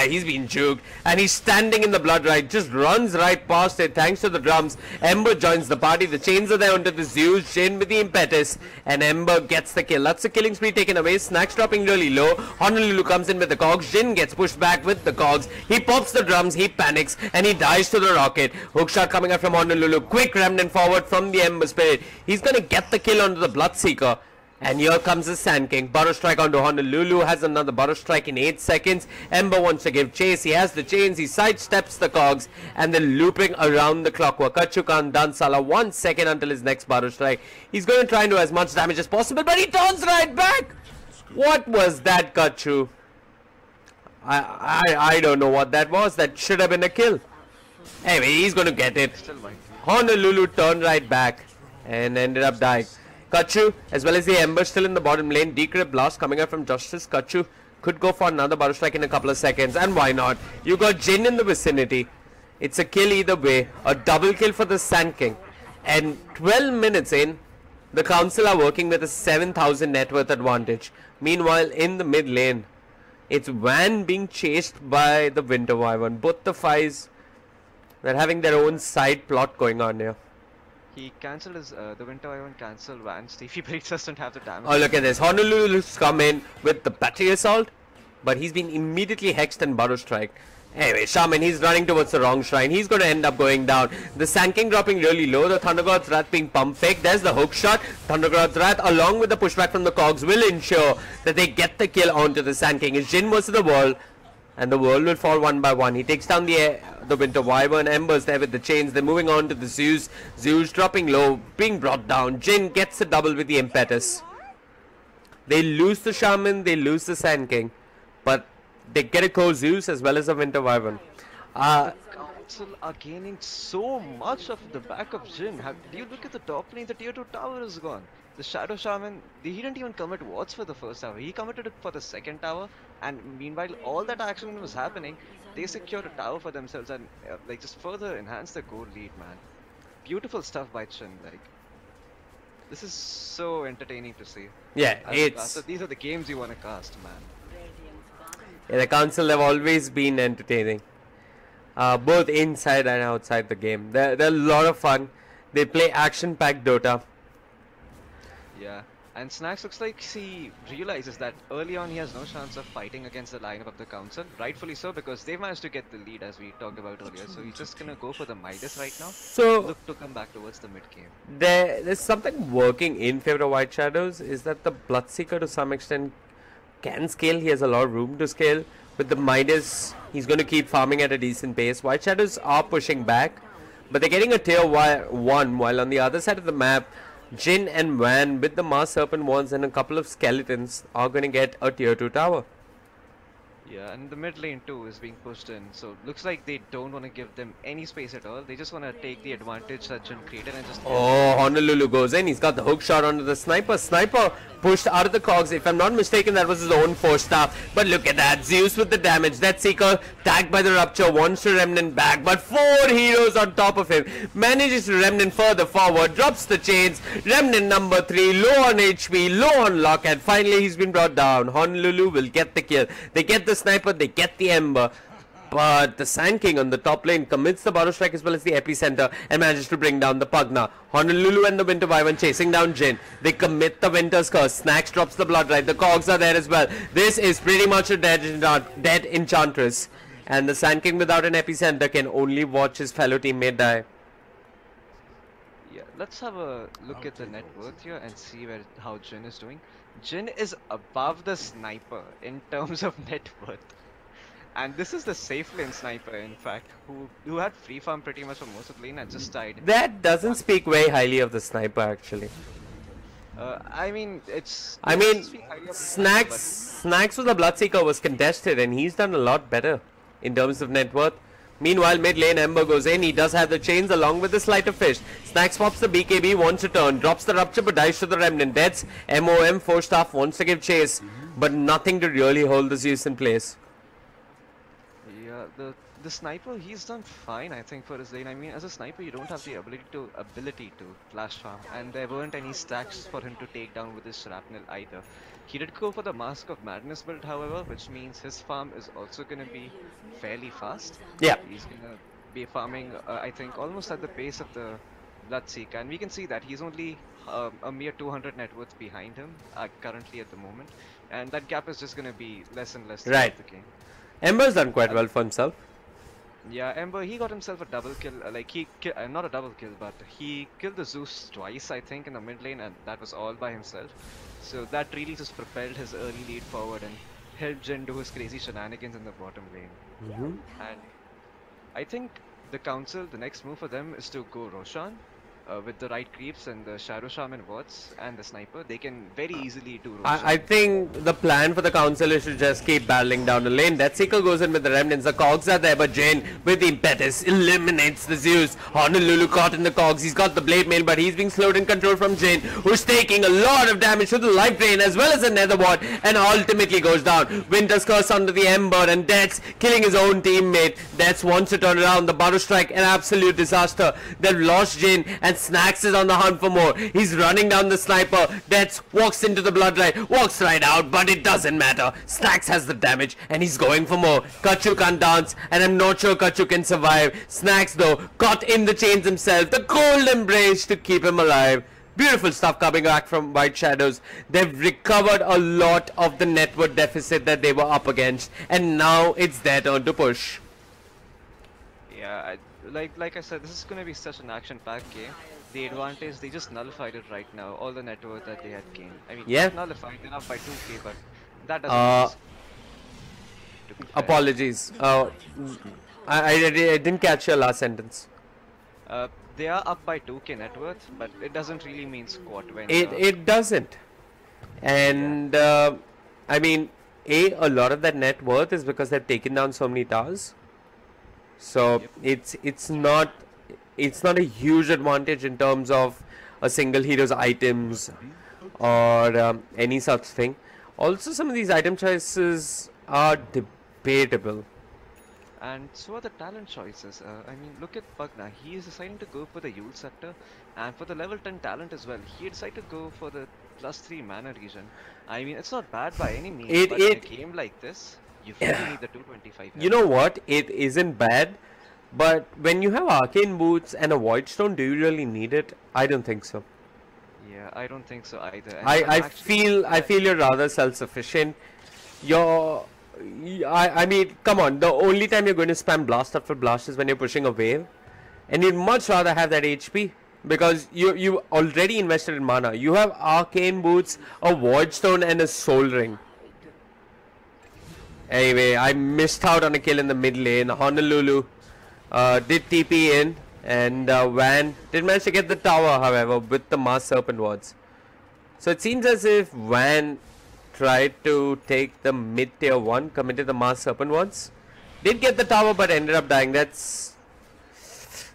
He's been juked, and he's standing in the blood right, just runs right past it thanks to the drums. Ember joins the party, the chains are there onto the Zeus, Jin with the impetus, and Ember gets the kill. That's the killing spree taken away. Snacks dropping really low. Honolulu comes in with the cogs. Jin gets pushed back with the cogs. He pops the drums, he panics, and he dies to the rocket. Hookshot coming out from Honolulu. Quick remnant forward from the Ember Spirit. He's gonna get the kill onto the Bloodseeker. And here comes the Sand King. Burrow strike onto Honolulu. Has another Burrow strike in 8 seconds. Ember wants to give chase. He has the chains. He sidesteps the cogs. And then looping around the clockwork. Kachukan Dansala 1 second until his next Burrow strike. He's going to try and do as much damage as possible. But he turns right back. What was that, Kachu? I don't know what that was. That should have been a kill. Anyway, he's going to get it. Honolulu turned right back. And ended up dying. Kachu, as well as the Ember still in the bottom lane. Decrypt Blast coming out from Justice. Kachu could go for another Burrow strike in a couple of seconds. And why not? You got Jin in the vicinity. It's a kill either way. A double kill for the Sand King. And 12 minutes in, the Council are working with a 7,000 net worth advantage. Meanwhile, in the mid lane, it's Van being chased by the Winter Wyvern. Both the Fives, they're having their own side plot going on here. He cancelled his, the Winter Wyvern cancelled Van. Stevie Breaks doesn't have the damage. Oh, look at this. Honolulu's come in with the Battery Assault, but he's been immediately hexed and Burrow strike. Anyway, Shaman, he's running towards the wrong shrine. He's going to end up going down. The Sand King dropping really low. The Thundergod's Wrath being pump fake. There's the hook shot. Thundergod's Wrath, along with the pushback from the cogs, will ensure that they get the kill onto the Sand King. It's Jin versus the world. And the world will fall one by one. He takes down the Winter Wyvern. Ember's there with the chains. They're moving on to the Zeus. Zeus dropping low, being brought down. Jin gets a double with the impetus. They lose the Shaman, they lose the Sand King. But they get a core Zeus as well as a Winter Wyvern. The Council are gaining so much of the back of Jin. Do you look at the top lane? The tier 2 tower is gone. The Shadow Shaman, he didn't even commit wards for the first tower. He committed it for the second tower. And meanwhile, all that action was happening, they secured a tower for themselves and like just further enhanced the goal lead, man. Beautiful stuff by Jin. Like, this is so entertaining to see. Yeah, it's... These are the games you want to cast, man. Yeah, the Council have always been entertaining. Both inside and outside the game. They're a lot of fun. They play action-packed Dota. Yeah. And Snacks looks like he realizes that early on he has no chance of fighting against the lineup of the council. Rightfully so, because they've managed to get the lead as we talked about earlier. So he's just gonna go for the Midas right now. So look to come back towards the mid game. There's something working in favor of White Shadows is that the Bloodseeker to some extent can scale. He has a lot of room to scale. With the Midas, he's going to keep farming at a decent pace. White Shadows are pushing back, but they're getting a tier 1, while on the other side of the map, Jin and Van with the Mars Serpent Wands and a couple of skeletons are going to get a tier 2 tower. Yeah, and the mid lane too is being pushed in, so looks like they don't want to give them any space at all. They just want to take the advantage that Jin created and just... Oh, Honolulu goes in. He's got the hook shot onto the sniper. Sniper pushed out of the cogs. If I'm not mistaken, that was his own 4-star. But look at that. Zeus with the damage. That Seeker tagged by the Rupture wants to Remnant back. But 4 heroes on top of him. Manages to Remnant further forward. Drops the chains. Remnant number 3. Low on HP. Low on luck. And finally, he's been brought down. Honolulu will get the kill. They get the sniper. They get the Ember. But the Sand King on the top lane commits the Battle Strike as well as the Epicenter and manages to bring down the Pugna. Honolulu and the Winter Wyvern chasing down Jin. They commit the Winter's Curse. Snacks drops the Blood Right. The Cogs are there as well. This is pretty much a dead Enchantress. And the Sand King without an Epicenter can only watch his fellow teammate die. Yeah, let's have a look at the net worth here and see how Jin is doing. Jin is above the Sniper in terms of net worth. And this is the safe lane sniper, in fact, who had free farm pretty much for most of the lane and just died. That doesn't speak very highly of the sniper, actually. I mean, Snacks with the Bloodseeker was contested, and he's done a lot better in terms of net worth. Meanwhile, mid lane Ember goes in. He does have the chains along with the Sleight of Fish. Snacks pops the BKB, wants to turn, drops the Rupture but dies to the Remnant. Deaths, MOM, 4-staff, wants to give chase, but nothing to really hold the Zeus in place. The sniper, he's done fine, I think, for his lane. I mean, as a sniper, you don't have the ability to flash farm, and there weren't any stacks for him to take down with his shrapnel either. He did go for the Mask of Madness build, however, which means his farm is also going to be fairly fast. Yeah. He's going to be farming, I think, almost at the pace of the Bloodseeker, and we can see that he's only a mere 200 net worth behind him currently at the moment, and that gap is just going to be less and less throughout the game. Ember's done quite well for himself. Yeah, Ember, he got himself a double kill, not a double kill, but he killed the Zeus twice, I think, in the mid lane, and that was all by himself. So that really just propelled his early lead forward and helped Jin do his crazy shenanigans in the bottom lane. And I think the council, the next move for them is to go Roshan. With the right creeps and the Shadow Shaman wards and the sniper, they can very easily do Roshan. I think the plan for the council is to just keep battling down the lane. That Seeker goes in with the Remnants. The Cogs are there, but Jane with the impetus eliminates the Zeus. Honolulu caught in the Cogs. He's got the Blade Mail, but he's being slowed in control from Jane, who's taking a lot of damage to the Life Drain as well as the Nether Ward, and ultimately goes down. Winter's Curse under the Ember, and Death's killing his own teammate. Death's wants to turn around. The Battle Strike, an absolute disaster. They've lost Jane, and Snacks is on the hunt for more. He's running down the sniper. Deaths walks into the Bloodlight, walks right out, but it doesn't matter. Snacks has the damage, and he's going for more. Kachu can't dance, and I'm not sure Kachu can survive. Snacks, though, caught in the chains himself. The cold embrace to keep him alive. Beautiful stuff coming back from White Shadows. They've recovered a lot of the network deficit that they were up against, and now it's their turn to push. Yeah, like I said, this is going to be such an action-packed game. The advantage, they just nullified it right now, all the net worth that they had gained. I mean, nullified, they're up by 2k, but that doesn't apologies. I didn't catch your last sentence. They are up by 2k net worth, but it doesn't really mean squat when... It doesn't. And, I mean, a lot of that net worth is because they've taken down so many towers. So it's not a huge advantage in terms of a single hero's items or any such thing. Also, some of these item choices are debatable. And so are the talent choices. I mean, look at Pugna. He is deciding to go for the Yule Scepter, and for the level 10 talent as well, he decided to go for the +3 mana region. I mean, it's not bad by any means, but in a game like this, you really need the 225. You know what? It isn't bad, but when you have Arcane Boots and a Void Stone, do you really need it? I don't think so. Yeah, I don't think so either. And I feel you're rather self-sufficient. I mean, come on. The only time you're going to spam blast after blast is when you're pushing a wave, and you'd much rather have that HP because you already invested in mana. You have arcane boots, a void stone, and a soul ring. Anyway, I missed out on a kill in the mid lane. Honolulu did TP in, and Van did manage to get the tower, however, with the Mass Serpent wards. So it seems as if Van tried to take the mid tier 1, committed the Mass Serpent wards. Did get the tower, but ended up dying. That's...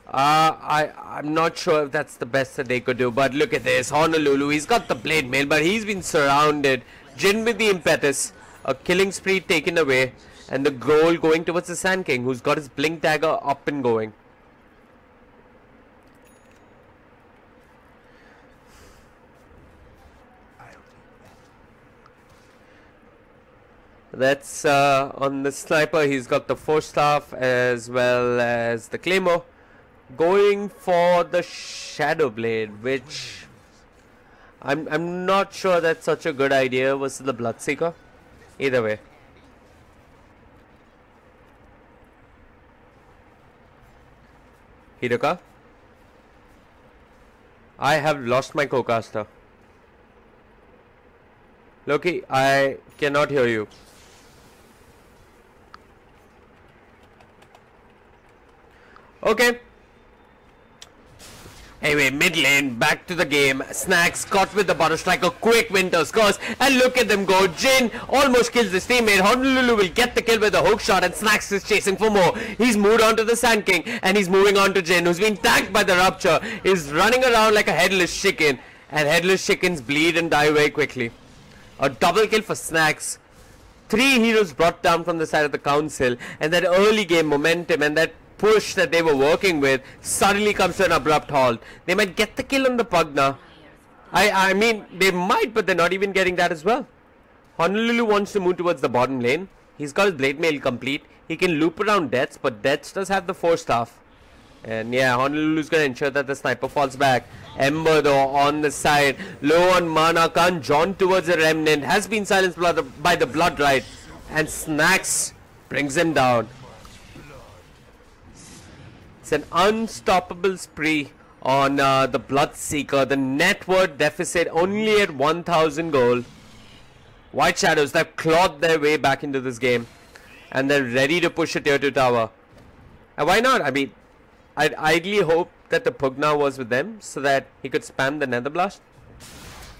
I'm not sure if that's the best that they could do, but look at this. Honolulu, he's got the blade mail, but he's been surrounded. Jin with the impetus. A killing spree taken away, and the goal going towards the Sand King, who's got his blink dagger up and going. That's on the sniper. He's got the Force Staff as well as the Claymore. Going for the Shadow Blade, which I'm not sure that's such a good idea versus the Bloodseeker. Either way. Hidoka? I have lost my co-caster. Loki, I cannot hear you. Okay. Anyway, mid lane, back to the game. Snacks caught with the Butter Striker, quick winter scores, and look at them go. Jin almost kills his teammate. Honolulu will get the kill with a hook shot, and Snacks is chasing for more. He's moved on to the Sand King, and he's moving on to Jin, who's been tagged by the Rupture. Is running around like a headless chicken, and headless chickens bleed and die very quickly. A double kill for Snacks. 3 heroes brought down from the side of the council, and that early game momentum and that push that they were working with suddenly comes to an abrupt halt. They might get the kill on the Pugna. I mean, they might, but they're not even getting that as well. Honolulu wants to move towards the bottom lane. He's got his blade mail complete. He can loop around Deaths, but Deaths does have the Force Staff. And yeah, Honolulu's going to ensure that the sniper falls back. Ember though on the side, low on mana, can't jaunt towards the Remnant, has been silenced by the Blood Rite, and Snacks brings him down. It's an unstoppable spree on the Bloodseeker. The net worth deficit only at 1,000 gold. White Shadows, they've clawed their way back into this game, and they're ready to push a tier 2 tower. And why not? I mean, I'd ideally hope that the Pugna was with them so that he could spam the Nether Blast.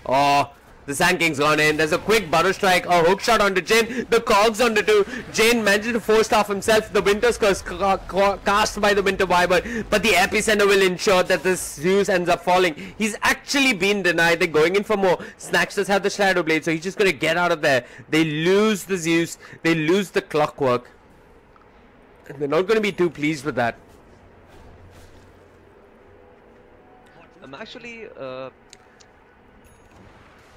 Oh, the Sand King's gone in. There's a quick Butter Strike, a hook shot onto Jin. The Cogs onto 2. Jin managed to Force Staff himself. The Winter's Curse cast by the Winter Wyvern, but the Epicenter will ensure that the Zeus ends up falling. He's actually been denied. They're going in for more. Snacks does have the Shadow Blade, so he's just going to get out of there. They lose the Zeus. They lose the Clockwork. And they're not going to be too pleased with that.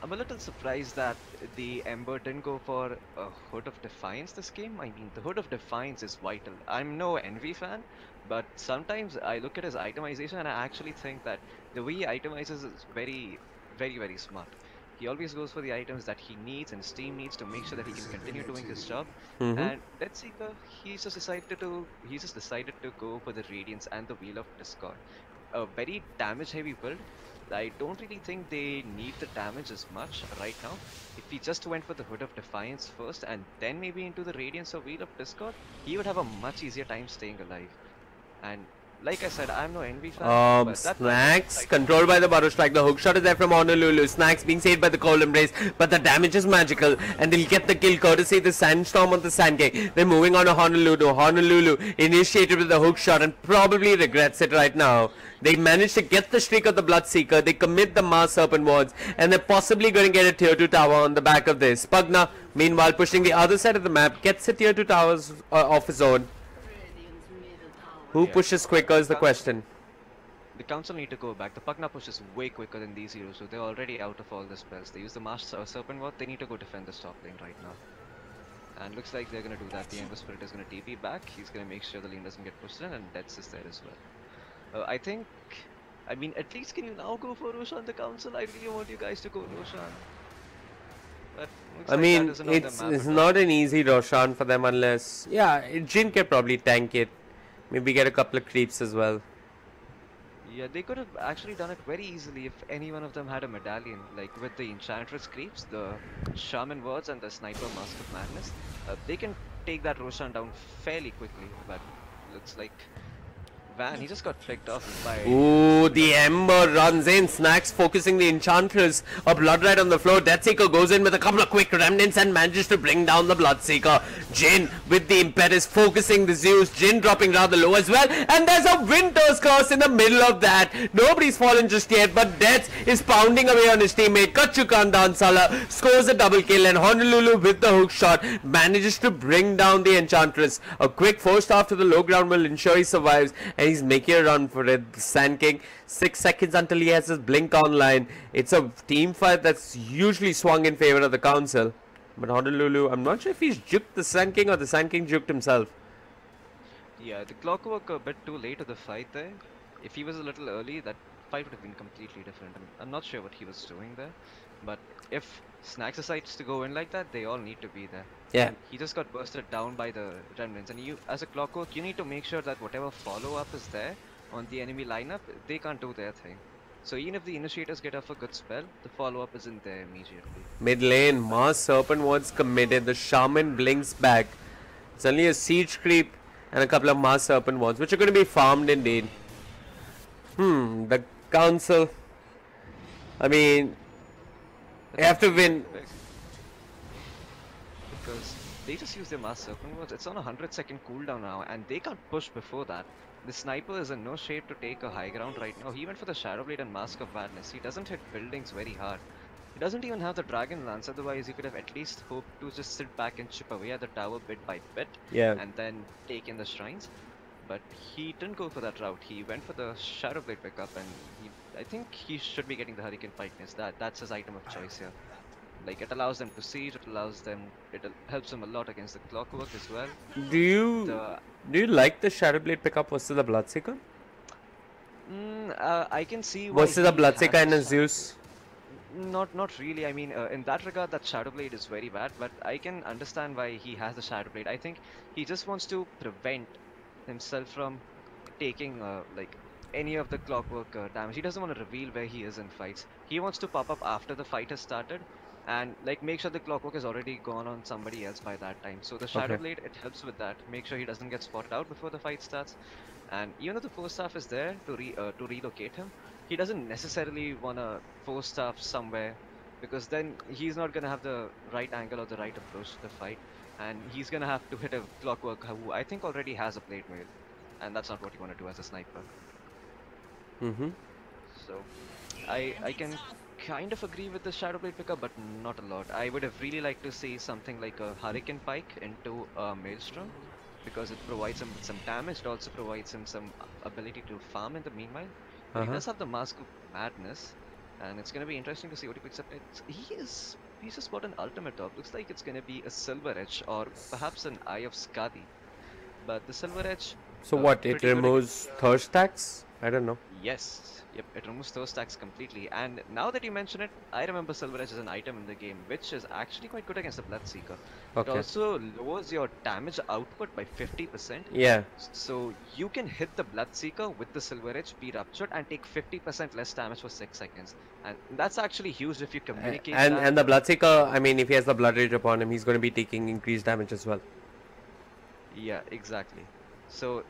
I'm a little surprised that the Ember didn't go for a Hood of Defiance this game. I mean, the Hood of Defiance is vital. I'm no Envy fan, but sometimes I look at his itemization and I actually think that the way he itemizes is very, very, very smart. He always goes for the items that he needs and his team needs to make sure that he can continue doing his job. And let's see, he's just decided to go for the Radiance and the Wheel of Discord. A very damage heavy build. I don't really think they need the damage as much right now. If he just went for the Hood of Defiance first and then maybe into the Radiance or Wheel of Discord, he would have a much easier time staying alive. And like I said, I'm no Envy fan. But Snacks controlled by the Butter Strike. The hook shot is there from Honolulu. Snacks being saved by the Cold Embrace, but the damage is magical, and they'll get the kill courtesy of the Sandstorm on the Sand King. They're moving on to Honolulu. Honolulu initiated with the hook shot and probably regrets it right now. They managed to get the streak of the Bloodseeker. They commit the Mass Serpent wards, and they're possibly going to get a tier 2 tower on the back of this. Pugna, meanwhile, pushing the other side of the map, gets a tier 2 towers of his own. Who pushes quicker is the question. The Council need to go back. The Pugna pushes way quicker than these heroes, so they're already out of all the spells. They use the Mass Serpent ward, they need to go defend the top lane right now. And looks like they're going to do that. The Ember Spirit is going to TP back. He's going to make sure the lane doesn't get pushed in, and Deaths is there as well. I think I mean, at least can you now go for Roshan the Council? I really want you guys to go Roshan. But I mean, it's not an easy Roshan for them unless... Yeah, Jin can probably tank it. Maybe get a couple of creeps as well. Yeah, they could have actually done it very easily if any one of them had a medallion. Like with the Enchantress creeps, the Shaman Words and the Sniper Mask of Madness. They can take that Roshan down fairly quickly, but looks like Van, he just got flicked off by... Ooh, the Ember runs in. Snacks focusing the Enchantress. A Bloodrite on the floor. Deathseeker goes in with a couple of quick remnants and manages to bring down the Bloodseeker. Jin with the Impetus focusing the Zeus. Jin dropping rather low as well. And there's a Winter's Curse in the middle of that. Nobody's fallen just yet, but Death is pounding away on his teammate. Kachukan Dansala scores a double kill, and Honolulu with the hook shot manages to bring down the Enchantress. A quick forced off to the low ground will ensure he survives, and he's making a run for it. Sand King, 6 seconds until he has his blink online. It's a team fight that's usually swung in favor of the Council. But Honolulu, I'm not sure if he's juked the Sand King or the Sand King juked himself. Yeah, the Clockwork a bit too late to the fight there. If he was a little early, that fight would have been completely different. I'm not sure what he was doing there. But if Snacks decides to go in like that, they all need to be there. Yeah. And he just got bursted down by the Remnants. And you, as a Clockwork, you need to make sure that whatever follow-up is there on the enemy lineup, they can't do their thing. So even if the Initiators get off a good spell, the follow-up isn't there immediately. Mid lane, Mars Serpent Wards committed. The Shaman blinks back. It's only a Siege Creep and a couple of Mars Serpent Wards, which are going to be farmed indeed. The Council. I mean, they have to win. Because they just use their Mars Serpent Wards. It's on a 100-second cooldown now, and they can't push before that. The Sniper is in no shape to take a high ground right now. He went for the Shadowblade and Mask of Madness. He doesn't hit buildings very hard. He doesn't even have the Dragon Lance, otherwise he could have at least hoped to just sit back and chip away at the tower bit by bit. Yeah. And then take in the shrines. But he didn't go for that route. He went for the Shadowblade pickup, and I think he should be getting the Hurricane Pike's. That's his item of choice here. Like, it allows them to siege, it helps them a lot against the Clockwork as well. Do you like the Shadowblade pickup versus the Bloodseeker? I can see why versus the Bloodseeker and a Zeus? Not really. I mean, in that regard, that Shadowblade is very bad, but I can understand why he has the Shadowblade. I think he just wants to prevent himself from taking like any of the Clockwork damage. He doesn't want to reveal where he is in fights. He wants to pop up after the fight has started and like make sure the Clockwork is already gone on somebody else by that time. So the Shadowblade, it helps with that. Make sure he doesn't get spotted out before the fight starts. And even though the force staff is there to relocate him, he doesn't necessarily want to force staff somewhere, because then he's not going to have the right angle or the right approach to the fight, and he's going to have to hit a Clockwork who I think already has a plate mail, and that's not what you want to do as a sniper. So I can kind of agree with the Shadowblade pickup, but not a lot. I would have really liked to see something like a Hurricane Pike into a Maelstrom, because it provides him with some damage. It also provides him some ability to farm in the meanwhile. He does have the Mask of Madness, and it's going to be interesting to see what he picks up. He's just bought an ultimate top. Looks like it's going to be a Silver Edge or perhaps an Eye of Skadi. But the Silver Edge... So what, it removes thirst tax? I don't know. Yes, yep, it removes thirst tax completely. And now that you mention it, I remember Silver Edge as an item in the game, which is actually quite good against the Bloodseeker. It also lowers your damage output by 50%. Yeah. So you can hit the Bloodseeker with the Silver Edge, be ruptured, and take 50% less damage for 6 seconds. And that's actually huge if you communicate that. And the Bloodseeker, I mean, if he has the Blood Rage upon him, he's going to be taking increased damage as well. Yeah, exactly. So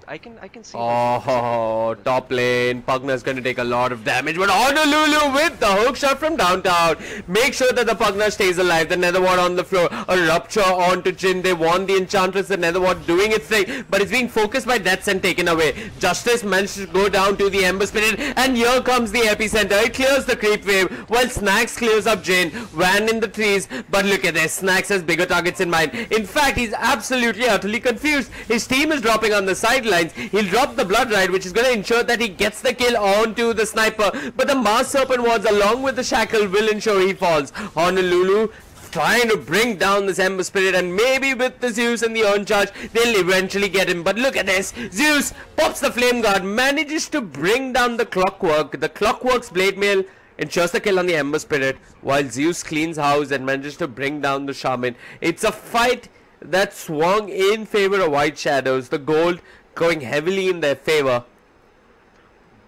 I can see. Oh, top lane. Pugna's going to take a lot of damage, but Honolulu with the hook shot from downtown. Make sure that the Pugna stays alive. The Nether Ward on the floor. A rupture onto Jin. They want the Enchantress. The Nether Ward doing its thing, but it's being focused by Deaths and taken away. Justice managed to go down to the Ember Spirit, and here comes the epicenter. It clears the creep wave, while Snacks clears up Jin. Van in the trees, but look at this. Snacks has bigger targets in mind. In fact, he's absolutely utterly confused. His team is dropping on the sidelines. He'll drop the Blood Ride, which is going to ensure that he gets the kill onto the Sniper, but the Mars Serpent Wards along with the Shackle will ensure he falls. Honolulu trying to bring down this Ember Spirit, and maybe with the Zeus and the Earn Charge, they'll eventually get him. But look at this. Zeus pops the Flame Guard, manages to bring down the Clockwork. The Clockwork's Blade Mail ensures the kill on the Ember Spirit, while Zeus cleans house and manages to bring down the Shaman. It's a fight that swung in favor of White Shadows. The gold going heavily in their favor.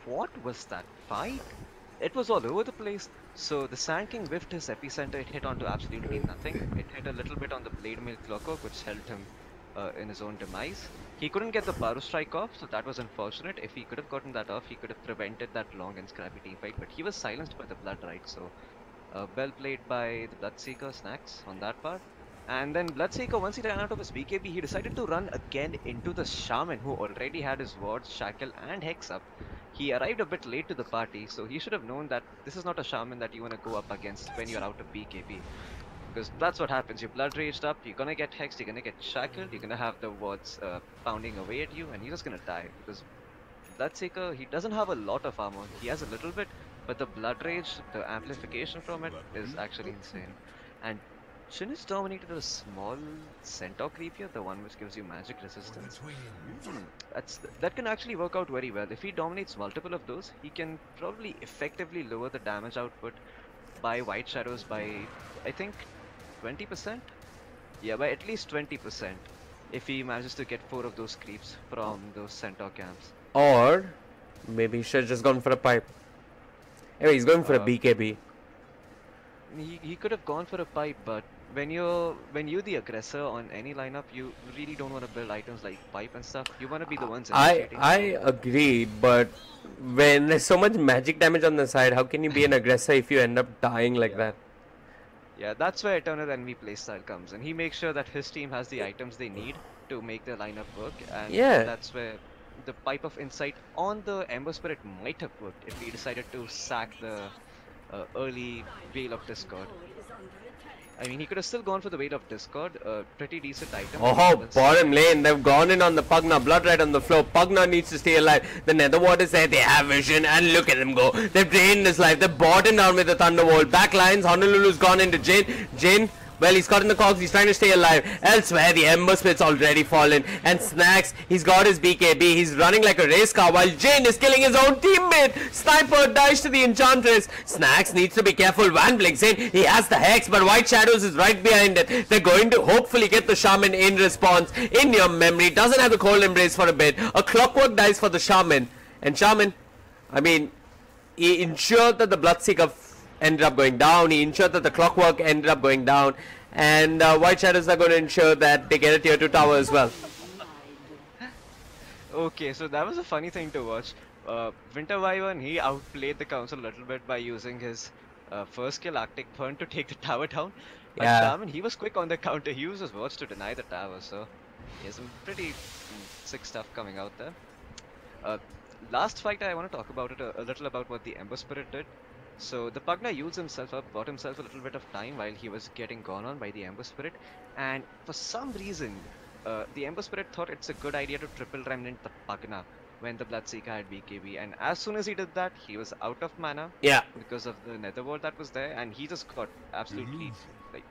What was that fight? It was all over the place. So the Sand King whiffed his epicenter. It hit onto absolutely nothing. It hit a little bit on the Blade Mail Clockwork, which helped him in his own demise. He couldn't get the Baru Strike off, so that was unfortunate. If he could have gotten that off, he could have prevented that long and scrappy team fight. But he was silenced by the Blood Rite, so well played by the Bloodseeker Snacks on that part. And then Bloodseeker, once he ran out of his BKB, he decided to run again into the Shaman, who already had his wards, Shackle and Hex up. He arrived a bit late to the party, so he should have known that this is not a Shaman that you want to go up against when you're out of BKB. Because that's what happens. You're Blood Raged up, you're gonna get Hexed, you're gonna get Shackled, you're gonna have the wards pounding away at you, and you're just gonna die. Because Bloodseeker, he doesn't have a lot of armor. He has a little bit, but the Blood Rage, the amplification from it is actually insane. And Shin has dominated a small Centaur creep here, the one which gives you magic resistance. That can actually work out very well. If he dominates multiple of those, he can probably effectively lower the damage output by White Shadows by, I think, 20%? Yeah, by at least 20% if he manages to get 4 of those creeps from those Centaur camps. Or maybe he should have just gone for a pipe. Anyway, he's going for a BKB. He could have gone for a pipe, but when you're the aggressor on any lineup, you really don't want to build items like pipe and stuff. You want to be the ones initiating. I agree, but when there's so much magic damage on the side, how can you be an aggressor if you end up dying like that? Yeah, that's where Eternal Envy playstyle comes in. He makes sure that his team has the items they need to make their lineup work, and that's where the Pipe of Insight on the Ember Spirit might have worked if he decided to sack the early Veil of Discord. I mean, he could have still gone for the Veil of Discord, pretty decent item. Oh, bottom lane, they've gone in on the Pugna, Blood Red on the floor. Pugna needs to stay alive. The Netherward is there, they have vision, and look at them go. They've drained his life, they've bought him down with the Thunderbolt. Back lines, Honolulu's gone into Jin. Well, he's caught in the cogs, he's trying to stay alive. Elsewhere, the Ember Spirit's already fallen. And Snacks, he's got his BKB. He's running like a race car while Jin is killing his own teammate. Sniper dies to the Enchantress. Snacks needs to be careful. Van blinks in. He has the Hex, but White Shadows is right behind it. They're going to hopefully get the Shaman in response. In your memory, doesn't have the Cold Embrace for a bit. A Clockwork dies for the Shaman. And Shaman, I mean, he ensured that the Bloodseeker ended up going down. He ensured that the Clockwork ended up going down, and White Shadows are going to ensure that they get a tier 2 tower as well. Okay, so that was a funny thing to watch. Winter Wyvern, he outplayed the council a little bit by using his first kill Arctic Burn to take the tower down. But Shaman, he was quick on the counter. He used his words to deny the tower, so he has some pretty sick stuff coming out there. Last fight, I want to talk about it a little about what the Ember Spirit did. So the Pugna used himself up, bought himself a little bit of time while he was getting gone on by the Ember Spirit, and for some reason the Ember Spirit thought it's a good idea to triple remnant the Pugna when the Bloodseeker had BKB, and as soon as he did that, he was out of mana because of the Netherworld that was there, and he just got absolutely like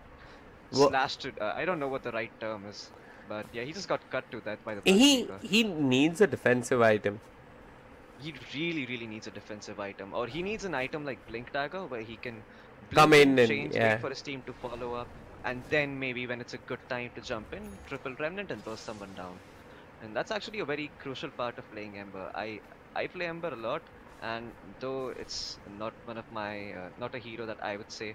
slashed to, I don't know what the right term is, but yeah, he just got cut to that by the Bloodseeker. He needs a defensive item. He really needs a defensive item, or he needs an item like Blink Dagger where he can come in and wait for his team to follow up, and then maybe when it's a good time to jump in, triple remnant and burst someone down. And that's actually a very crucial part of playing Ember. I play Ember a lot, and though it's not one of my not a hero that I would say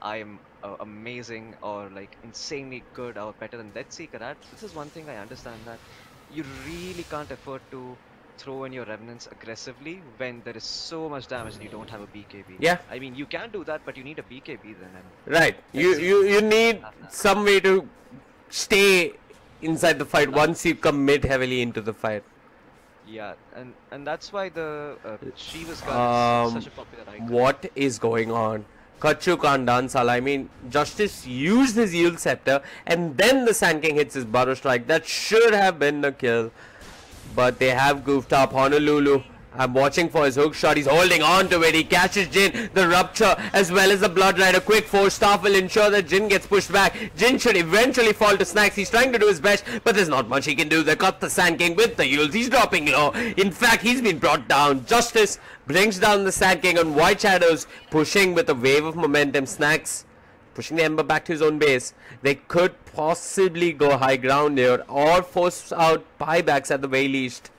I am amazing or like insanely good or better than Deathseeker at, this is one thing I understand, that you really can't afford to throw in your remnants aggressively when there is so much damage and you don't have a BKB. Yeah. I mean, you can do that, but you need a BKB then. Right. You need some way to stay inside the fight once you commit heavily into the fight. Yeah, and that's why the Shiva's gun is such a popular icon. What is going on? Kachu can't dance. I mean, Justice used his Yield Scepter, and then the Sand King hits his Burrow Strike. That should have been the kill. But they have goofed up. Honolulu I'm watching for his hook shot. He's holding on to it. He catches Jin. The rupture as well as the blood ride. A quick force staff will ensure that Jin gets pushed back. Jin should eventually fall to Snacks. He's trying to do his best, but there's not much he can do. They got the Sand King with the Yules. He's dropping low. In fact, he's been brought down. Justice brings down the Sand King on White Shadows, pushing with a wave of momentum. Snacks pushing the Ember back to his own base. They could possibly go high ground here or force out buybacks at the very least.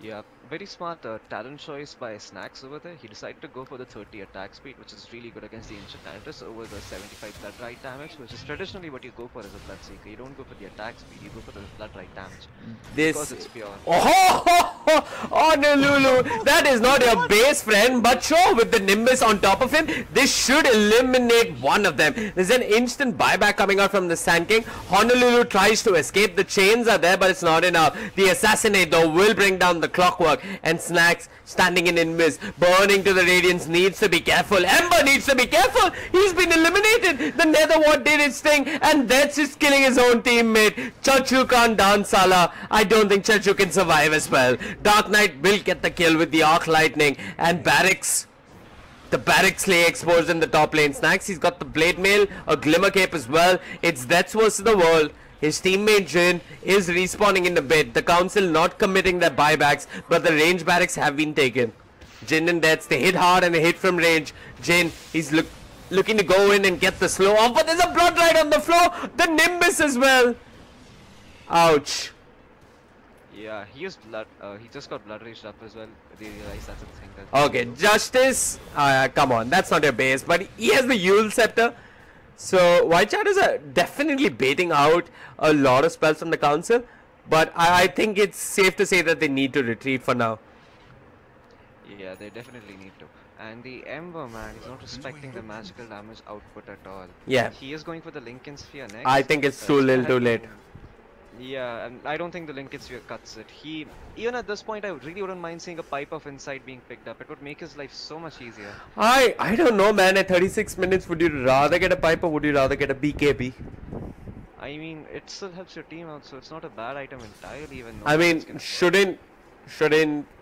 Yeah, very smart talent choice by Snacks over there. He decided to go for the 30 attack speed, which is really good against the Ancient Talenters, over the 75 blood right damage, which is traditionally what you go for as a Blood Seeker. You don't go for the attack speed, you go for the blood right damage. Because it's pure. Oh, no, Lulu. That is not your base friend, but sure, with the Nimbus on top of him, this should eliminate one of them. There's an instant buyback coming out from the Sand King. Honolulu tries to escape. The chains are there, but it's not enough. The Assassinate, though, will bring down the Clockwork. And Snacks standing in Invis, burning to the Radiance, needs to be careful. Ember needs to be careful. He's been eliminated. The Nether Ward did its thing, and that's just killing his own teammate. Chachu can't dance, Salah. I don't think Chachu can survive as well. Dark Knight will get the kill with the Arc Lightning, and Barracks. The Barracks lay exposed in the top lane. Snacks, he's got the Blade Mail, a Glimmer Cape as well. It's Deaths versus the world. His teammate Jin is respawning in the bit. The Council not committing their buybacks, but the range barracks have been taken. Jin and Deaths, they hit hard and they hit from range. Jin, he's looking to go in and get the slow off, but there's a blood right on the floor. The Nimbus as well. Ouch. Yeah, he used blood. He just got blood raged up as well. They realized that's the thing. Okay, Justice. Come on, that's not your base, but he has the Yule Scepter. So White Shadows are definitely baiting out a lot of spells from the Council, but I think it's safe to say that they need to retreat for now. Yeah, they definitely need to. And the Ember man is not respecting the magical damage output at all. Yeah. He is going for the Lincoln Sphere next. I think it's too little too late. Yeah, and I don't think the Lincoln Sphere cuts it. Even at this point, I really wouldn't mind seeing a pipe of insight being picked up. It would make his life so much easier. I don't know, man. At 36 minutes, would you rather get a pipe or would you rather get a BKB? I mean, it still helps your team out, so it's not a bad item entirely. Even I mean, shouldn't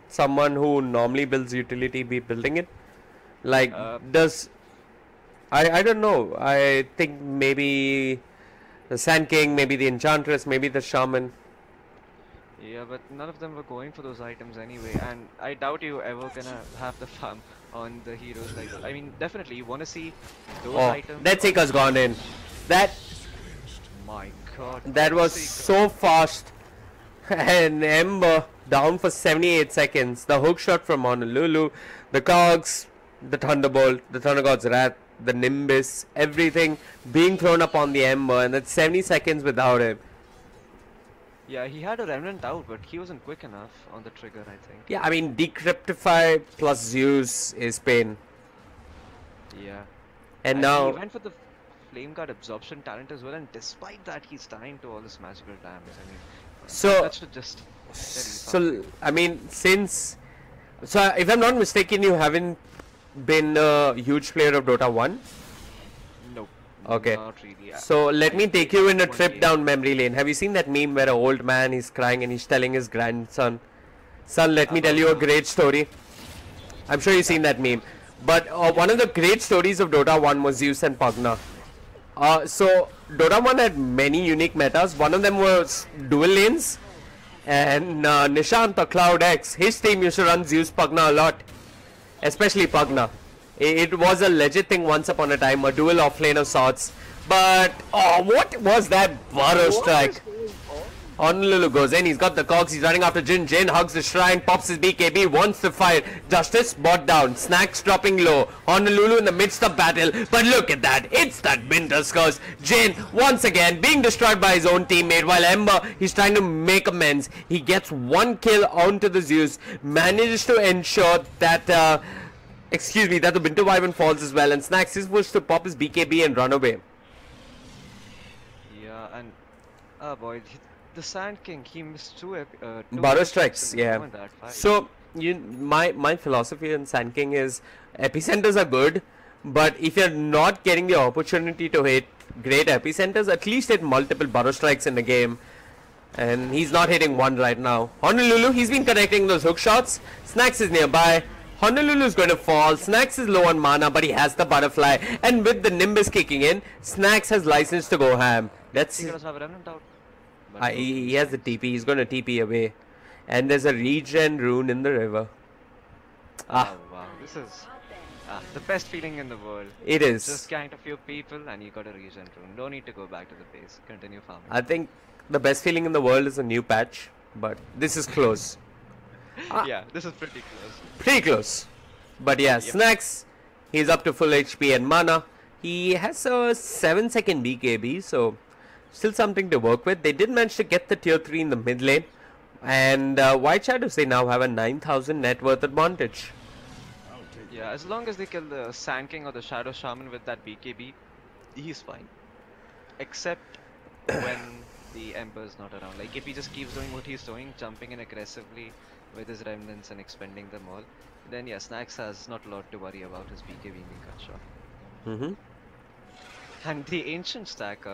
someone who normally builds utility be building it? Like, I don't know. I think maybe the Sand King, maybe the Enchantress, maybe the Shaman. Yeah, but none of them were going for those items anyway, and I doubt you ever gonna have the farm on the heroes like that. I mean, definitely you want to see those items. That Seeker's gone in. My God. That was so fast. And Ember down for 78 seconds. The hook shot from Honolulu, the Cogs, the Thunderbolt, the Thunder God's Wrath, the Nimbus, everything being thrown up on the Ember, and that's 70 seconds without him. Yeah, he had a Remnant out, but he wasn't quick enough on the trigger, I think. Yeah, I mean, Decryptify plus Zeus is pain. Yeah. And now he went for the Flame Guard Absorption talent as well, and despite that, he's dying to all this magical damage. I mean, so that should just. I mean, if I'm not mistaken, you haven't been a huge player of Dota 1? Nope. Okay. Not really. Yeah. So let me take you in a trip down memory lane. Have you seen that meme where an old man is crying and he's telling his grandson, "Son, let me tell you a great story." I'm sure you've seen that meme. But one of the great stories of Dota 1 was Zeus and Pugna. So Dota 1 had many unique metas. One of them was dual lanes. And Nishant or Cloud X, his team used to run Zeus Pugna a lot. Especially Pugna. It was a legit thing once upon a time, a dual offlane of sorts. But, what was that Burrow strike? Honolulu goes in, he's got the cogs, he's running after Jin. Jin hugs the shrine, pops his BKB, wants to fight. Justice bot down, Snacks dropping low. Honolulu in the midst of battle, but look at that, it's that Winter's Curse. Jin, once again, being destroyed by his own teammate, while Ember, he's trying to make amends. He gets one kill onto the Zeus, manages to ensure that, that the Winter Wyvern falls as well, and Snacks is pushed to pop his BKB and run away. Yeah, and, boy, the Sand King, he missed two Burrow strikes, yeah. So my philosophy on Sand King is epicenters are good, but if you're not getting the opportunity to hit great epicenters, at least hit multiple Burrow strikes in the game. And he's not hitting one right now. Honolulu, he's been connecting those hook shots. Snacks is nearby. Honolulu is going to fall. Snacks is low on mana, but he has the butterfly. And with the Nimbus kicking in, Snacks has license to go ham. That's He does have a remnant out. he has the TP. He's going to TP away. And there's a regen rune in the river. Oh wow, this is the best feeling in the world. It is. Just count a few people and you got a regen rune. No need to go back to the base. Continue farming. I think the best feeling in the world is a new patch, but this is close. Yeah, this is pretty close. Pretty close. But yeah, Snacks, he's up to full HP and mana. He has a 7-second BKB, so still something to work with. They did manage to get the tier 3 in the mid lane. And White Shadows, they now have a 9,000 net worth advantage. Yeah, as long as they kill the Sand King or the Shadow Shaman with that BKB, he's fine. Except when the Emperor's not around. Like if he just keeps doing what he's doing, jumping in aggressively with his remnants and expending them all, then yeah, Snacks has not a lot to worry about his BKB being cut short. And the ancient stack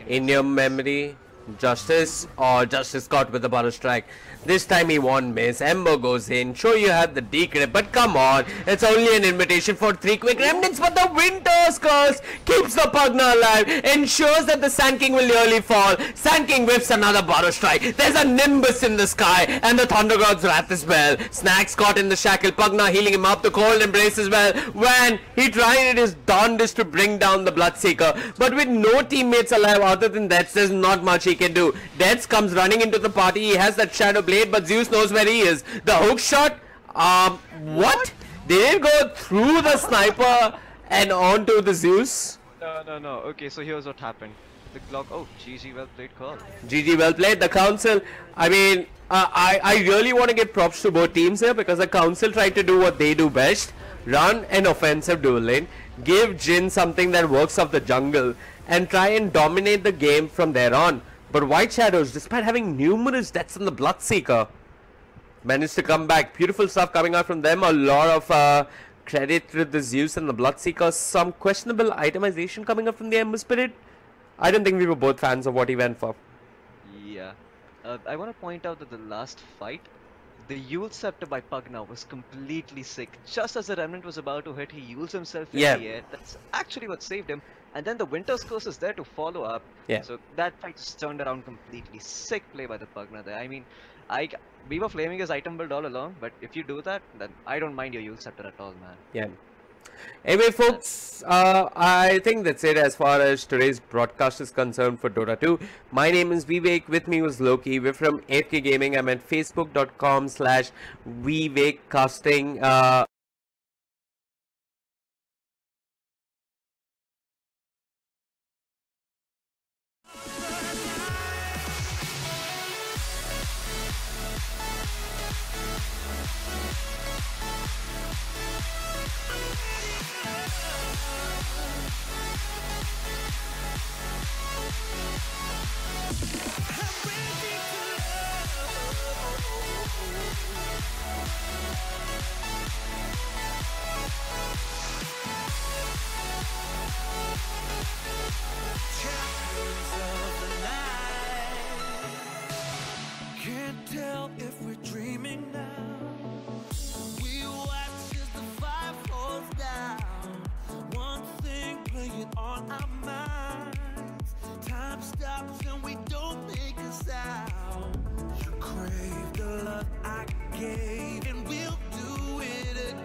in your memory, Justice got with the butter strike. This time he won't miss. Ember goes in. Sure, you had the decrypt, but come on. It's only an invitation for 3 quick remnants, but the Winter's Curse keeps the Pugna alive. Ensures that the Sand King will nearly fall. Sand King whips another butter strike. There's a Nimbus in the sky, and the Thunder God's Wrath as well. Snacks caught in the shackle. Pugna healing him up. The cold embrace as well. When he tried his darndest to bring down the Bloodseeker, but with no teammates alive other than that, there's not much he can do. Deaths comes running into the party. He has that Shadow Blade, but Zeus knows where he is. The hook shot, what? Did it go through the sniper and onto the Zeus? No. Okay, so here's what happened. The clock. Oh, GG, well played call. GG, well played. The Council, I mean, I really want to give props to both teams here because the Council tried to do what they do best. Run an offensive dual lane, give Jin something that works off the jungle, and try and dominate the game from there on. But White Shadows, despite having numerous deaths on the Bloodseeker, managed to come back. Beautiful stuff coming out from them. A lot of credit to the Zeus and the Bloodseeker. Some questionable itemization coming up from the Ember Spirit. I don't think we were both fans of what he went for. Yeah. I want to point out that the last fight, the Yule Scepter by Pugna was completely sick. Just as the Remnant was about to hit, he Yules himself in the air. That's actually what saved him. And then the Winter's Curse is there to follow up. Yeah. So that fight just turned around completely. Sick play by the Pugna there. I mean, we were flaming his item build all along, but if you do that, then I don't mind your Yule Scepter at all, man. Yeah. Anyway, folks, I think that's it as far as today's broadcast is concerned for Dota 2. My name is Vivek. With me was Loki. We're from AFK Gaming. I'm at facebook.com/VivekCasting. If we're dreaming now, we watch as the fire falls down. One thing playing on our minds. Time stops and we don't make a sound. You crave the love I gave, and we'll do it again.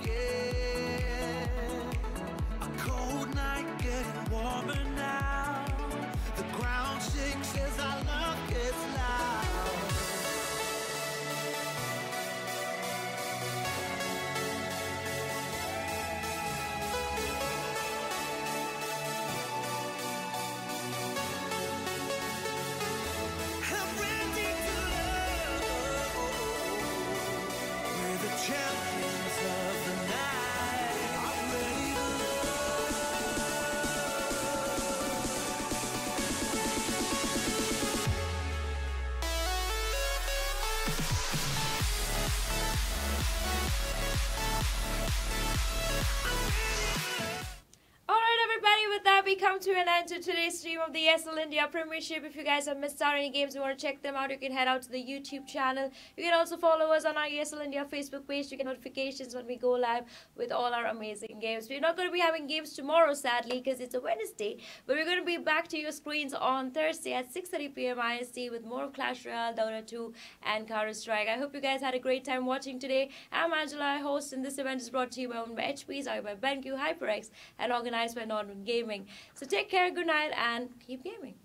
come to an end to today's stream of the ESL India Premiership. If you guys have missed out any games, you want to check them out, you can head out to the YouTube channel. You can also follow us on our ESL India Facebook page to get notifications when we go live with all our amazing games. We're not going to be having games tomorrow, sadly, because it's a Wednesday, but we're going to be back to your screens on Thursday at 6:30 p.m. IST with more of Clash Royale, Dota 2 and Counter-Strike. I hope you guys had a great time watching today. I'm Angela, host, and this event is brought to you by Omen by HP, Zai by BenQ, HyperX, and organized by Nordman Gaming. So take care, good night, and keep gaming.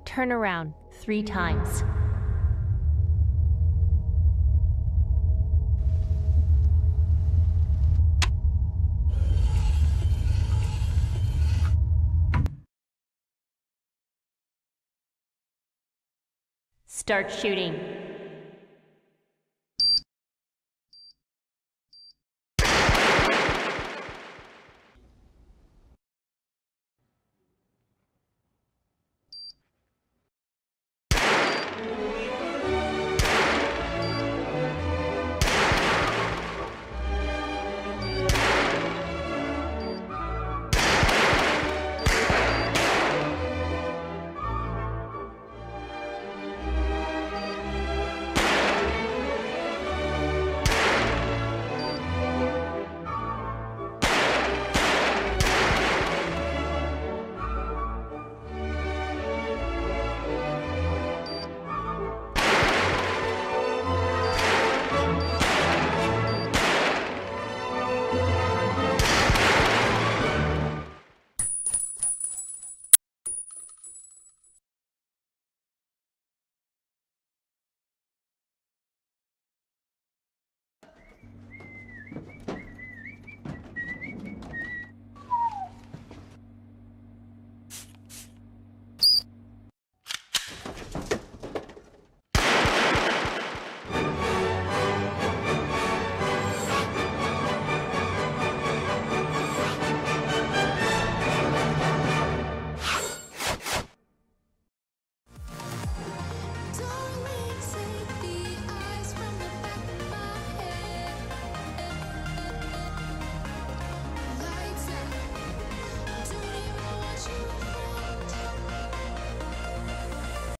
Turn around 3 times. Start shooting.